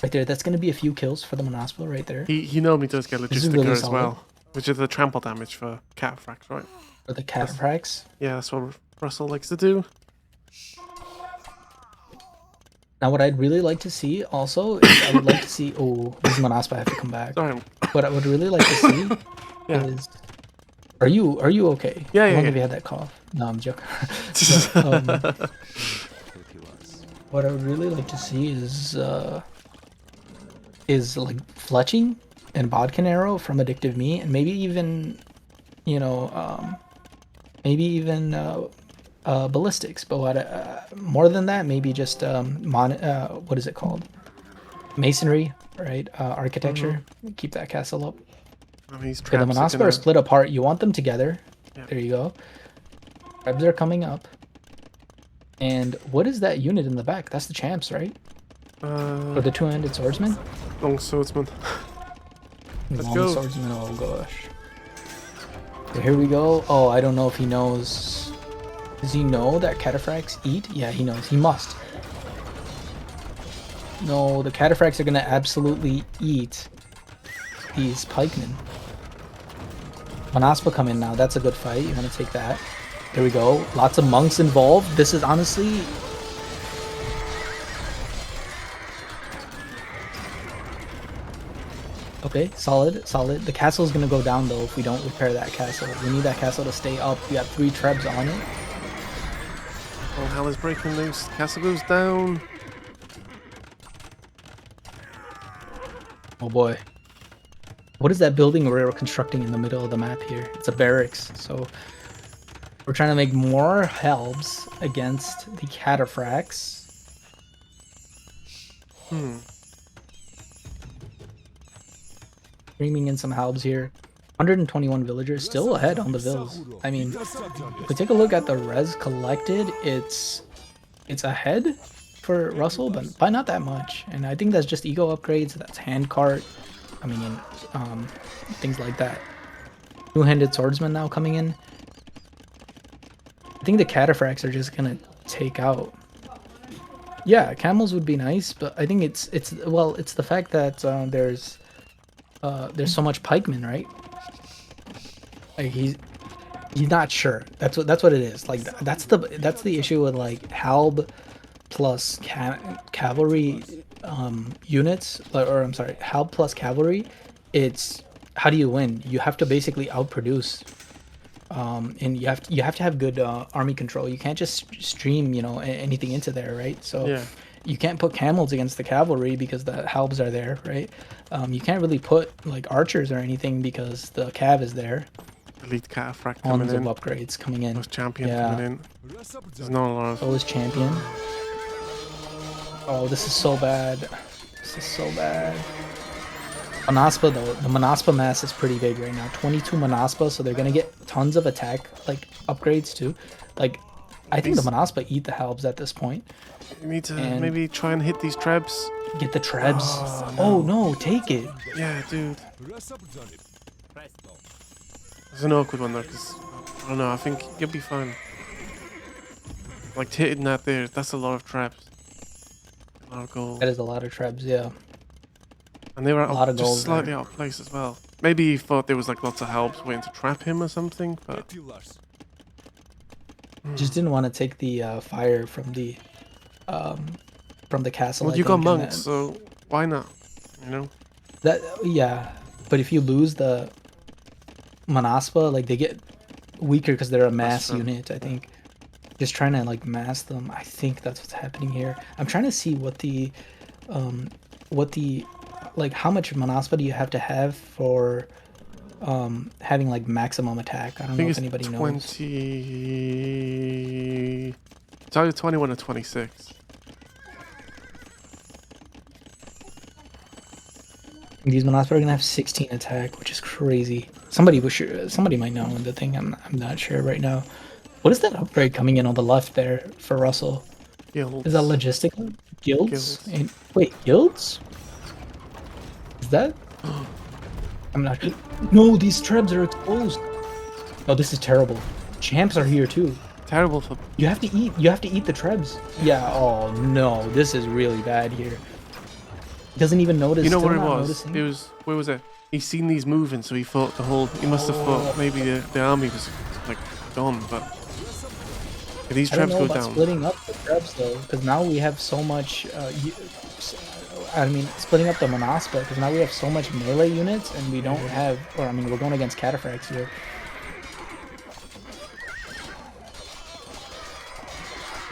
Right there. That's going to be a few kills for the Monaspa right there. He normally does get logistica really as well, which is the trample damage for cataphracts, right? For the cataphracts? Yeah, that's what Russell likes to do. Now, what I'd really like to see also is I would like to see. Oh, this is Monaspa. I have to come back. Sorry. What I would really like to see is. Are you okay? Yeah, How long have you had that cough? No, I'm joking. But, what I would really like to see is like fletching and bodkin arrow from Addictiveme, and maybe even, you know, ballistics. But what more than that, maybe just what is it called? Masonry, right? Architecture. Keep that castle up. Oh, the Monaspa are split apart. You want them together. Yep. There you go. Trebs are coming up. And what is that unit in the back? That's the champs, right? Or the two-handed swordsman? Long swordsman. Let's Long go. swordsman, oh gosh. So here we go. Oh, I don't know if he knows. Does he know that cataphracts eat? Yeah, he knows. He must. No, the cataphracts are gonna absolutely eat these pikemen. Manaspa come in now. That's a good fight. You want to take that. There we go. Lots of monks involved. This is honestly... Okay, solid, solid. The castle is going to go down, though, if we don't repair that castle. We need that castle to stay up. We got 3 trebs on it. All hell is breaking loose. Castle goes down. Oh, boy. What is that building we're constructing in the middle of the map here? It's a barracks, so... We're trying to make more helps against the cataphracts. Streaming in some halbs here. 121 villagers, still ahead on the vills. I mean, if we take a look at the res collected, it's ahead for Russell, but by not that much. And I think that's just ego upgrades, that's handcart, things like that. Two-handed swordsman now coming in. I think the cataphracts are just gonna take out. Yeah, camels would be nice, but I think it's the fact that there's so much pikemen, right? Like he's not sure. That's what it is. Like that's the issue with like halb plus cavalry units, or I'm sorry, halb plus cavalry. It's how do you win? You have to basically outproduce. And you have to have good army control. You can't just stream, anything into there, right? So Yeah. you can't put camels against the cavalry because the halbs are there, right? You can't really put like archers or anything because the cav is there. Elite cataphract coming Tons of in. upgrades coming in. Most champion Yeah. coming in. There's not a lot of... So is champion. Oh, this is so bad. This is so bad. Manaspa though, the Manaspa mass is pretty big right now. 22 Manaspa, so they're gonna get tons of attack like upgrades too. Like, I think the Manaspa eat the halbs at this point. You need to And- maybe try and hit these trebs. Get the trebs. Oh no, take it. Yeah, dude. It's an awkward one though, because I don't know. I think you'll be fine. Like hitting that there, that's a lot of trebs. A lot of gold. That is a lot of trebs, yeah. And they were lot of just gold slightly there. out of place as well. Maybe he thought there was like lots of helps waiting to trap him or something, but Just didn't want to take the fire from the castle. well, I you got think, and monks, so why not? You know? that yeah, but if you lose the Manaspa, like they get weaker because they're a mass true. unit. I think just trying to like mass them. I think that's what's happening here. I'm trying to see what the like how much Manaspa do you have to have for having like maximum attack. I don't know if anybody knows. 20. It's either 21 or 26. These Manaspa are gonna have 16 attack, which is crazy. Somebody might know the thing. I'm not sure right now. What is that upgrade coming in on the left there for Russell? Guilds. Is that logistical? Guilds? Guilds. Wait, guilds? Is that? I'm not. No, these trebs are exposed. Oh, this is terrible. Champs are here too. Terrible for... You have to eat. You have to eat the trebs. Yeah. Oh no, this is really bad here. Doesn't even notice. You know still what it not was? noticing. It was... Where was it? He's seen these moving, so he thought the whole... He must have thought maybe the army was like gone, but... If these I don't trebs know go about down... splitting up the trebs though, because now we have so much. I mean, splitting up the Manaspa, because now we have so much melee units, and we don't have. Or I mean, we're going against cataphracts here.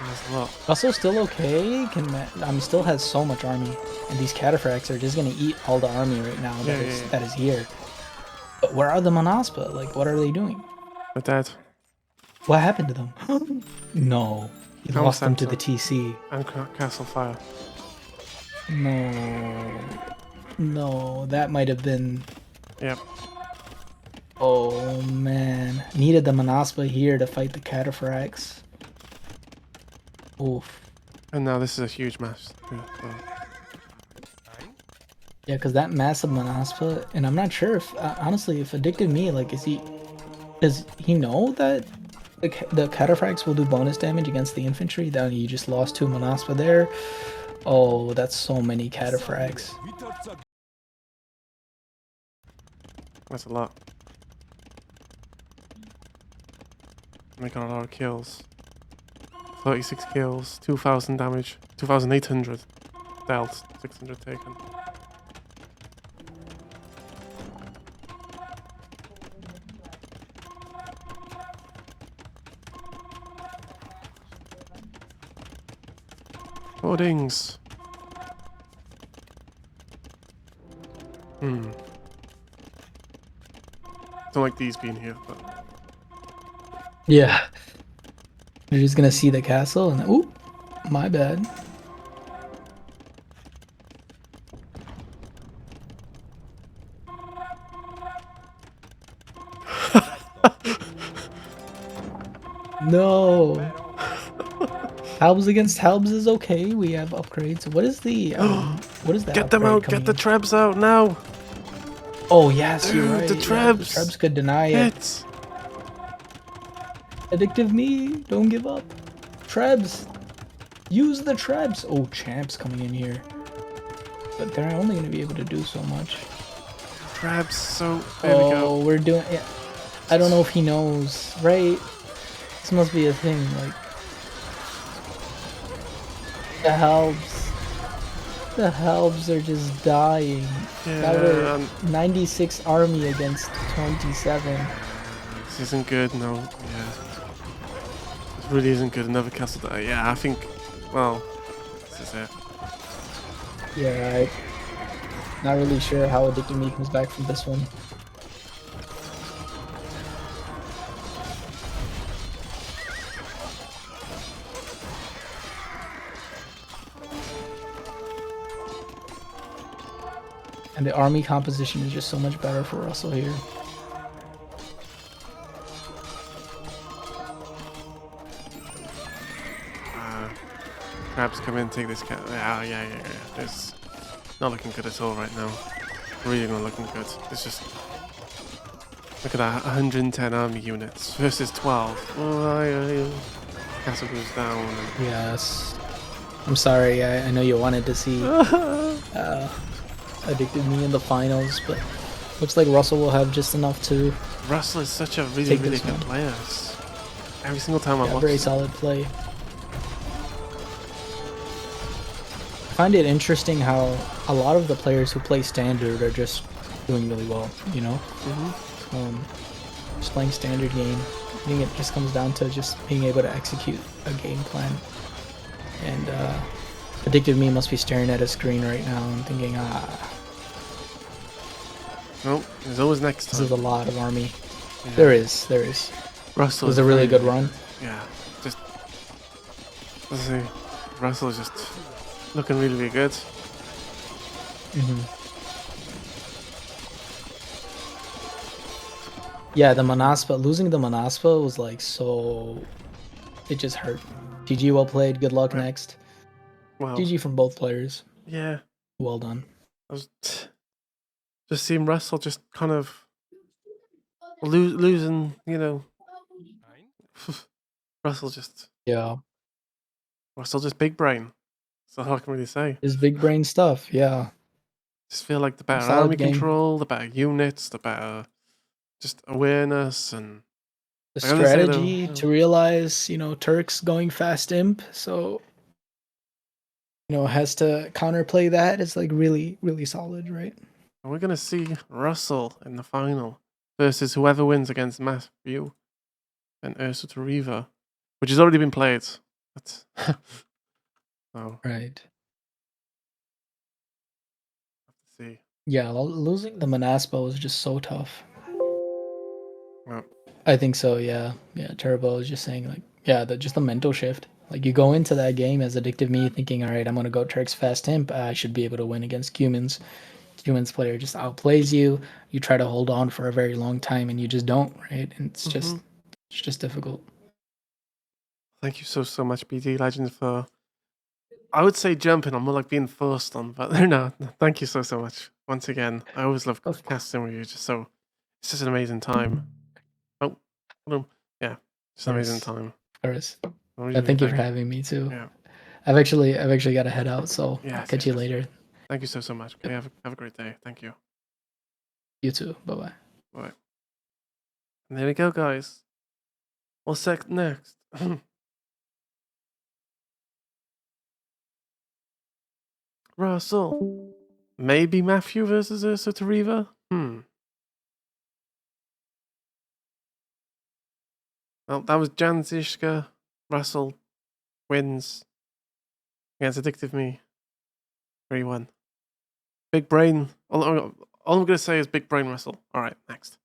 There's a lot. Russell's still okay. Still has so much army, and these cataphracts are just gonna eat all the army right now that is here. But where are the Manaspa? Like, what are they doing? They're dead. What happened to them? No, he Town lost them to the center. TC. And Castle Fire. No, that might have been. Yep. Oh man, needed the Manaspa here to fight the Cataphracts. Oof. And now this is a huge match. Yeah, because that massive Manaspa, and I'm not sure if, honestly, if Addictiveme, like, does he know that the Cataphracts will do bonus damage against the infantry? Then he just lost 2 Manaspa there. Oh, that's so many Cataphracts. That's a lot. And they got a lot of kills. 36 kills, 2,000 damage, 2,800 dealt, 600 taken. Puddings. Don't like these being here, but Yeah. You're just gonna see the castle and ooh, my bad. No. Halbs against Halbs is okay. We have upgrades. What is the what is that? get them out! Get the trebs out now! Oh yes, you're Dude, right. the Yeah, trebs! the trebs could deny it. Hits! Addictiveme, don't give up. Trebs, use the trebs. Oh, champs coming in here, but they're only gonna be able to do so much. Trebs, so there we go. Oh, we're doing. Yeah, I don't know if he knows. Right? This must be a thing. Like the Halbs are just dying. Now we're 96 army against 27. This isn't good, no. Yeah. This really isn't good. Another castle die. Yeah, I think, well, this is it. Yeah, right. Not really sure how Addictiveme comes back from this one. And the army composition is just so much better for Russell here. Crabs come in, take this cat. Yeah. It's not looking good at all right now. Really not looking good. It's just, look at that, 110 army units versus 12. Oh, castle goes down. Yes. I'm sorry, I know you wanted to see Addictiveme in the finals, but looks like Russell will have just enough to. Russell is such a really good player. Every single time I watch very solid play. I find it interesting how a lot of the players who play standard are just doing really well, you know? Just playing standard game. I think it just comes down to just being able to execute a game plan. And Addictiveme must be staring at a screen right now and thinking, Nope, there's always next time. This is a lot of army. Yeah. There is. Russell it was a really good run. Yeah, just, let's see, Russell is just looking really good. Yeah, the Manaspa, losing the Manaspa was like so, it just hurt. GG, well played, good luck next. Wow. GG from both players. Yeah. Well done. I was just seeing Russell just kind of losing, you know. Russell just big brain. That's all I can really say. His big brain stuff, yeah. Just feel like the better army control, the better units, the better just awareness and the strategy to realize, you know, Turk's going fast imp, so you know, has to counterplay that. It's like really, really solid, right? And we're gonna see Russell in the final versus whoever wins against Matthew and Ursa to Riva, which has already been played. That's oh. Right. Let's see. Yeah, losing the Manaspa was just so tough. Well, I think so, yeah. Yeah, Turbo is just saying, like, yeah, just the mental shift. Like, you go into that game as Addictiveme thinking, all right, I'm going to go Turk's fast imp. I should be able to win against humans. humans player just outplays you. You try to hold on for a very long time and you just don't, right? And it's just difficult. Thank you so much, BD Legend, for, I would say jumping on, more like being forced on, but no, thank you so much. Once again, I always love Of casting with you, it's just an amazing time. Oh, yeah, just an amazing time. Of course. I really Thank you for thank having me too. Yeah. I've actually got to head out, so I'll Yes, catch you yes. later. Thank you so much. Okay, have a great day. Thank you. You too. Bye bye. Right. And there we go, guys. What's next? Russell. Maybe Matthew versus Ursa Tariva? Well, that was Jan Zizka. Russell wins against Addictiveme. 3-1. Big brain. All I'm going to say is big brain Russell. All right, next.